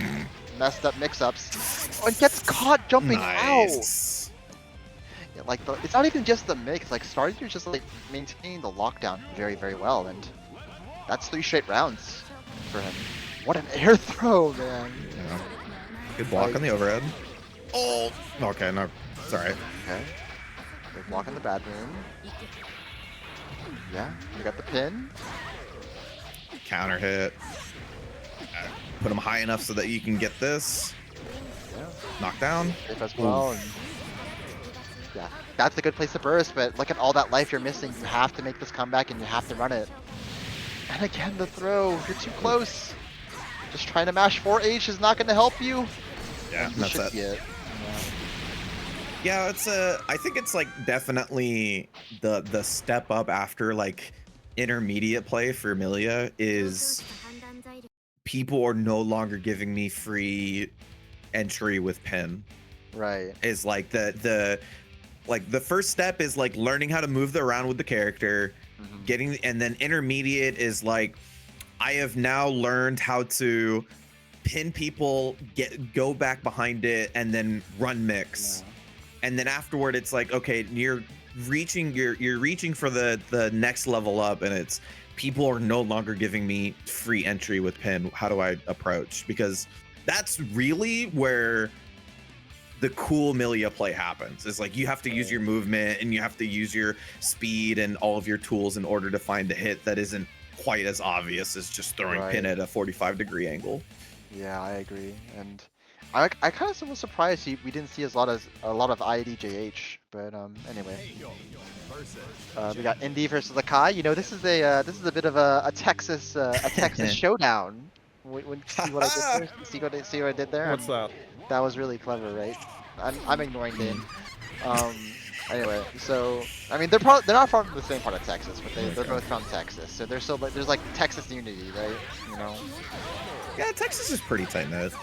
messed up mix-ups. Oh, and gets caught jumping out! Nice. Yeah, like, it's not even just the mix, like, Star Eater's just, like, maintaining the lockdown very, very well, and that's 3 straight rounds for him. What an air throw, man! Yeah. Good block Like- on the overhead. Oh, okay, no, sorry. Okay. Good block in the bad room. Yeah, we got the pin. Counter hit. Put him high enough so that you can get this. Yeah, Knockdown. safe as well, and yeah, that's a good place to burst, but look at all that life you're missing. You have to make this comeback and you have to run it. And again, the throw. You're too close. Just trying to mash 4H is not going to help you. Yeah, You that's should it. see it. Yeah, it's I think it's like definitely the step up after like intermediate play for Amelia is people are no longer giving me free entry with pin. Right. Is like the first step is like learning how to move around with the character, Mhm. and then intermediate is like I have now learned how to pin people, go back behind it, and then run mix. And then afterward, it's like, okay, you're reaching for the next level up, and it's people are no longer giving me free entry with pin. How do I approach? Because that's really where the cool Milia play happens. Is like you have to use your movement and you have to use your speed and all of your tools in order to find a hit that isn't quite as obvious as just throwing pin at a 45-degree angle. Yeah, I agree. And I kind of was surprised we didn't see a lot of IDJH, but anyway. We got Indy versus Akai. You know, this is a bit of a Texas showdown. See what I did there? See what I did there? What's that? That was really clever, right? I'm ignoring Dane. Anyway, so I mean they're not from the same part of Texas, but they're both from Texas, so there's like Texas unity, right? You know. Yeah, Texas is pretty tight knit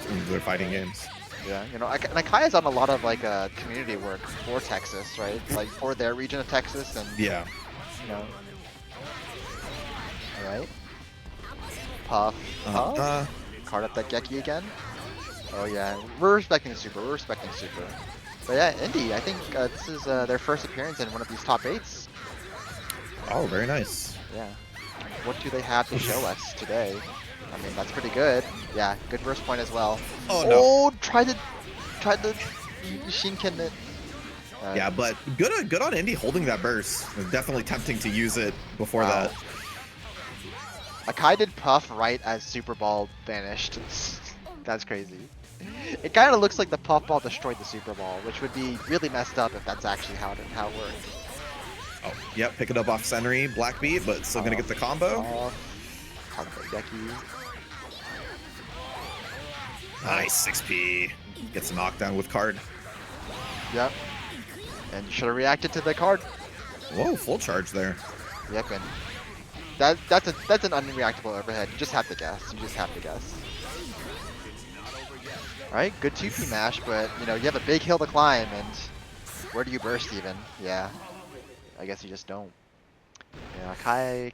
in their fighting games. Yeah, you know, Akai has done a lot of like community work for Texas, right? Like for their region of Texas, and yeah, you know. All right. Puff. Card up that Geki again. Oh yeah, we're respecting Super. But yeah, Indy, I think this is their first appearance in one of these top 8s. Oh, very nice. Yeah. What do they have to show us today? I mean, that's pretty good. Yeah, good burst point as well. Oh no! Oh, tried to machine kin it. Yeah, but good on Indy holding that burst. It was definitely tempting to use it before that. Akai did puff right as Super Ball vanished. That's crazy. It kind of looks like the puff ball destroyed the Super Ball, which would be really messed up if that's actually how it worked. Oh, yep, pick it up off Senri, Black Beat, but still gonna get the combo. Nice, 6P. Gets a knockdown with card. Yep. And you should have reacted to the card. Whoa, full charge there. Yep, and that's an unreactable overhead. You just have to guess. Alright, good 2P mash, but you know, you have a big hill to climb, and where do you burst even? Yeah. I guess you just don't. Yeah,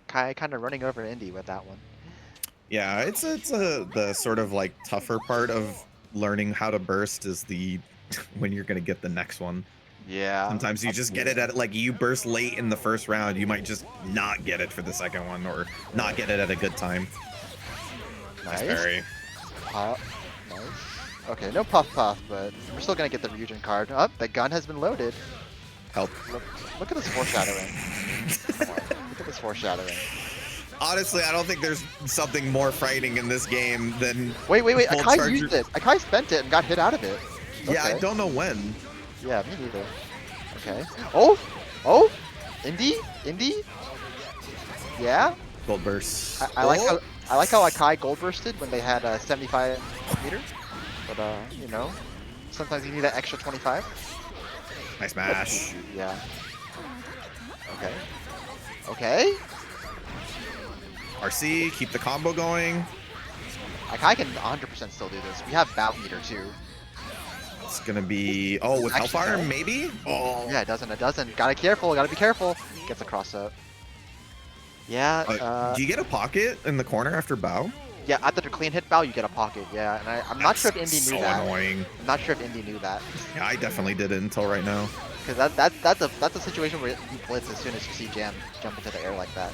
Kai kind of running over Indy with that one. Yeah, it's the sort of like tougher part of learning how to burst is the when you're gonna get the next one. Yeah. Sometimes you just get it at like you burst late in the first round, you might just not get it for the second one or not get it at a good time. Nice. Very. Nice. Okay, no puff, but we're still gonna get the Ryujin card. Oh, the gun has been loaded. Help. Look at this foreshadowing. Look at this foreshadowing. Honestly, I don't think there's something more frightening in this game than. Wait. Akai used it. Akai spent it and got hit out of it. Okay. Yeah, I don't know when. Yeah, me neither. Okay. Oh! Indy? Yeah? Gold burst. I like how Akai gold bursted when they had 75 meter. But you know, sometimes you need that extra 25. Nice mash. Yeah. Okay. RC, keep the combo going. Akai can 100% still do this. We have bout meter too. It's gonna be with Actually, Hellfire, no. maybe? Oh. Yeah, it doesn't. Gotta be careful. Gets a cross up. Yeah. Do you get a pocket in the corner after bow? Yeah, after the clean hit bow, you get a pocket. Yeah, and I'm not sure if Indy knew that. Annoying. I'm not sure if Indy knew that. Yeah, I definitely didn't until right now. Because that's a situation where you blitz as soon as you see Jam jump into the air like that.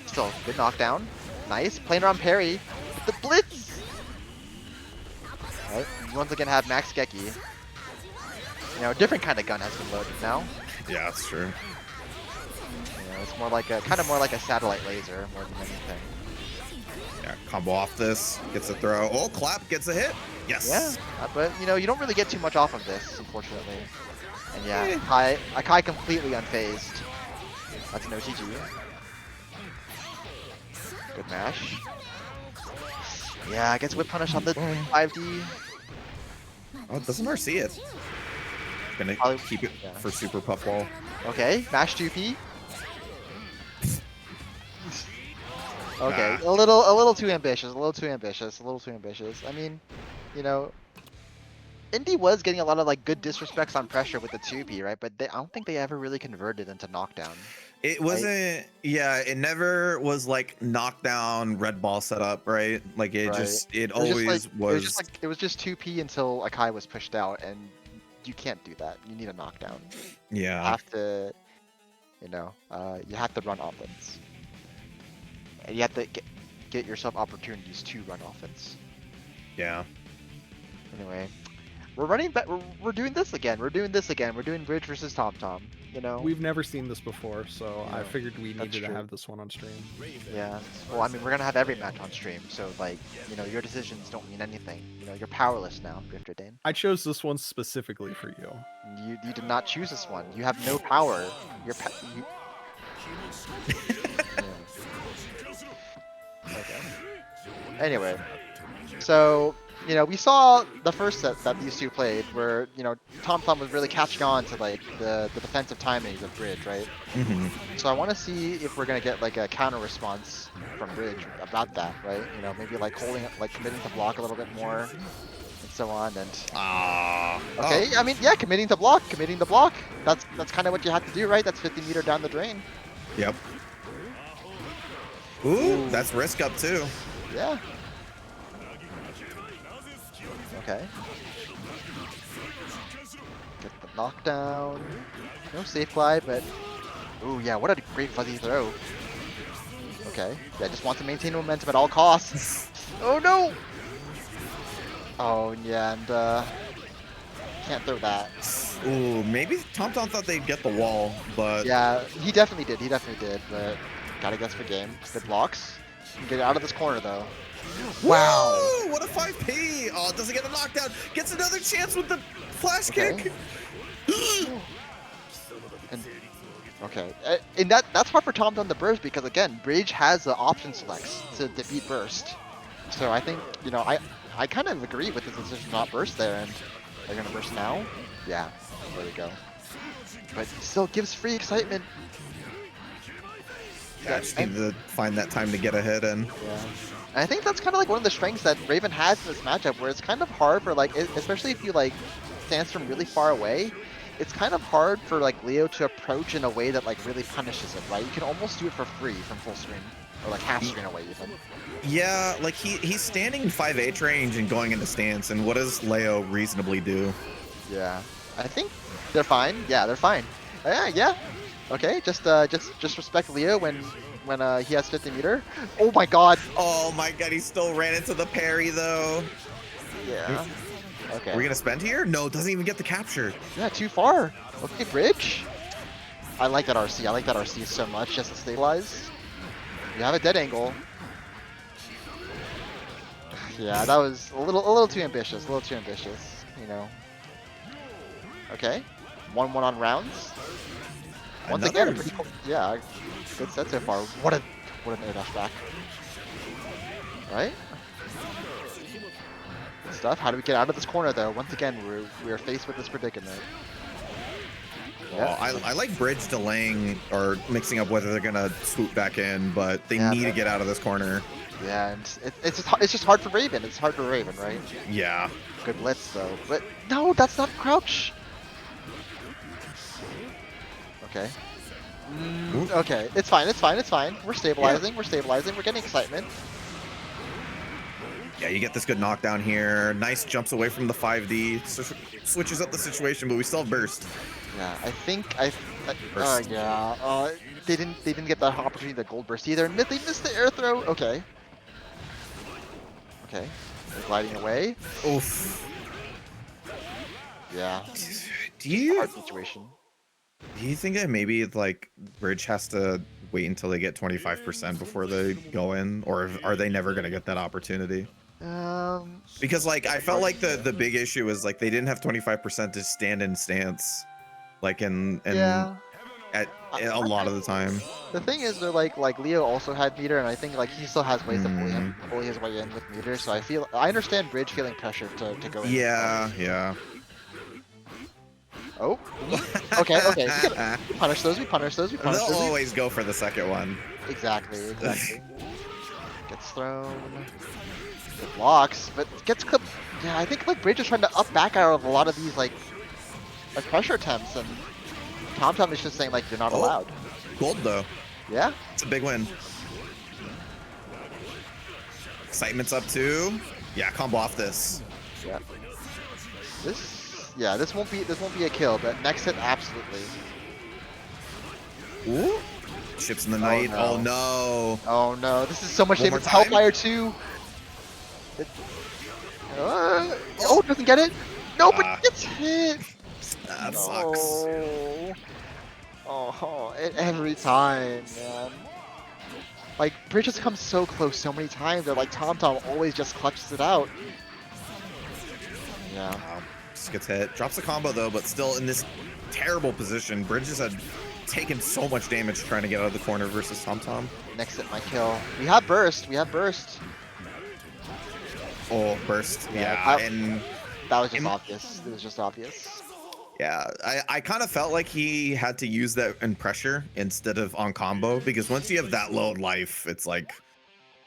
Still, good knockdown. Nice. Playing around parry with the blitz. Right. You once again have Max Geki. You know, a different kind of gun has been loaded now. Yeah, that's true. You know, it's more like a satellite laser more than anything. Yeah, combo off this, gets a throw. Oh, clap, gets a hit. Yes. Yeah, but you know, you don't really get too much off of this, unfortunately. And yeah, Akai completely unfazed. That's an OTG. Good mash. Yeah, gets whip punish on the 5D. Oh, doesn't RC it. Gonna keep it for super puff wall. Okay, mash 2P. Okay, a little too ambitious. I mean, you know, Indy was getting a lot of like good disrespects on pressure with the 2P, right? But I don't think they ever really converted into knockdown. It wasn't. Yeah, it never was like knockdown red ball setup, right? Like it Right. just. It It was always just like, was. it was just 2p until Akai was pushed out, and you can't do that. You need a knockdown. You Yeah. have to, you have to run offense, and you have to get yourself opportunities to run offense. Yeah. Anyway, we're running back. We're doing this again. We're doing this again. We're doing Bridge versus TomTom. You know. We've never seen this before, so I Yeah, figured we that's needed to true. have this one on stream. Yeah. Well, I mean, we're gonna have every match on stream, so like, your decisions don't mean anything. You're powerless now, Xrd. I chose this one specifically for you. You did not choose this one. You have no power. You... Okay. Anyway, so we saw the first set that these two played, where TomTom was really catching on to like the defensive timings of Bridge, right? Mm-hmm. So I want to see if we're gonna get like a counter response from Bridge about that, right? Maybe like committing to block a little bit more, and so on. And okay, I mean, yeah, committing to block. That's kind of what you have to do, right? That's 50 meter down the drain. Yep. Ooh, that's risk up too. Yeah. Okay. Get the knockdown. No safe glide, but ooh, yeah, what a great fuzzy throw. Okay. Yeah, just want to maintain momentum at all costs. Oh no! Oh yeah, and can't throw that. Ooh, maybe TomTom thought they'd get the wall, but Yeah, he definitely did, but gotta guess for game. Good blocks. Get out of this corner though. Wow! Woo! What a 5P! Oh, doesn't get a knockdown. Gets another chance with the flash kick. And, okay, and that's hard for TomTom to burst because again, Bridge has the option selects to defeat burst. So I think I kind of agree with the decision to not burst there, and they're gonna burst now. Yeah, there we go. But still gives free excitement. Yeah, just need to find that time to get a hit in. Yeah. And I think that's kind of like one of the strengths that Raven has in this matchup, where it's kind of hard for like, especially if you like stance from really far away, it's kind of hard for like Leo to approach in a way that like really punishes it, right? You can almost do it for free from full screen, or like half screen away even. Yeah, like he's standing in 5H range and going into stance, and what does Leo reasonably do? Yeah, I think they're fine. Yeah, they're fine. Yeah. Okay, just respect Leo when he has 50 meter. Oh my god. Oh my god, he still ran into the parry though. Yeah. Okay. Are we gonna spend here? No, doesn't even get the capture. Yeah, too far. Okay, Bridge. I like that RC. I like that RC so much just to stabilize. You have a dead angle. Yeah, that was a little too ambitious. Okay. 1-1 on rounds. Once again, pretty cool. Yeah, good set so far. What an air dash back. Right? Good stuff. How do we get out of this corner though? Once again, we're faced with this predicament. Yeah. Well, I like Bridge delaying or mixing up whether they're gonna swoop back in, but they need to get out of this corner. Yeah, and it's just hard for Raven. It's hard for Raven, right? Yeah. Good blitz though. But no, that's not crouch. Okay. Okay, it's fine. We're stabilizing. We're getting excitement. Yeah, you get this good knockdown here. Nice jumps away from the 5D. Switches up the situation, but we still have burst. Yeah, I think they didn't get that opportunity to gold burst either. They missed the air throw. Okay. They're gliding away. Oof. Yeah. Hard situation. Do you think that maybe like Bridge has to wait until they get 25% before they go in, or are they never gonna get that opportunity? Because like I felt like the big issue was like they didn't have 25% to stand in stance, like at a lot of the time. The thing is, they're like Leo also had meter, and I think like he still has ways to bully his way in with meter. So I understand Bridge feeling pressured to go in. Yeah. Oh. Okay. We punish those. They'll always go for the second one. Exactly. Gets thrown. Good blocks, but gets clipped. Yeah, I think like Bridge is trying to up back out of a lot of these like pressure attempts, and TomTom is just saying like you're not allowed. gold though. Yeah. It's a big win. Excitement's up too. Yeah, combo off this. Yeah. This won't be a kill, but next hit absolutely. Ooh. Ships in the night. no. Oh no. Oh no, this is so much One more damage. time. Hellfire 2. Oh, doesn't get it. No, but it gets hit. That No. sucks. Oh, every time, man. Like, Bridge has come so close so many times that like TomTom always just clutches it out. Yeah. Just gets hit. Drops the combo though, but still in this terrible position. Bridges had taken so much damage trying to get out of the corner versus TomTom. Next hit my kill. We have burst. Oh, burst. Yeah, Yeah, that- and That was just obvious. It was just obvious. yeah, I kind of felt like he had to use that in pressure instead of on combo, because once you have that low life, it's like,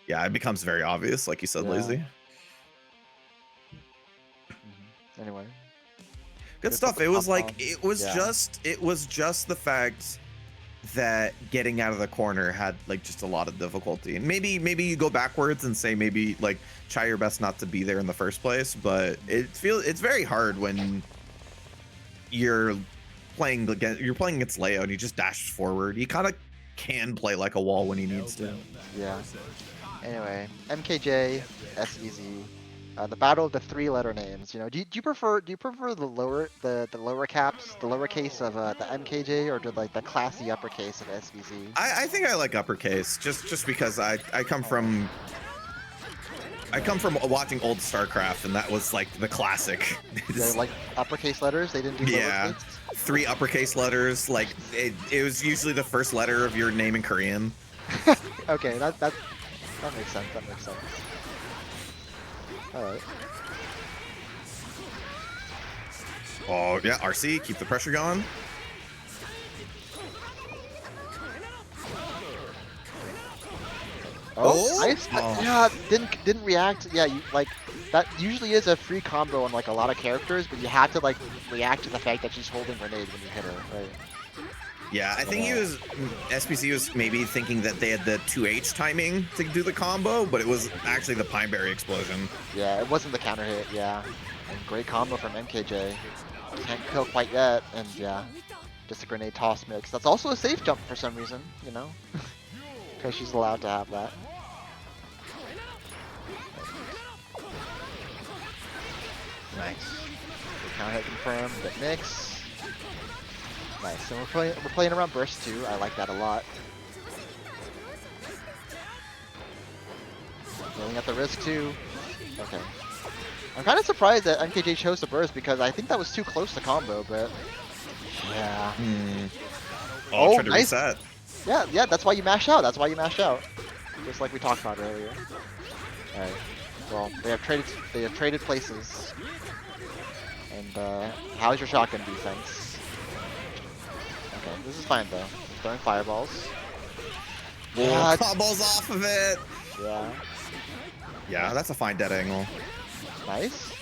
yeah, it becomes very obvious, like you said, Yeah. Lazy. Anyway. Good Good stuff. for It was TomTom. like it was Yeah. just the fact that getting out of the corner had like just a lot of difficulty. And maybe you go backwards and say maybe like try your best not to be there in the first place, but it's very hard when you're playing against Leo and he just dashes forward. He kind of can play like a wall when he needs to. Yeah. Anyway, MKJ, SEZ. The battle of the 3-letter names. You know, do you prefer the lower caps, the lowercase of the MKJ, or do like the classy uppercase of SVZ? I think I like uppercase just because I come from watching old StarCraft, and that was like the classic. They like uppercase letters. They didn't do Yeah, lowercase? 3 uppercase letters. Like it was usually the first letter of your name in Korean. Okay, that makes sense. That makes sense. All right. Oh yeah, RC, keep the pressure going. Oh, Oh! nice. Oh. Yeah, didn't react. Yeah, you like that usually is a free combo on like a lot of characters, but you have to like react to the fact that she's holding grenade when you hit her, right? Yeah, I think SPC was maybe thinking that they had the 2H timing to do the combo, but it was actually the Pineberry explosion. Yeah, it wasn't the counter hit. Yeah, and great combo from MKJ. Can't kill quite yet, and yeah, just a grenade toss mix. That's also a safe jump for some reason, you know, because she's allowed to have that. Nice. The counter hit confirmed. Get mix. Nice. And we're playing around burst too. I like that a lot. Going at the risk too. Okay. I'm kind of surprised that MKJ chose to burst because I think that was too close to combo, but yeah. Oh, Oh, tried to nice. reset. Yeah, that's why you mash out. That's why you mash out. Just like we talked about earlier. Alright. Well, they have traded places. And how's your shotgun defense? Okay, this is fine though. He's throwing fireballs. Yeah, Combos off of it. yeah. Yeah, that's a fine dead angle. Nice.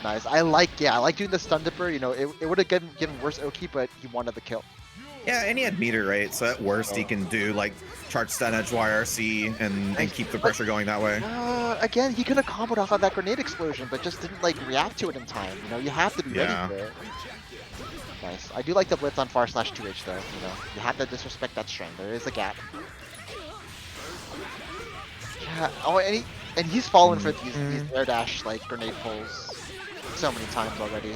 Nice. I like doing the stun dipper. You know, it would have given worse Oki, but he wanted the kill. Yeah, and he had meter, right? So at worst, he can do like charge stun edge YRC and keep the pressure going that way. Again, he could have comboed off of that grenade explosion, but just didn't like react to it in time. You know, you have to be Yeah. ready for it. Nice. I do like the blitz on far/2H though. You know, you have to disrespect that string. There is a gap. Yeah. Oh, and he's fallen for these air dash like grenade pulls so many times already.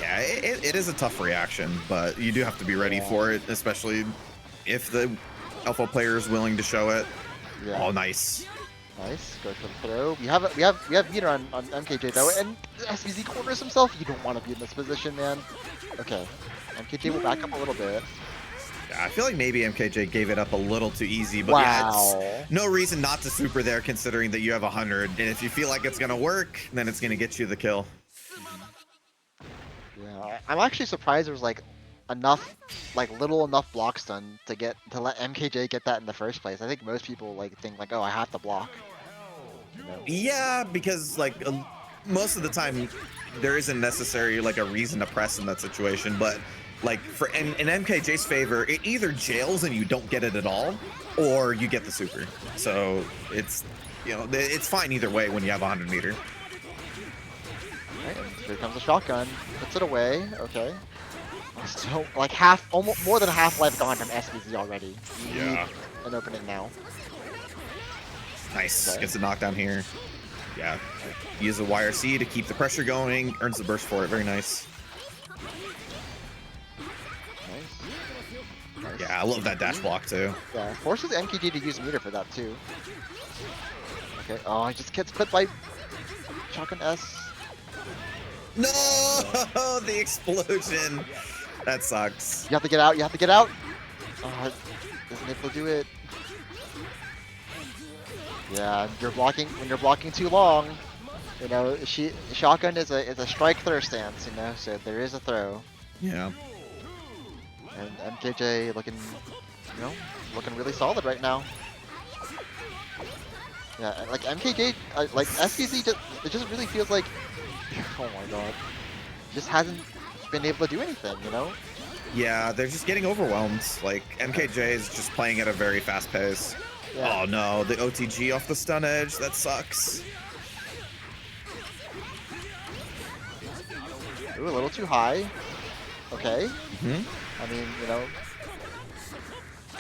Yeah, it is a tough reaction, but you do have to be ready for it, especially if the alpha player is willing to show it. Yeah. Oh, nice. Nice. Go for the throw. We have meter on MKJ though, and SVZ corners himself. You don't want to be in this position, man. Okay. MKJ will back up a little bit. Yeah, I feel like maybe MKJ gave it up a little too easy, but yeah, Wow. it's no reason not to super there considering that you have 100. And if you feel like it's gonna work, then it's gonna get you the kill. Yeah, I'm actually surprised there was like little enough block stun to let MKJ get that in the first place. I think most people like think like, oh, I have to block. You know? Yeah, because like most of the time there isn't necessarily like a reason to press in that situation, but like for in MKJ's favor, it either jails and you don't get it at all, or you get the super. So it's, you know, it's fine either way when you have a 100-meter. Alright, here comes the shotgun. Puts it away. Okay. So like half, almost more than half life gone from SBZ already. You need an opening now. Nice. Okay. Gets a knockdown here. Yeah. Use a YRC to keep the pressure going. Earns the burst for it. Very nice. Nice. Yeah, I love that dash block too. Yeah, forces MKG to use meter for that too. Okay. Oh, he just gets clipped by shotgun S. No, the explosion. That sucks. You have to get out. You have to get out. Oh, doesn't able to do it. Yeah, you're blocking when you're blocking too long. You know, shotgun is a strike throw stance. You know, so there is a throw. Yeah. And MKJ looking, you know, looking really solid right now. Yeah, like MKJ, like SPZ, it just really feels like, oh my god, just hasn't been able to do anything, you know? Yeah, they're just getting overwhelmed. Like MKJ is just playing at a very fast pace. Yeah. Oh no, the OTG off the stun edge. That sucks. Ooh, a little too high. Okay. Hmm. I mean, you know,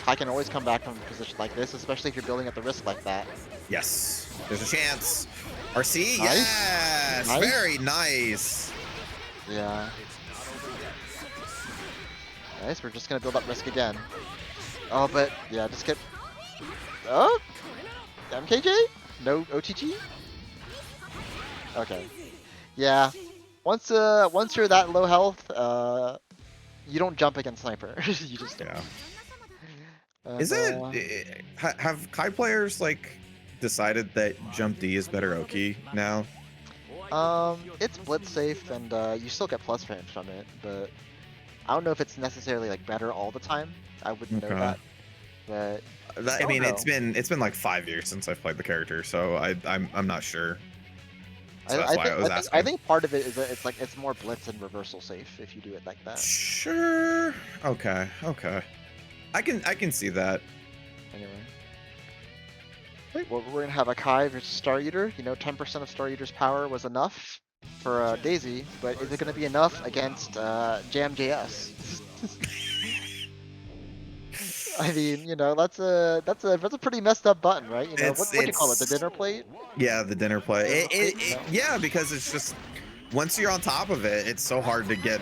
I can always come back from a position like this, especially if you're building at the risk like that. Yes, there's a chance. RC, Nice. yes, Nice. very nice. Yeah. Nice, we're just gonna build up risk again. Oh, but yeah, just get. Oh, MKJ? No OTG? Okay. Yeah. Once you're that low health, you don't jump against sniper. You just don't. Yeah. Is it? Have Kai players like decided that jump D is better Oki now? It's blitz safe and you still get plus frames from it, but I don't know if it's necessarily like better all the time. I wouldn't know Okay. that, but I don't mean, know. it's been like 5 years since I've played the character, so I'm not sure. So that's why I was asking. I think part of it is that it's like it's more blitz and reversal safe if you do it like that. Sure. Okay. Okay. I can see that. Anyway. Wait, well, we're gonna have a Kai versus Star Eater. You know, 10% of Star Eater's power was enough for Daisy, but is it gonna be enough against JamJS? I mean, you know, that's a pretty messed up button, right? You know, what do you call it? The dinner plate? Yeah, the dinner play. No. Yeah, because it's just once you're on top of it, it's so hard to get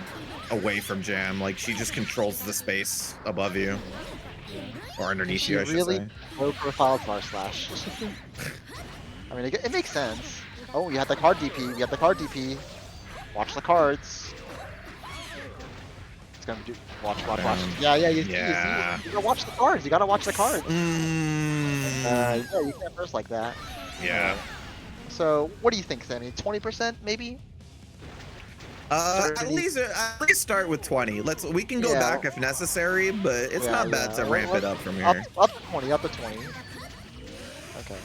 away from Jam. Like she just controls the space above you or underneath She you, I should really say. low profile bar slash. I mean, it makes sense. Oh, you had the card DP. You have the card DP. Watch the cards. It's gonna do. Watch. Yeah. You gotta watch the cards. You gotta watch the cards. Yeah, you can't burst like that. Yeah. So, what do you think, Sammy? 20% maybe? At 30. least start with 20. We can go Yeah. back if necessary, but it's not bad to ramp it up from here. Up to 20. Up to 20. Okay.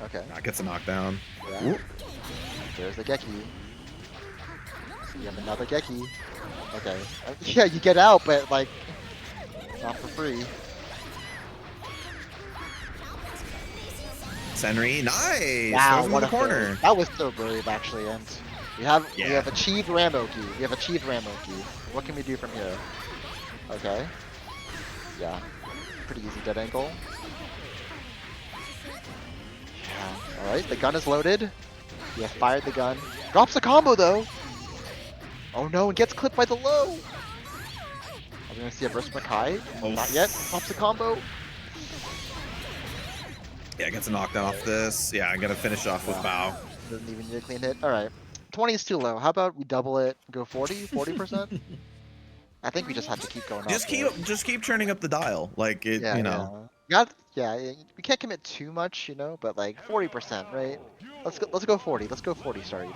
Okay. That gets a knockdown. Yeah. Ooh. There's the Geki. You have another Geki. Okay. Yeah, you get out, but like, not for free. Senri, nice. Wow, Throws him in what the a corner. throw. That was so brave, actually. And we have achieved Ramoki. We have achieved Ramoki. What can we do from here? Okay. Yeah. Pretty easy dead angle. Yeah. All right. The gun is loaded. He has fired the gun. Drops the combo though. Oh no! And gets clipped by the low. Are we gonna see a burst from Kai? Oh. Not yet. Drops the combo. Yeah, gets a knockdown off this. Yeah, I'm gonna finish off with Bow. Doesn't even need a clean hit. All right. 20 is too low. How about we double it? Go 40%? I think we just have to keep going up. Just keep turning up the dial. Like it, Yeah, you know. yeah. We can't commit too much, you know, but like 40%, right? Let's go 40. Let's go 40, Star Eater.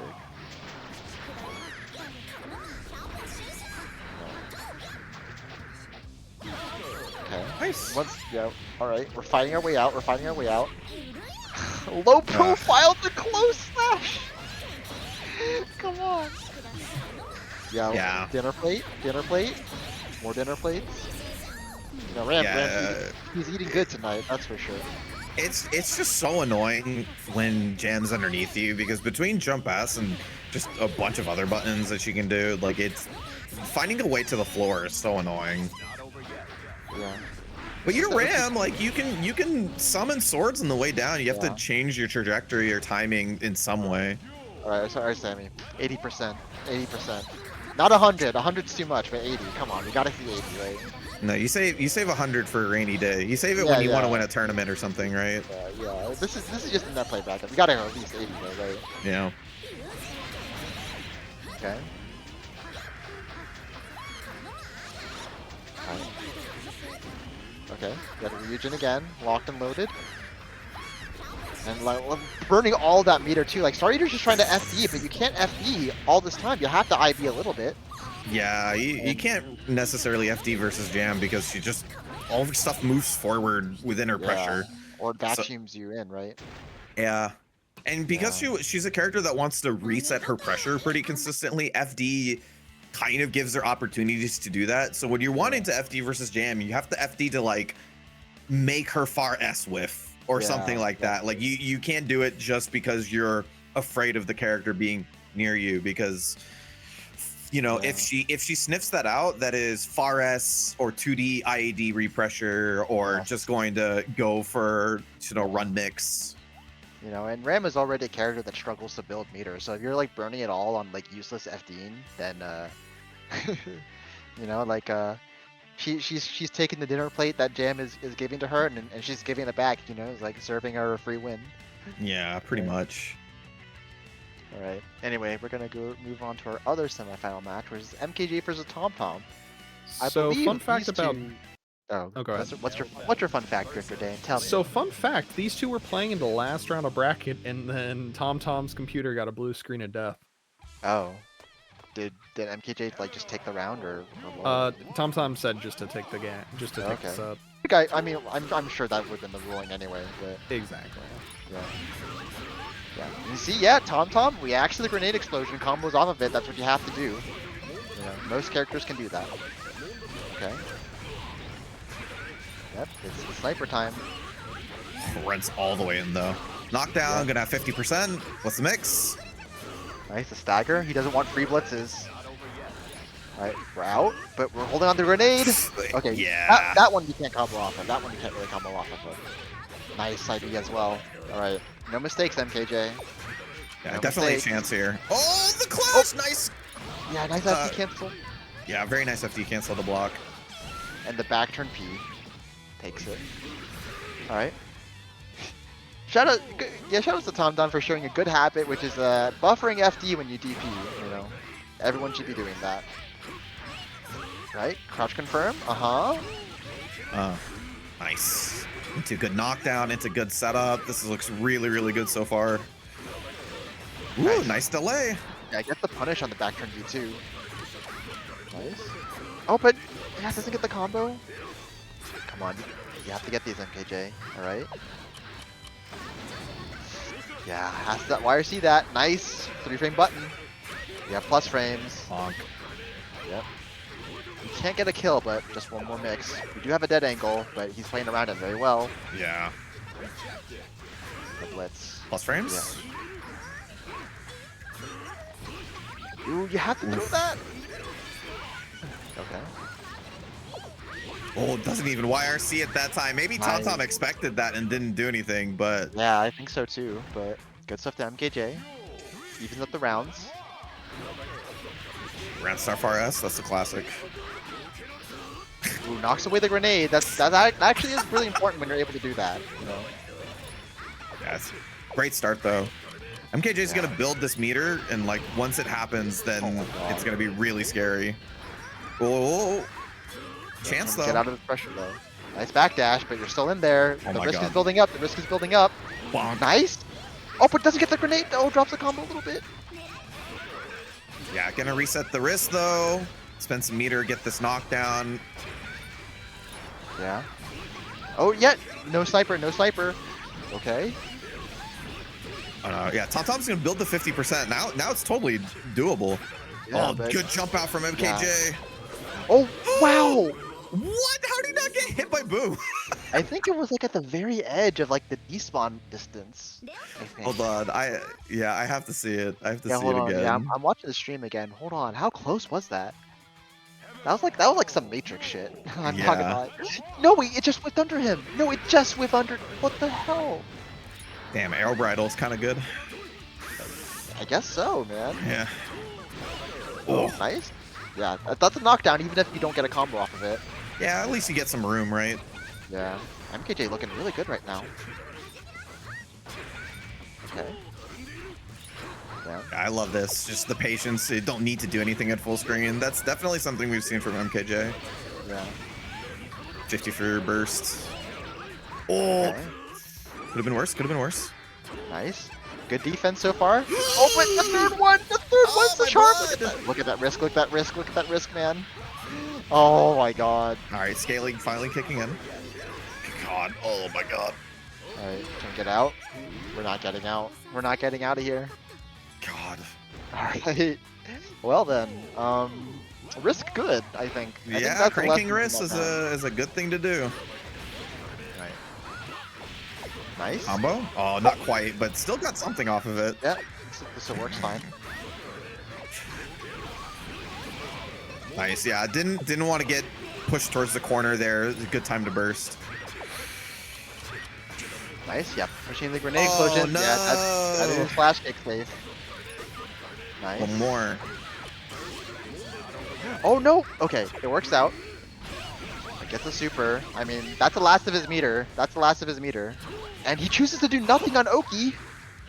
Okay. Nice. All right. We're fighting our way out. Low profile, the close slash. Come on. Yeah. Dinner plate. More dinner plates. You know, Ram, he's eating good tonight, that's for sure. It's just so annoying when Jam's underneath you, because between jump S and just a bunch of other buttons that she can do, like, it's finding a way to the floor is so annoying. Yeah. But you're Ram, like you can summon swords on the way down. You have to change your trajectory or timing in some way. Alright, sorry, Sammy. 80%. 80%. Not 100. 100's too much, but 80. Come on, we gotta see 80, right? No, you save 100 for a rainy day. You save it when you want to win a tournament or something, right? Yeah. This is just a net play bracket. We gotta go at least 80 though, right? Yeah. Okay. Alright. Okay, got a Ryujin again, locked and loaded. And like burning all that meter too. Like Star Eater's just trying to FD, but you can't FD all this time. You have to IB a little bit. Yeah, you can't necessarily FD versus Jam because all of her stuff moves forward within her pressure. Or vacuums you in, right? Yeah. And because she's a character that wants to reset her pressure pretty consistently, FD kind of gives her opportunities to do that. So when you're wanting to FD versus Jam, you have to FD to like make her far S whiff or something like that. Like you can't do it just because you're afraid of the character being near you, because you know, if she sniffs that out, that is far S or 2D IAD repressure or just going to go for, you know, run mix. You know, and Ram is already a character that struggles to build meter, so if you're like burning it all on like useless FDing, then you know, like she's taking the dinner plate that Jam is giving to her, and she's giving it back, you know, it's like serving her a free win. Yeah, pretty much. Alright. Anyway, we're gonna move on to our other semifinal match, which is MKJ versus TomTom. So fun fact about Oh, go ahead. What's your fun fact, Drifter Day? Tell me. So fun fact, these two were playing in the last round of bracket, and then TomTom's computer got a blue screen of death. Oh. Did MKJ like just take the round or TomTom said just to take the game, just to take the sub. I mean, I'm sure that would have been the ruling anyway, but Exactly. Yeah. You see, TomTom reacts to the grenade explosion, combos off of it. That's what you have to do. You know, most characters can do that. Okay. Yep, it's sniper time. Runs all the way in though. Knockdown, gonna have 50%. What's the mix? Nice, a stagger. He doesn't want free blitzes. Alright, we're out, but we're holding on the grenade. Okay, yeah. That one you can't combo off of. That one you can't really combo off of. Nice ID as well. Alright, no mistakes, MKJ. Yeah, no definitely mistakes. a chance here. Oh, the clash! Nice! Yeah, nice FD cancel. Yeah, very nice FD cancel the block. And the back turn P takes it. Alright. Shout out to TomTom for showing a good habit, which is buffering FD when you DP, you know. Everyone should be doing that. Right? Crouch confirm? Nice. Into good knockdown, into good setup. This looks really, really good so far. Ooh, nice delay. Yeah, get the punish on the back turn V too. Nice. Oh, but doesn't get the combo. Come on, you have to get these, MKJ. Alright. Yeah, has that YRC that. Nice. 3-frame button. You have plus frames. Honk. Yep. You can't get a kill, but just one more mix. We do have a dead angle, but he's playing around it very well. Yeah. The blitz. Plus frames? Yeah. Ooh, you have to throw that? Okay. Oh, it doesn't even YRC at that time. Maybe TomTom expected that and didn't do anything, but... Yeah, I think so too, but good stuff to MKJ. Evens up the rounds. Round Star Far S, that's a classic. Ooh, knocks away the grenade. That actually is really important when you're able to do that, you know. Yeah, it's a great start though. MKJ's gonna build this meter, and like once it happens, then it's gonna be really scary. Oh, chance though. Get out of the pressure though. Nice backdash, but you're still in there. The risk is building up. The risk is building up. Bonk. Nice. Oh, but doesn't get the grenade. Oh, drops the combo a little bit. Yeah, gonna reset the wrist though. Spend some meter, get this knockdown. Yeah. Oh, yeah. No sniper. No sniper. Okay. Yeah, TomTom's gonna build the 50%. Now it's totally doable. Yeah, Oh, but good jump out from MKJ. oh wow! What? How did he not get hit by Boo? I think it was like at the very edge of like the despawn distance. I think. Hold on. I have to see it. I have to Yeah, see hold it on. again. Yeah, I'm watching the stream again. Hold on. How close was that? That was like some Matrix shit. I'm not gonna Yeah. lie. No, wait, it just whipped under him. No, it just whipped under. What the hell? Damn, Arrow Bridle's kind of good. I guess so, man. Yeah. Oh, nice. Yeah, that's a knockdown, even if you don't get a combo off of it. Yeah, at least you get some room, right? Yeah. MKJ looking really good right now. Okay. Yeah. I love this. Just the patience. You don't need to do anything at full screen. That's definitely something we've seen from MKJ. Yeah. 50 for your burst. Oh, Okay. could have been worse. Could have been worse. Nice. Good defense so far. Oh, but the third one! The third one's the my charm! God. Look at that risk, look at that risk, look at that risk, man. Oh my god. All right, scaling finally kicking in. God. Oh my God. Alright, can we get out? We're not getting out. We're not getting out of here. God. Alright. Well then, risk good, I think. I think Yeah, that's a cranking lesson wrist from that is a good thing to do. man. Right. Nice. Combo? Oh, not quite, but still got something off of it. Yeah, this works fine. Nice. Yeah, didn't want to get pushed towards the corner there. It's a good time to burst. Nice, yep. Pushing the grenade Oh, explosion. no. Yeah, that is flash kick safe. Nice. One more. Oh no! Okay, it works out. I get the super. I mean, that's the last of his meter. That's the last of his meter. And he chooses to do nothing on Oki.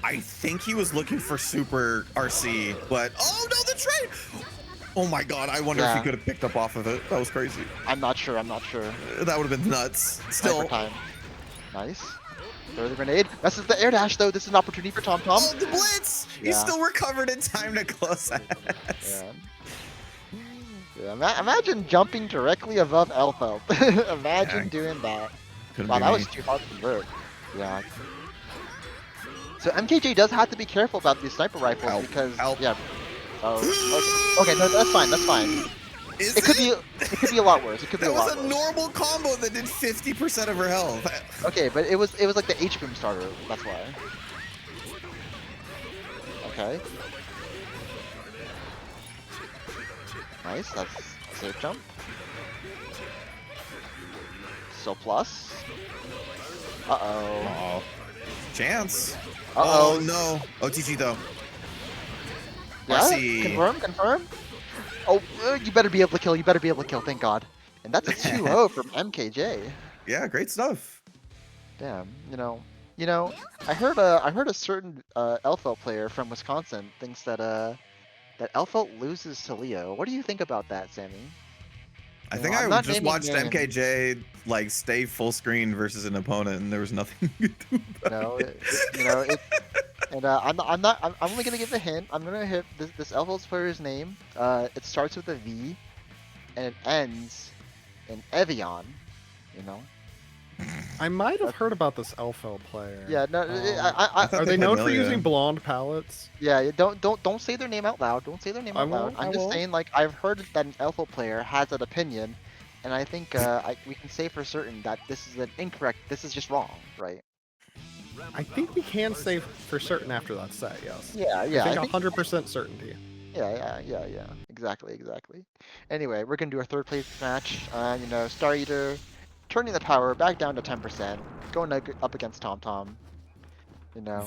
I think he was looking for super RC, but oh no, the trade! Oh my God! I wonder if he Yeah. could have picked up off of it. That was crazy. I'm not sure, I'm not sure. That would have been nuts. Still. Sniper time. Nice. Throw the grenade. This is the air dash though. This is an opportunity for Tom Tom. Oh, the blitz! He Yeah. still recovered in time to close that. Yeah. Yeah, imagine jumping directly above Elfo. Imagine Yeah. doing that. Couldn't Wow, be that me. was too hard to convert. Yeah. So MKJ does have to be careful about these sniper rifles Help. because Help. yeah. Oh, okay. Okay, no, that's fine. That's fine. Is It could be a lot worse. It could be That a lot was a worse. normal combo that did 50% of her health. Okay, but it was like the H boom starter. That's why. Okay. Nice. That's a safe jump. So plus. Uh oh. Oh, chance. Uh Oh oh. no. OTG though. Yeah. RC. Confirm. Confirm. Oh, you better be able to kill. You better be able to kill. Thank God. And that's a 2-0 from MKJ. Yeah, great stuff. Damn. You know. I heard a certain Elfelt player from Wisconsin thinks that that Elfelt loses to Leo. What do you think about that, Sammy? I You think know, I'm I not just naming watched names. MKJ like stay full screen versus an opponent, and there was nothing you could do about it. And I'm only gonna give a hint. I'm gonna hit this Elfelt player's name. It starts with a V, and it ends in Evian. You know. I might have heard about this Elfo player. Yeah. No. I thought Are they had known for Melia. using blonde palettes? Yeah, don't say their name out loud. Don't say their name I out loud. won't, I I'm just won't. saying, like, I've heard that an Elfo player has that opinion, and I think we can say for certain that this is an incorrect. This is just wrong, right? I think we can say for certain after that set, yes. Yeah, yeah. I think 100% certainty. Yeah. Exactly. Anyway, we're gonna do our third place match. Star Eater, turning the power back down to 10%, going up against Tom Tom.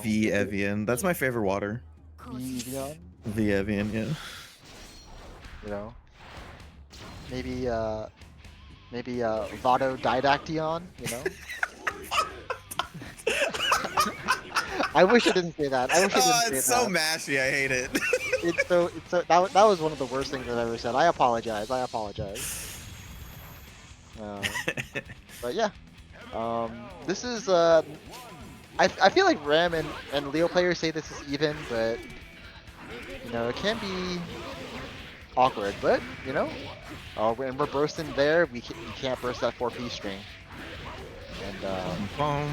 V Evian. That's my favorite water. Evian, V Evian, yeah. maybe Vado Didactyon, I wish I didn't say that. I wish I didn't say It's that. so mashy. I hate it. It's so that was one of the worst things I've ever said. I apologize. But yeah, this is I feel like Ram and Leo players say this is even, but it can be awkward. But when we're bursting there, you can't burst that 4P string. And Boom.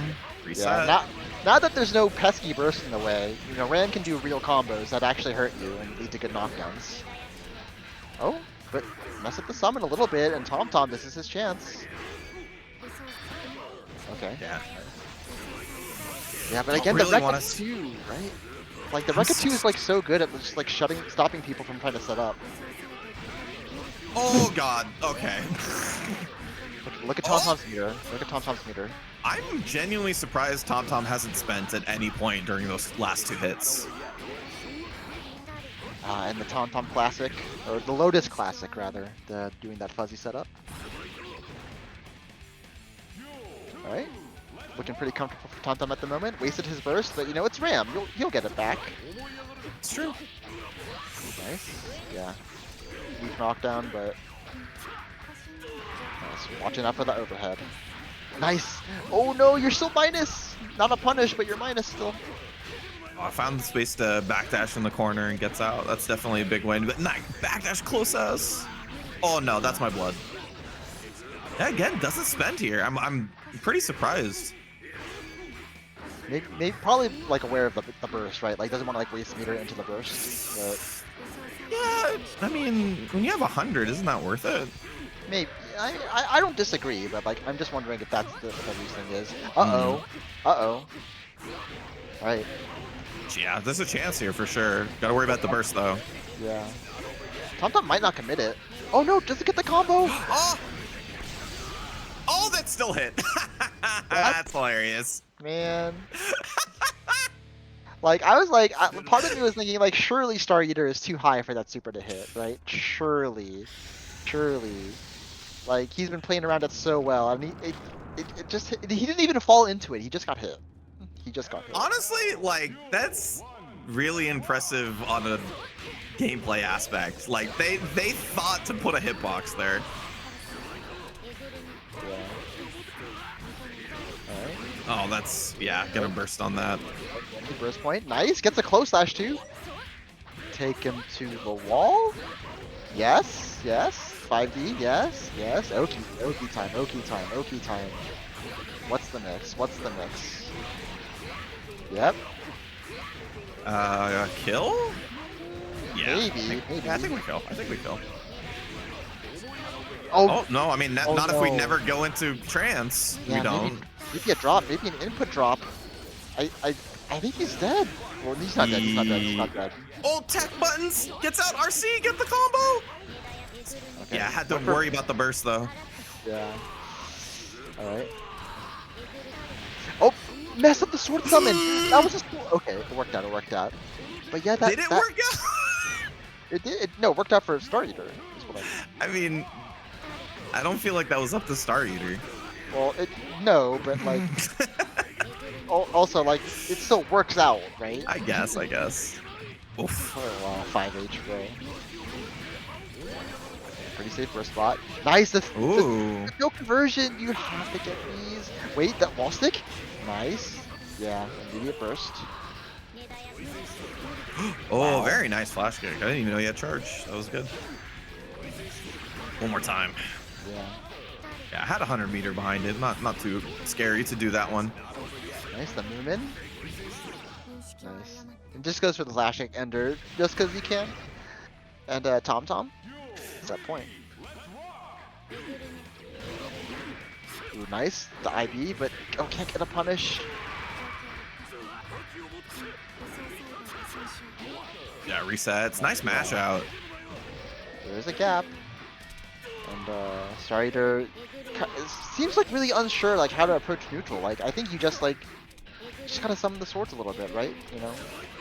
Reset. yeah, now that there's no pesky burst in the way, Ram can do real combos that actually hurt you and lead to good knockdowns. Oh, but mess up the summon a little bit, and Tom, this is his chance. Okay. Yeah. Yeah, but Don't again, really the wanna Rekka 2, right? Like, the Rekka 2 is, like, so good at just, like, stopping people from trying to set up. Oh god. Okay. Look at TomTom's meter. Look at TomTom's meter. I'm genuinely surprised TomTom hasn't spent at any point during those last 2 hits. And the TomTom Classic, or the Lotus Classic, rather, doing that fuzzy setup. Alright. Looking pretty comfortable for TomTom at the moment. Wasted his burst, but you know, it's Ram. He'll get it back. It's true. Nice. Yeah. Weak knockdown, but... Nice. Watching out for the overhead. Nice! Oh no, you're still minus! Not a punish, but you're minus still. Oh, I found the space to backdash in the corner and gets out. That's definitely a big win. But nah, backdash close as. Oh no, that's my blood. Yeah, again, doesn't spend here. I'm pretty surprised. Maybe probably like aware of the burst, right? Like doesn't want to like waste meter into the burst. But Yeah, I mean, when you have 100, isn't that worth it? maybe I don't disagree, but like I'm just wondering if that's what the reasoning is. Uh-oh. Uh-oh. Alright. Yeah, there's a chance here for sure. Gotta worry about the burst though. Yeah. TomTom might not commit it. Oh no, doesn't get the combo! Oh! Oh, that still hit. That's hilarious. Man. Like, I was like, part of me was thinking, like, surely Star Eater is too high for that super to hit, right? Surely. Surely. Like, he's been playing around it so well. I mean, it just hit. He didn't even fall into it. He just got hit. He just got hit. Honestly, like, that's really impressive on a gameplay aspect. Like, they thought to put a hitbox there. Yeah. Alright. Oh, that's, yeah, gonna burst on that. Burst point. Nice. Gets a close slash, too. Take him to the wall. Yes. Yes. 5D. Yes. Yes. Oki. Oki time. Oki time. Oki time. What's the mix? What's the mix? Yep. Kill? Yeah. Maybe. Yeah, I think we kill. I think we kill. Oh, Oh, no, I mean, Oh, not if we no. never go into trance. yeah, We don't. Maybe a drop. Maybe an input drop. I think he's dead. Well, he's not dead. He's not dead. He's not dead. Oh, tech buttons! Gets out RC, get the combo! Okay. Yeah, I had to worry about the burst, though. Yeah. Alright. Oh, mess up the sword summon! That was just okay, it worked out, it worked out. But yeah, that Did it that, work out? It did. No, it worked out for Star Eater. Is what I mean. I mean, I don't feel like that was up to Star Eater. Well, no, but like, also like, it still works out, right? I guess. Oof. Oh wow, 5H, bro. Pretty safe for a spot. Nice. Ooh. No conversion. You have to get these. Wait, that wall stick? Nice. Yeah, immediate burst. Oh, Wow. very nice flash kick. I didn't even know he had charge. That was good. One more time. Yeah. Yeah, I had 100 meter behind it. Not too scary to do that one. Nice, the Moomin. Nice. And just goes for the Lashing Ender, just because he can. And TomTom. It's that point. Ooh, nice. The IB, but oh, can't get a punish. Yeah, resets. Nice mash out. There's a gap. And Star Eater seems like really unsure like how to approach neutral. Like I think you just gotta summon the swords a little bit, right? You know.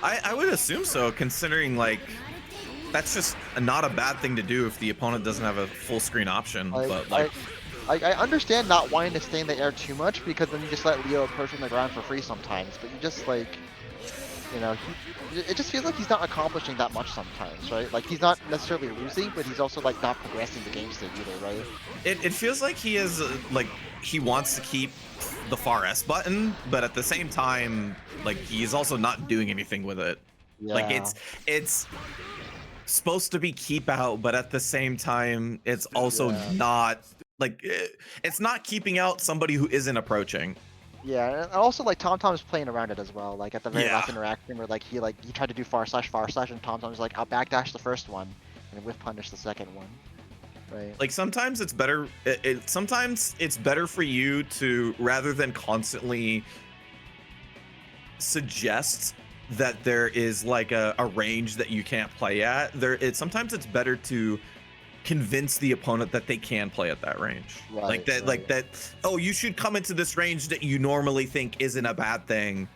I would assume so, considering like that's just not a bad thing to do if the opponent doesn't have a full screen option. But like, I understand not wanting to stay in the air too much because then you just let Leo approach from the ground for free sometimes. But you just like, you know, it just feels like he's not accomplishing that much sometimes, right? Like he's not necessarily losing, but he's also like not progressing the game state either, right? it feels like he is like he wants to keep the far S button, but at the same time, like he's also not doing anything with it. Yeah. Like it's supposed to be keep out, but at the same time, it's also not like it's not keeping out somebody who isn't approaching. Yeah, and also like TomTom's playing around it as well. Like at the very Yeah. last interaction where like he tried to do far slash, and TomTom's like, I'll backdash the first one. and whiff punish the second one, right? Like sometimes it's better. Sometimes it's better for you to, rather than constantly suggest that there is like a range that you can't play at. Sometimes it's better to convince the opponent that they can play at that range. Right, like that, right. like that. Oh, you should come into this range that you normally think isn't a bad thing,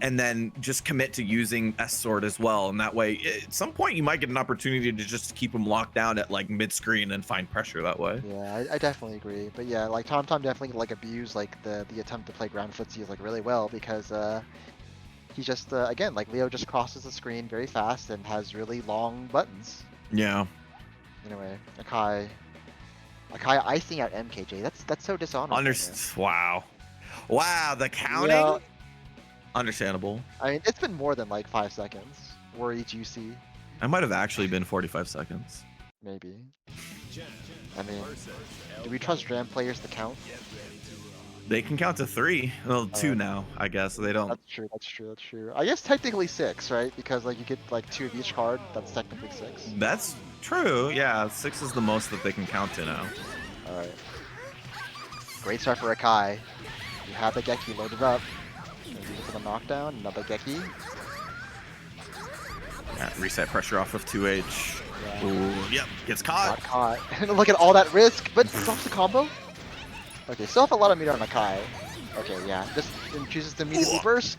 and then just commit to using Xrd as well. And that way, at some point, you might get an opportunity to just keep them locked down at like mid screen and find pressure that way. Yeah, I definitely agree. But yeah, like Tom definitely like abused like the attempt to play ground footsie like really well, because he just again, like Leo just crosses the screen very fast and has really long buttons. Yeah. Anyway, Akai icing out MKJ. That's so dishonorable. Wow, the counting. Yeah. Understandable. I mean, it's been more than like 5 seconds. Were each UC, I might have actually been 45 seconds. maybe. I mean, do we trust Dram players to count? They can count to 3. Well, 2 now, I guess. They don't. That's true. That's true. That's true. I guess technically 6, right? Because like you get like 2 of each card. That's technically 6. That's true. Yeah, 6 is the most that they can count to now. All right. Great start for Akai. You have the Geki loaded up. For the knockdown, another Geki. Yeah, reset pressure off of 2H. Yeah. Ooh, yep, gets Not caught. caught. Look at all that risk, but stops the combo. Okay, still have a lot of meter on Akai. Okay, yeah, just chooses to immediately burst.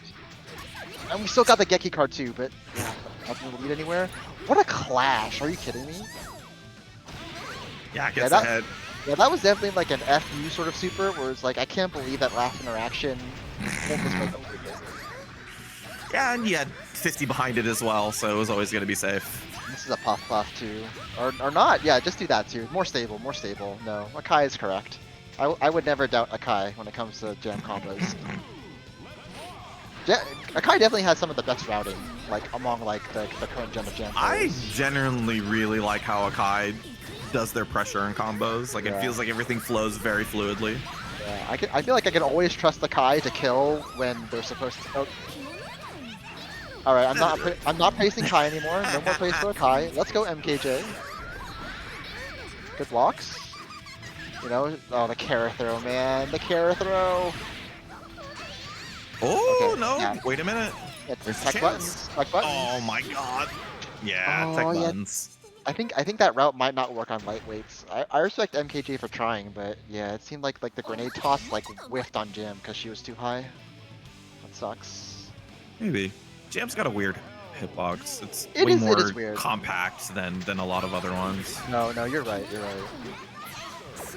And we still got the Geki card too, but yeah, nothing to lead anywhere. What a clash! Are you kidding me? Yeah, gets that- ahead. Yeah, that was definitely like an FU sort of super, where it's like I can't believe that last interaction. Yeah, and you had 50 behind it as well, so it was always going to be safe. This is a puff too, or not? Yeah, just do that too. More stable, more stable. No, Akai is correct. I would never doubt Akai when it comes to jam combos. Akai definitely has some of the best routing, like among like the current gen of jam I players. generally really like how Akai does their pressure and combos. Like, Yeah. it feels like everything flows very fluidly. Yeah, I feel like I can always trust Akai to kill when they're supposed to. Oh. All right, I'm not placing Kai anymore. No more place for Akai. Let's go MKJ. Good blocks. You know, oh, the Kara throw, man, the Kara throw. Oh, Okay, no. yeah. Wait a minute. It's There's a tech chance. buttons. Tech buttons. Oh, my God. Yeah, Oh, tech yeah. buttons. I think that route might not work on lightweights. I respect MKJ for trying, but yeah, it seemed like the grenade toss like whiffed on Jam because she was too high. That sucks. Maybe. Jam's got a weird hitbox. It's It way is more weird. compact than a lot of other ones. No, you're right. You're right.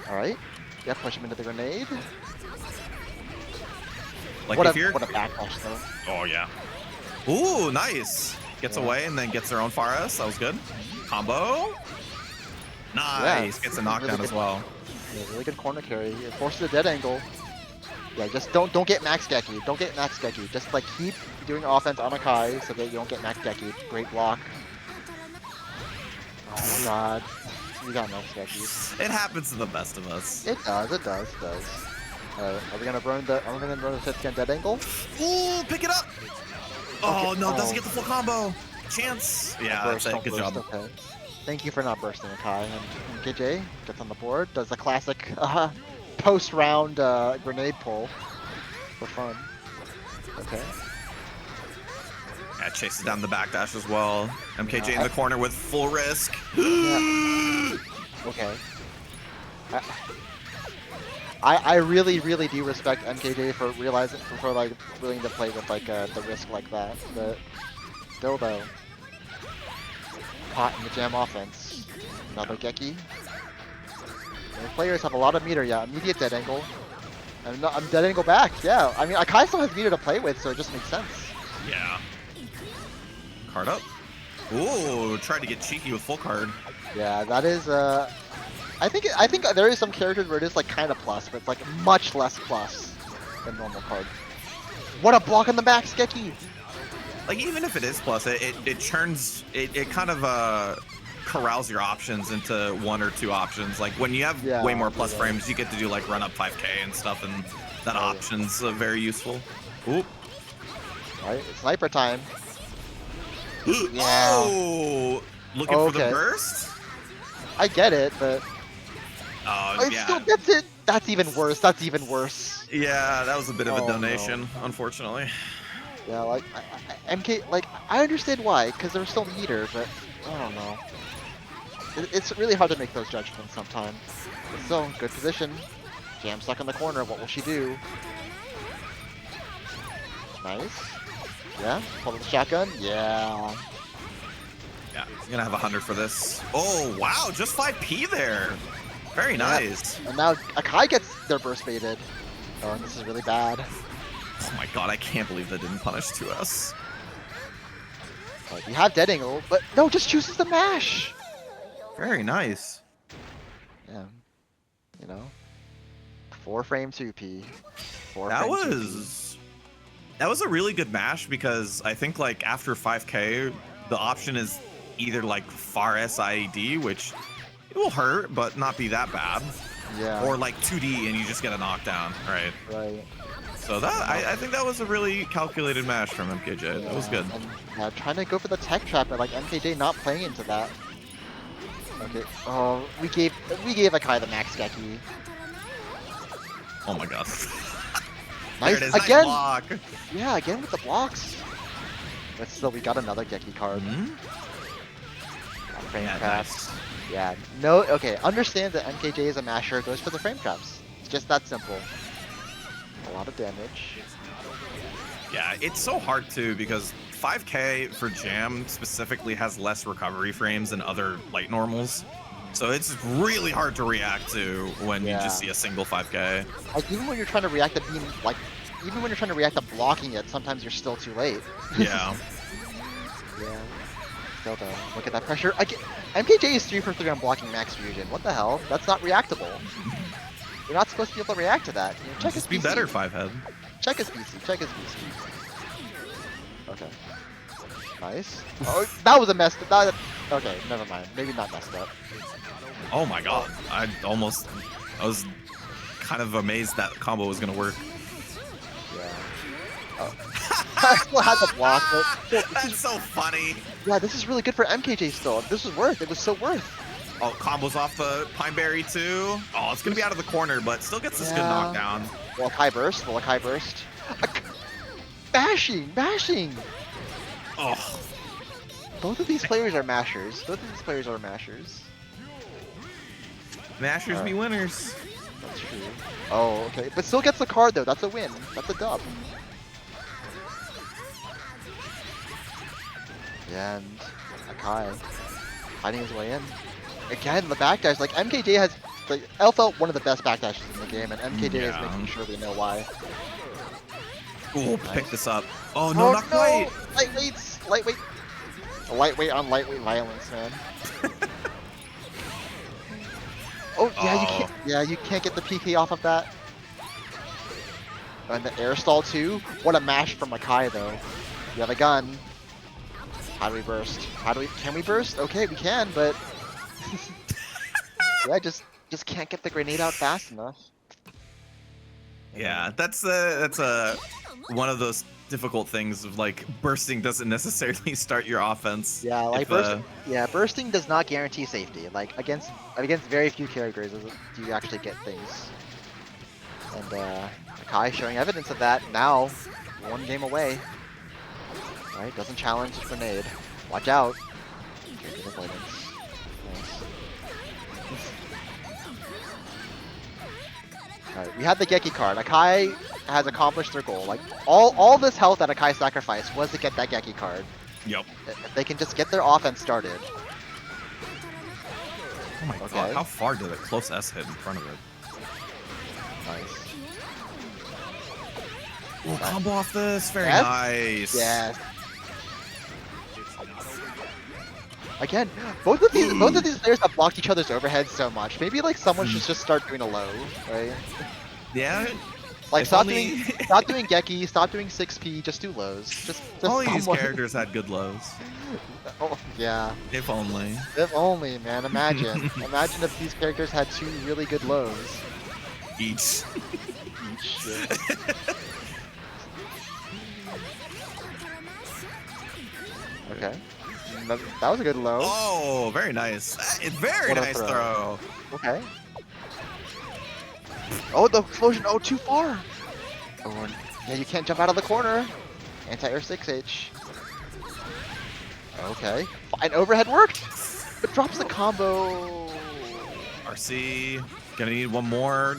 All right. Yeah, push him into the grenade. Like, what if you're... a backlash though. Oh, yeah. Ooh, nice. Gets Yeah. away and then gets their own fire S. That was good. Combo. Nice. Gets a really knockdown good. as well. Yeah, really good corner carry. It forces a dead angle. Yeah, just don't get max Geki. Don't get max Geki. Just like keep doing offense on Akai so that you don't get max Geki. Great block. Oh my god. You got max Geki. It happens to the best of us. It does. Are we gonna burn the 5th gen dead angle? Ooh, pick it up. Oh, Okay. no, doesn't Oh. get the full combo. Chance. Yeah, that's it. Don't Good burst, job. okay. Thank you for not bursting, Akai. And KJ gets on the board, does the classic post-round grenade pull for fun. Okay. Yeah, chases down the backdash as well. MKJ in I- the corner with full risk. Okay. I really do respect MKJ for like willing to play with like the risk like that. But still though, caught in the jam offense. Another Geki. The players have a lot of meter. Yeah, immediate dead angle. I'm dead angle back. Yeah, I mean Akai still has meter to play with, so it just makes sense. Yeah. Card up. Ooh, tried to get cheeky with full card. Yeah, that is I think there is some characters where it is like kind of plus, but it's like much less plus than normal card. What a block on the back, Skeki! Like, even if it is plus, it turns, it kind of corrals your options into 1 or 2 options. Like, when you have Yeah, way more plus yeah. frames, you get to do like run up 5k and stuff, and that option's very useful. Oop. Alright, sniper time. Oh! Looking for the Okay. burst? I get it, but Oh, it yeah. still gets it. That's even worse. That's even worse. Yeah, that was a bit of a Oh, donation, unfortunately. Yeah, like MK, like I understand why, because they're still meter, but I don't know. It's really hard to make those judgments sometimes. But still, good position. Jam stuck in the corner. What will she do? Nice. Yeah. Pull the shotgun. Yeah. Yeah, I'm gonna have 100 for this. Oh, wow, just 5p there. Very nice. And now Akai gets their burst baited. Oh, and this is really bad. Oh my god, I can't believe that didn't punish 2S. Like, we have dead angle, but no, just chooses the mash. Very nice. Yeah. You know. 4 frame 2p. 4 That frame 2p. was a really good mash because I think like after 5k, the option is either like far SID, which it will hurt but not be that bad, Yeah. or like 2D and you just get a knockdown, right? Right. So that I think that was a really calculated mash from MKJ. That was good. And trying to go for the tech trap, but like MKJ not playing into that. Okay. Oh, we gave Akai the max Geki. Oh my god. Nice There it is. again. Nice block. Yeah, again with the blocks. But still, we got another Geki card. Mhm. Frame Yeah, traps. nice. Yeah. No. Okay. Understand that MKJ is a masher. Goes for the frame traps. It's just that simple. A lot of damage. Yeah, it's so hard too because 5k for Jam specifically has less recovery frames than other light normals. So it's really hard to react to when you just see a single 5k. Like even when you're trying to react to being like, even when you're trying to react to blocking it, sometimes you're still too late. Yeah. Yeah. Still though, look at that pressure. MKJ is 3 for 3 on blocking max fusion. What the hell? That's not reactable. You're not supposed to be able to react to that. You know, check his Just be PC. better, 5-head. Check his PC. Check his PC. Okay. Nice. Oh, that was a mess. Okay, never mind. Maybe not messed up. Oh my god. I was kind of amazed that combo was gonna work. Yeah. Oh. I still had the block, but still, That's so funny. yeah, this is really good for MKJ still. This was worth. It was so worth. Oh, combos off the Pineberry too. Oh, it's gonna be out of the corner, but still gets this good Yeah. knockdown. Akai burst. Akai burst. Bashing. Oh, Both of these players are mashers. Mashers be winners. That's true. Oh, okay. But still gets the card though. That's a win. That's a dub. Yeah, and Akai fighting his way in. Again, the backdash. Like MKJ has, like Alpha, one of the best backdashes in the game, and MKJ is Yeah. making sure we know why. Ooh, Nice. pick this up. Oh no, not quite. Lightweight. Lightweight on lightweight violence, man. Oh yeah, you Oh. can't. Yeah, you can't get the PK off of that. And the air stall too. What a mash from Akai though. You have a gun. How do we burst? Can we burst? Okay, we can, but yeah, just can't get the grenade out fast enough. Yeah, that's one of those difficult things of like bursting doesn't necessarily start your offense. Yeah, like if, bursting. Yeah, bursting does not guarantee safety. Like against very few characters do you actually get things. And Akai showing evidence of that now, 1 game away. Right, doesn't challenge the grenade. Watch out. Okay, good avoidance. Nice. Alright, we had the Geki card. Akai has accomplished their goal. Like all this health that Akai sacrificed was to get that Geki card. Yep. If they can just get their offense started. Oh my Okay. god, how far did a close S hit in front of it? Nice. Ooh, combo off this, very Yes? nice. Yes. Again, both of these players have blocked each other's overheads so much. Maybe like someone should just start doing a low, right? Yeah. Like If stop only- doing Geki, stop doing 6p, just do lows. Just All these someone- characters had good lows. Oh, yeah. If only. If only, man. Imagine. Imagine if these characters had 2 really good lows Each. each. Yeah. Okay. That was a good low. Oh, very nice. It's very What a nice throw. Okay. Oh, the explosion. Oh, too far. Oh, and yeah, you can't jump out of the corner. Anti-air 6H. Okay. Fine, overhead worked. But drops the combo. RC, gonna need one more.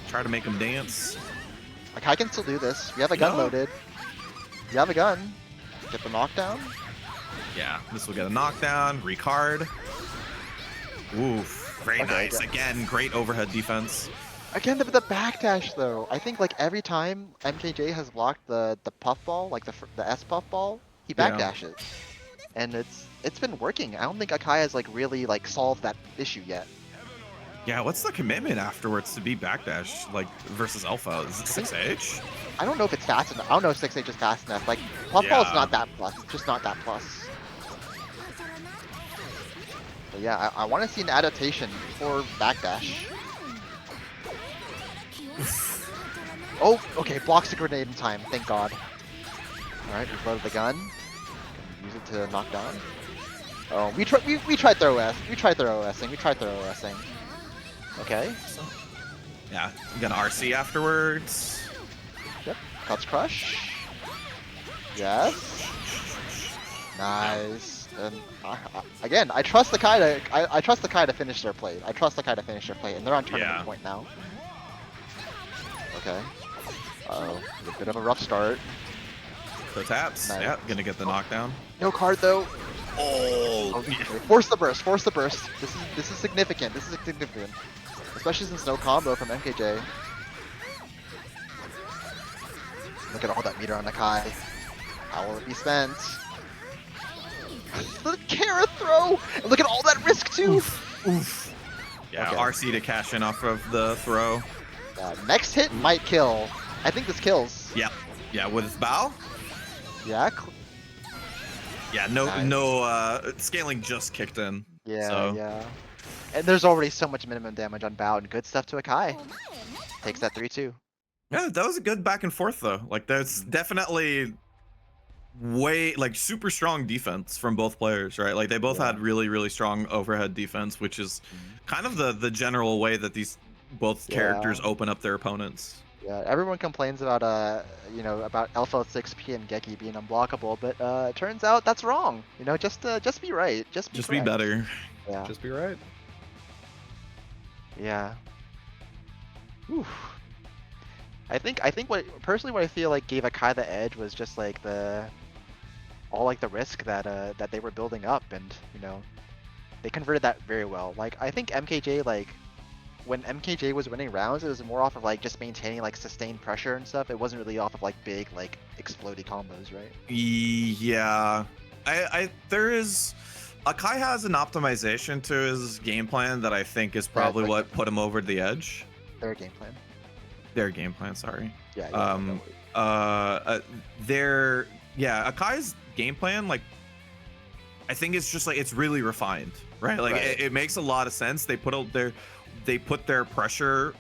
Try to make him dance. Like, I can still do this. We have a gun No. loaded. We have a gun. Get the knockdown. Yeah, this will get a knockdown. Recard. Oof, very Okay, nice. good. Again, great overhead defense. Again, the backdash though. I think like every time MKJ has blocked the puffball, like the S puffball, he Yeah. backdashes, and it's been working. I don't think Akai has like really like solved that issue yet. Yeah, what's the commitment afterwards to be backdash like versus Alpha? Is it 6H? I don't know if it's fast enough. I don't know if 6H is fast enough. Like puffball is Yeah. not that plus. It's just not that plus. But yeah, I want to see an adaptation for backdash. Oh, okay, blocks the grenade in time, thank god. Alright, we loaded the gun. Can use it to knock down. Oh, we tried throw S. We tried throw S'ing. Okay. Yeah, you got an RC afterwards. Yep. Cuts crush. Yes. Nice. And again, I trust the Kai to I trust the Kai to finish their play. And they're on tournament Yeah. point now. Okay. Uh-oh, a bit of a rough start. So taps. Nice. Yeah, gonna get the knockdown. No card though. Oh, Okay. Force the burst. This is significant. Especially since no combo from MKJ. Look at all that meter on the Kai. How will it be spent? The Kara throw! And look at all that risk too! Oof. Yeah, Okay. RC to cash in off of the throw. Next hit might kill. I think this kills. Yep. Yeah, with bow. Yeah, Yeah, no, Nice. scaling just kicked in. yeah, So. yeah. And there's already so much minimum damage on Bao and good stuff to Akai. Takes that 3-2. Yeah, that was a good back and forth though. Like, that's definitely super strong defense from both players, right? Like, they both Yeah. had really, really strong overhead defense, which is kind of the general way that these both characters open up their opponents. Yeah, everyone complains about about Alpha 6P and Geki being unblockable, but it turns out that's wrong. You know, just be right. Just be Just be correct. better. Yeah. Just be right. Yeah. Oof. I think what I feel like gave Akai the edge was just like the risk that they were building up, and they converted that very well. Like I think MKJ, like when MKJ was winning rounds, it was more off of like just maintaining like sustained pressure and stuff. It wasn't really off of like big like explodey combos, right? Yeah, Akai has an optimization to his game plan that I think is probably like- what put him over the edge. Their game plan. Their game plan, sorry. Yeah. Akai's game plan, like, I think it's just like it's really refined, right? Like Right. it makes a lot of sense. They put their pressure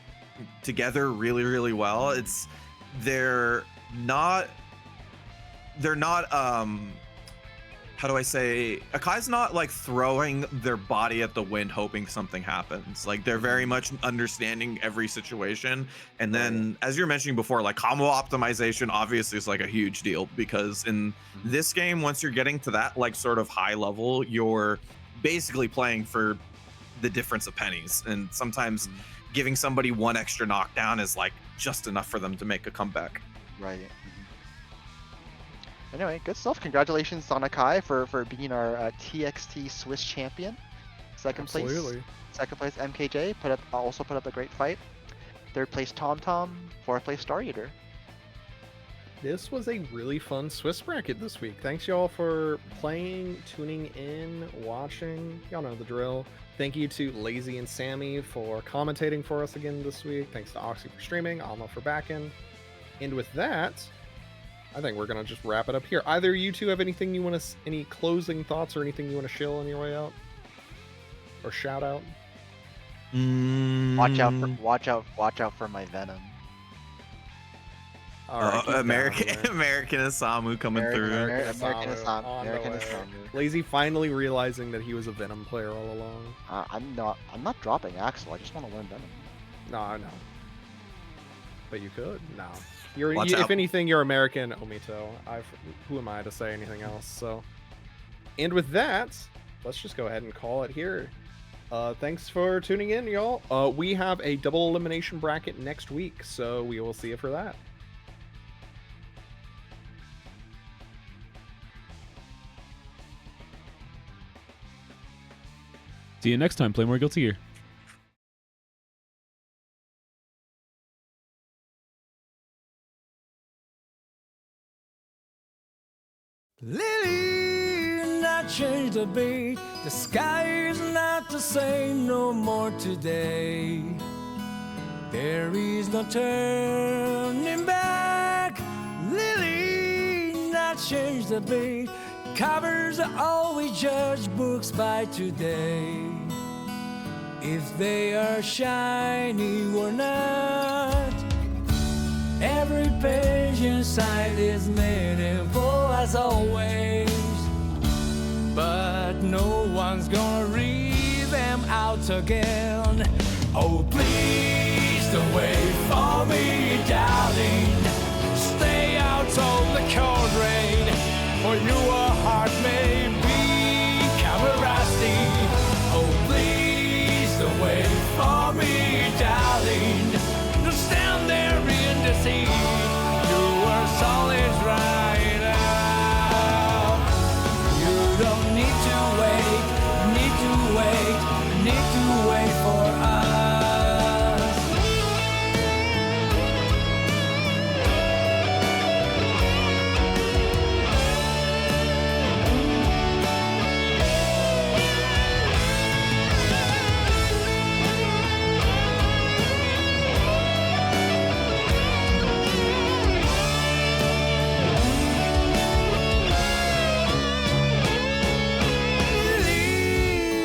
together really, really well. They're not how do I say, Akai's not like throwing their body at the wind hoping something happens. Like they're very much understanding every situation. And then as you're mentioning before, like combo optimization obviously is like a huge deal, because in this game, once you're getting to that like sort of high level, you're basically playing for the difference of pennies. And sometimes giving somebody one extra knockdown is like just enough for them to make a comeback. Right. Anyway, good stuff. Congratulations on Akai for being our TXT Swiss champion. Second place MKJ also put up a great fight. Third place TomTom. Fourth place Star Eater. This was a really fun Swiss bracket this week. Thanks y'all for playing, tuning in, watching. Y'all know the drill. Thank you to Lazy and Sammy for commentating for us again this week. Thanks to Oxy for streaming, Alma for backing. And with that, I think we're gonna just wrap it up here. Either you two have anything you want to, any closing thoughts or anything you want to shill on your way out, or shout out? Watch out for my Venom. All right, he's down American here. American Isamu coming through. American Isamu, on the American way. Isamu. Lazy finally realizing that he was a Venom player all along. I'm not dropping Axel. I just want to learn Venom. No, no. But you could. No. You're. Watch If out. anything, you're American Omito. Who am I to say anything else? So. And with that, let's just go ahead and call it here. Thanks for tuning in, y'all. We have a double elimination bracket next week, so we will see you for that. See you next time. Play more Guilty Gear. Lily, not change the beat. The sky is not the same no more today. There is no turning back. Lily, not change the beat. Covers are all we judge books by today. If they are shiny or not. Every page inside is meaningful as always. But no one's gonna read them out again. Oh, please don't wait for me, darling. Stay out of the cold rain, for your heart may become rusty. Oh, please don't wait for me, darling. Don't stand there in the sea. Your soul is right now. You don't need to wait, need to wait, need to wait for us.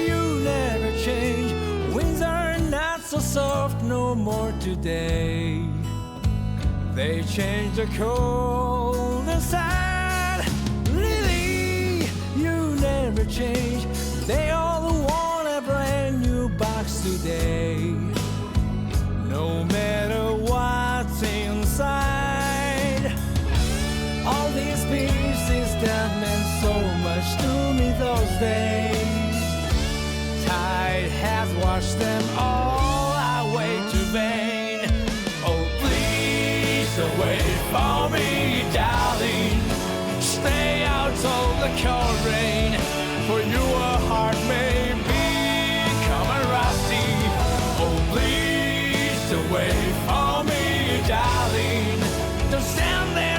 You never change. Winds are not so soft no more today. They change the cold inside. Lily, you never change. They all want a brand new box today. No matter what's inside. All these pieces that meant so much to me those days. Tide has washed them all away to vain. Oh, please don't wait for me, darling. Stay out of the cold rain, for your heart may become rusty. Oh, please don't wait for me, darling. Don't stand there